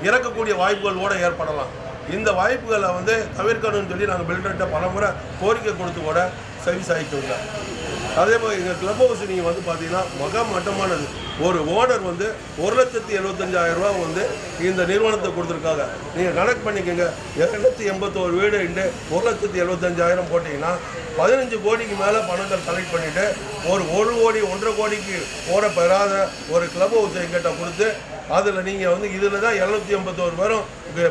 இறக்கக்கூடிய வாய்ப்புகள் கூட ஏற்படலாம். இந்த வாய்ப்புகளை வந்து தவிர்க்கணும்னு சொல்லி நாங்கள் பில்டர்கிட்ட பலமுறை கோரிக்கை கொடுத்து கூட சரி சாய்க்கவில்லை. அதே மாதிரி எங்கள் கிளப் ஹவுஸ் நீங்கள் வந்து பார்த்தீங்கன்னா மட்டமானது. ஒரு ஓனர் வந்து 1,75,000 ரூபா வந்து இந்த நிறுவனத்தை கொடுத்துருக்காங்க. நீங்கள் கனெக்ட் பண்ணிக்கோங்க. 281 வீடு 1,75,000 போட்டிங்கன்னா 15 கோடிக்கு மேலே பணங்கள் கலெக்ட் பண்ணிவிட்டு ஒரு 1 கோடி 1.5 கோடிக்கு ஓட பெறாத ஒரு கிளப் ஹவுஸ் எங்கிட்ட கொடுத்து அதில் நீங்கள் வந்து இதில் தான் 781 பேரும்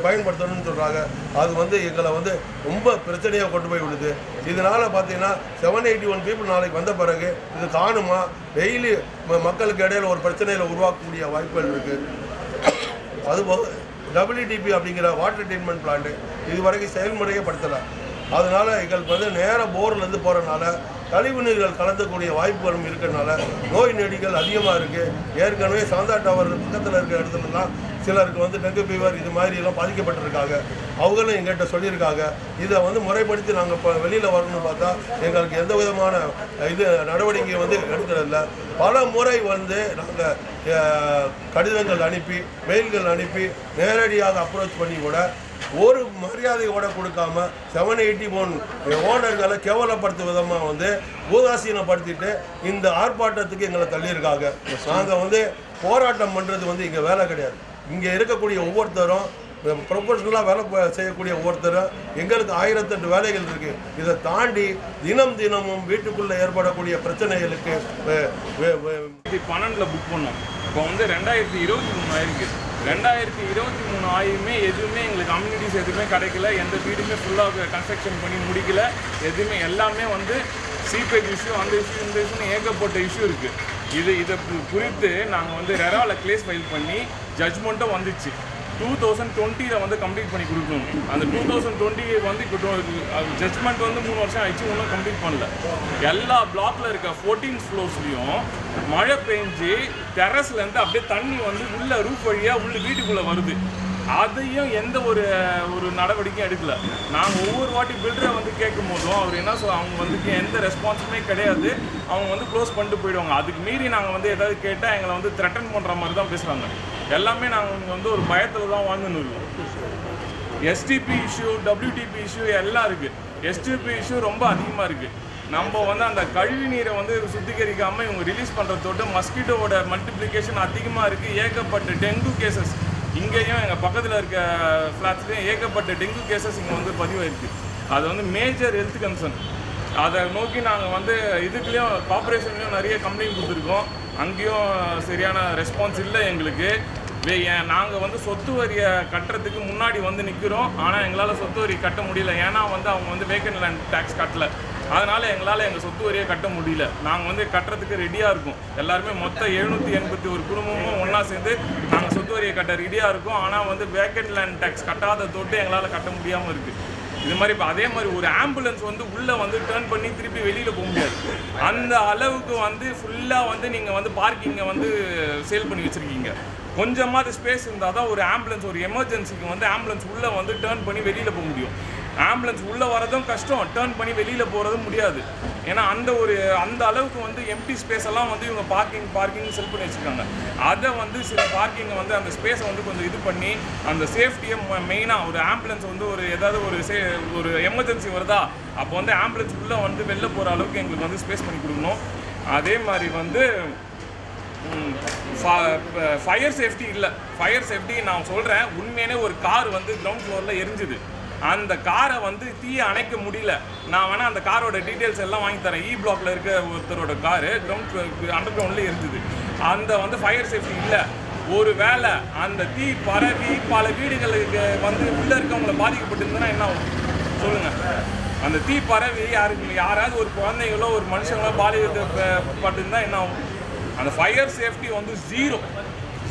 பயன்படுத்தணும்னு சொல்கிறாங்க. அது வந்து எங்களை வந்து ரொம்ப பிரச்சனையாக கொண்டு போய் விடுது. இதனால் பார்த்தீங்கன்னா 781 பீப்புள் நாளைக்கு வந்த பிறகு இது காணுமா டெய்லி மக்களுக்கு இடையில ஒரு பிரச்சனையில் உருவாக்கக்கூடிய வாய்ப்புகள் இருக்குது. அதுபோக WDP அப்படிங்கிற வாட்டர் ட்ரீட்மெண்ட் பிளான்ட்டு இது வரைக்கும் செயல்முறையே படுத்தலாம். அதனால் எங்களுக்கு வந்து நேராக போர்லேருந்து போகிறனால கழிவு நீர்கள் கலந்தக்கூடிய வாய்ப்புகளும் இருக்கிறதுனால நோய் நொடிகள் அதிகமாக இருக்குது. ஏற்கனவே சாந்தா டவர் பக்கத்தில் இருக்கிற இடத்துலலாம் சிலருக்கு வந்து டெங்கு ஃபீவர் இது மாதிரி எல்லாம் பாதிக்கப்பட்டிருக்காங்க. அவங்களும் எங்கள்கிட்ட சொல்லியிருக்காங்க. இதை வந்து முறைப்படுத்தி நாங்கள் இப்போ வெளியில் வரணும்னு பார்த்தா எங்களுக்கு எந்த விதமான நடவடிக்கை வந்து எடுக்கிறதில்ல. பல முறை வந்து நாங்கள் கடிதங்கள் அனுப்பி மெயில்கள் அனுப்பி நேரடியாக அப்ரோச் பண்ணி கூட ஒரு மரியாதையோட கொடுக்காம 781 ஓனர்களை கேவலப்படுத்தும் விதமாக வந்து உதாசீனப்படுத்திட்டு இந்த ஆர்ப்பாட்டத்துக்கு எங்களை தள்ளியிருக்காங்க. நாங்கள் வந்து போராட்டம் பண்ணுறது வந்து இங்கே வேலை கிடையாது. இங்கே இருக்கக்கூடிய ஒவ்வொருத்தரும் ப்ரொஃபஷனலாக வேலை செய்யக்கூடிய ஒருத்தர் எங்களுக்கு 1008 வேலைகள் இருக்குது. இதை தாண்டி தினமும் வீட்டுக்குள்ளே ஏற்படக்கூடிய பிரச்சனைகளுக்கு 2012 புக் பண்ணோம். இப்போ வந்து 2023 ஆயிருக்கு. 2023 ஆயுமே எதுவுமே எங்களுக்கு கம்யூனிட்டிஸ் எதுவுமே கிடைக்கல. எந்த வீடுமே ஃபுல்லாக கன்ஸ்ட்ரக்ஷன் பண்ணி முடிக்கல. எதுவுமே எல்லாமே வந்து சீப்பேஜ் இஷ்யூ, அந்த இஷ்யூ, இந்த இஷ்யூன்னு ஏகப்பட்ட இஷ்யூ இருக்குது. இதை குறித்து நாங்கள் வந்து ரெராவில் கேஸ் ஃபைல் பண்ணி ஜட்ஜ்மெண்ட்டும் வந்துச்சு. 2020 வந்து கம்ப்ளீட் பண்ணி கொடுக்கணும். அந்த 2020 வந்து இப்போ ஜட்ஜ்மெண்ட் வந்து 3 வருஷம் ஆயிடுச்சு, இன்னும் கம்ப்ளீட் பண்ணல. எல்லா பிளாக்ல இருக்க 14 ஃப்ளோர்ஸ்லையும் மழை பெஞ்சு டெரஸ்லேருந்து அப்படியே தண்ணி வந்து உள்ள ரூஃப் வழியாக உள்ள வீட்டுக்குள்ளே வருது. அதையும் எந்த ஒரு நடவடிக்கையும் எடுக்கல. நாங்கள் ஒவ்வொரு வாட்டி பில்டரை வந்து கேட்கும் போதும் அவர் என்ன அவங்க வந்து எந்த ரெஸ்பான்ஸுமே கிடையாது, அவங்க வந்து க்ளோஸ் பண்ணிட்டு போயிடுவாங்க. அதுக்கு மீறி நாங்கள் வந்து ஏதாவது கேட்டால் எங்களை வந்து த்ரெட்டன் பண்ணுற மாதிரி தான் பேசுகிறாங்க. எல்லாமே நாங்கள் இங்கே வந்து ஒரு பயத்தில் தான் வாழ்ந்துன்னு இருக்கோம். எஸ்டிபி இஷ்யூ, WTP இஷ்யூ எல்லாம் இருக்குது. எஸ்டிபி இஷ்யூ ரொம்ப அதிகமாக இருக்குது. நம்ம வந்து அந்த கழிவு நீரை வந்து சுத்திகரிக்காமல் இவங்க ரிலீஸ் பண்ணுறதோட மஸ்கிட்டோட மல்டிப்ளிகேஷன் அதிகமாக இருக்குது. ஏகப்பட்ட டெங்கு கேசஸ் இங்கேயும் எங்கள் பக்கத்தில் இருக்க ஃப்ளாட்ஸ்லேயும் ஏகப்பட்ட டெங்கு கேசஸ் இங்கே வந்து பதிவாயிருக்கு. அது வந்து மேஜர் ஹெல்த் கன்சர்ன். அதை நோக்கி நாங்கள் வந்து இதுக்குலேயும் கார்பரேஷன்லேயும் நிறைய கம்ப்ளைண்ட் கொடுத்துருக்கோம். அங்கேயும் சரியான ரெஸ்பான்ஸ் இல்லை எங்களுக்கு. நாங்கள் வந்து சொத்து வரியை கட்டுறதுக்கு முன்னாடி வந்து நிற்கிறோம். ஆனால் எங்களால் சொத்து வரி கட்ட முடியல. ஏன்னா வந்து அவங்க வந்து வேக்கன்ட் லேண்ட் டேக்ஸ் கட்டலை. அதனால் எங்களால் எங்கள் சொத்து வரியை கட்ட முடியல. நாங்கள் வந்து கட்டுறதுக்கு ரெடியாக இருக்கோம். எல்லாருமே மொத்தம் 781 குடும்பமும் ஒன்றா சேர்ந்து நாங்கள் சொத்து வரியை கட்ட ரெடியாக இருக்கோம். ஆனால் வந்து வேக்கன்ட் லேண்ட் டேக்ஸ் கட்டாத தொட்டு எங்களால் கட்ட முடியாமல் இருக்குது. இது மாதிரி இப்போ அதே மாதிரி ஒரு ஆம்புலன்ஸ் வந்து உள்ளே வந்து டேர்ன் பண்ணி திருப்பி வெளியில் போக முடியாது. அந்த அளவுக்கு வந்து ஃபுல்லாக வந்து நீங்கள் வந்து பார்க்கிங்கை வந்து சேல் பண்ணி வச்சுருக்கீங்க. கொஞ்சமாவது ஸ்பேஸ் இருந்தால் தான் ஒரு ஆம்புலன்ஸ், ஒரு எமர்ஜென்சிக்கு வந்து ஆம்புலன்ஸ் உள்ளே வந்து டேர்ன் பண்ணி வெளியில் போக முடியும். ஆம்புலன்ஸ் உள்ளே வரதும் கஷ்டம், டேர்ன் பண்ணி வெளியில் போகிறதும் முடியாது. ஏன்னா அந்த அளவுக்கு வந்து எம்டி ஸ்பேஸ் எல்லாம் வந்து இவங்க பார்க்கிங் செல் பண்ணி வச்சுருக்காங்க. அதை வந்து சில பார்க்கிங்கை வந்து அந்த ஸ்பேஸை வந்து கொஞ்சம் இது பண்ணி அந்த சேஃப்டியை மெயினாக ஒரு ஆம்புலன்ஸ் வந்து ஏதாவது ஒரு எமர்ஜென்சி வருதா அப்போ வந்து ஆம்புலன்ஸ் உள்ளே வந்து வெளில போகிற அளவுக்கு எங்களுக்கு வந்து ஸ்பேஸ் பண்ணி கொடுக்கணும். அதே மாதிரி வந்து ஃபயர் சேஃப்டி இல்லை. ஃபயர் சேஃப்டி நான் சொல்கிறேன், உண்மையிலே ஒரு கார் வந்து கிரவுண்ட் ஃப்ளோரில் எரிஞ்சுது. அந்த காரை வந்து தீயை அணைக்க முடியல. நான் வேணால் அந்த காரோட டீட்டெயில்ஸ் எல்லாம் வாங்கி தரேன். பிளாக்ல இருக்க ஒருத்தரோட காரு அண்டர் கிரவுண்டில் இருந்தது. அந்த வந்து ஃபயர் சேஃப்டி இல்லை. ஒரு வேளை அந்த தீ பரவி பல வீடுகளுக்கு வந்து உள்ளே இருக்கவங்களை பாதிக்கப்பட்டிருந்ததுன்னா என்ன ஆகும் சொல்லுங்கள்? அந்த தீ பரவி யாராவது ஒரு குழந்தைங்களோ ஒரு மனுஷங்களோ பாதிக்கப்பட்டிருந்தா என்ன ஆகும்? அந்த ஃபயர் சேஃப்டி வந்து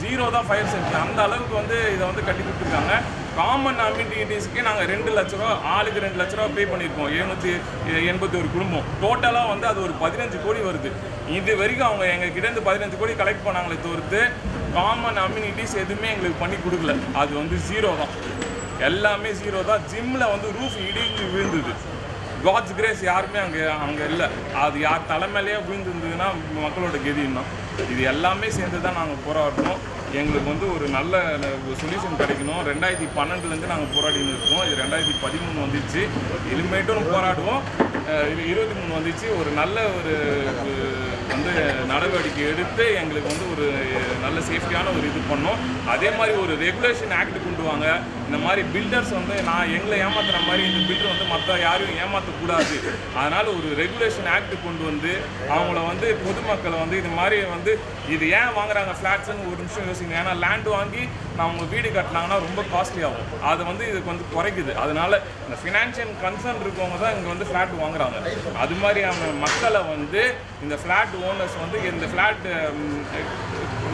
ஜீரோ தான் ஃபயர் சேஃப்டி. அந்த அளவுக்கு வந்து இதை வந்து கட்டி கொடுத்துருக்காங்க. காமன் அம்யூனிட்டிஸ்க்கு நாங்கள் 2 லட்ச ரூபா, ஆளுக்கு 2 லட்ச ரூபா பே பண்ணியிருக்கோம். 781 குடும்பம். டோட்டலாக வந்து அது ஒரு 15 கோடி வருது. இது வரைக்கும் அவங்க எங்ககிட்டேருந்து 15 கோடி கலெக்ட் பண்ணாங்களே தவிர்த்து காமன் அம்யூனிட்டிஸ் எதுவுமே எங்களுக்கு பண்ணி கொடுக்கல. அது வந்து ஜீரோ தான், எல்லாமே ஜீரோ தான். ஜிம்மில் வந்து ரூஃப் இடிஞ்சு விழுந்தது. காட்ஸ் கிரேஸ் யாருமே அங்கே இல்லை. அது யார் தலைமையிலேயே விழுந்துருந்ததுன்னா மக்களோட கெதின்னா இது எல்லாமே சேர்ந்து தான் நாங்கள் போராடணும். எங்களுக்கு வந்து ஒரு நல்ல சொல்யூஷன் கிடைக்கணும். 2012 நாங்கள் போராடின்னு இருக்கோம். இது 2013 வந்துச்சு. இனிமேட்டும் போராடுவோம். 23 வந்துச்சு. ஒரு நல்ல வந்து நடவடிக்கை எடுத்து எங்களுக்கு வந்து ஒரு நல்ல சேஃப்டியான ஒரு இது பண்ணோம். அதே மாதிரி ஒரு ரெகுலேஷன் ஆக்ட் கொண்டு வாங்க. இந்த மாதிரி பில்டர்ஸ் வந்து எங்களை ஏமாத்துற மாதிரி இந்த பில்டர் வந்து மற்ற யாரையும் ஏமாற்றக்கூடாது. அதனால் ஒரு ரெகுலேஷன் ஆக்ட் கொண்டு வந்து அவங்கள வந்து பொதுமக்களை வந்து இது மாதிரி வந்து இது ஏன் வாங்குறாங்க ஃப்ளாட்ஸ்ன்னு ஒரு நிமிஷம் யோசிங்க. ஏன்னா லேண்ட் வாங்கி அவங்க வீடு கட்டினாங்கன்னா ரொம்ப காஸ்ட்லி ஆகும். அது வந்து இதுக்கு வந்து குறைக்குது. அதனால இந்த ஃபினான்ஷியல் கன்சர்ன் இருக்கவங்க தான் இங்கே வந்து ஃப்ளாட் வாங்குறாங்க. அது மாதிரியான மக்களை வந்து இந்த ஃப்ளாட் ஓனர்ஸ் வந்து இந்த ஃப்ளாட்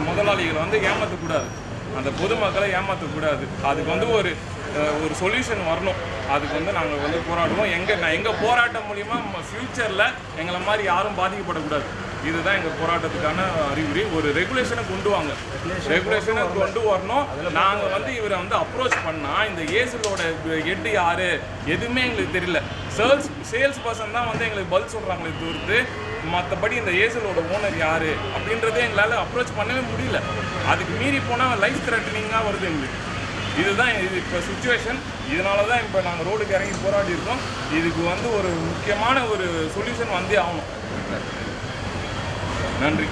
முதலாளிகளை வந்து ஏமாற்றக்கூடாது. அந்த பொதுமக்களை ஏமாற்றக்கூடாது. அதுக்கு வந்து ஒரு சொல்யூஷன் வரணும். அதுக்கு வந்து நாங்கள் வந்து போராடுவோம். எங்கள் போராட்டம் மூலிமா ஃப்யூச்சரில் எங்களை மாதிரி யாரும் பாதிக்கப்படக்கூடாது. இதுதான் எங்கள் போராட்டத்துக்கான அறிகுறி. ஒரு ரெகுலேஷனை கொண்டு வாங்க, ரெகுலேஷனை கொண்டு வரணும். நாங்கள் வந்து இவரை வந்து அப்ரோச் பண்ணால் இந்த ஏசிலோட ஹெட் யார் எதுவுமே எங்களுக்கு தெரியல. சேல்ஸ் பர்சன் தான் வந்து எங்களுக்கு பதில் சொல்கிறாங்களே தவிர்த்து மற்றபடி இந்த ஏசிலோட ஓனர் யார் அப்படின்றதே எங்களால் அப்ரோச் பண்ணவே முடியல. அதுக்கு மீறி போனால் லைஃப் த்ரெட்டனிங்காக வருது எங்களுக்கு. இதுதான் இது இப்போ சுச்சுவேஷன். இதனால தான் இப்போ நாங்கள் ரோடுக்கு இறங்கி போராடி இருக்கோம். இதுக்கு வந்து ஒரு முக்கியமான ஒரு சொல்யூஷன் வந்தே ஆகணும். நன்றி.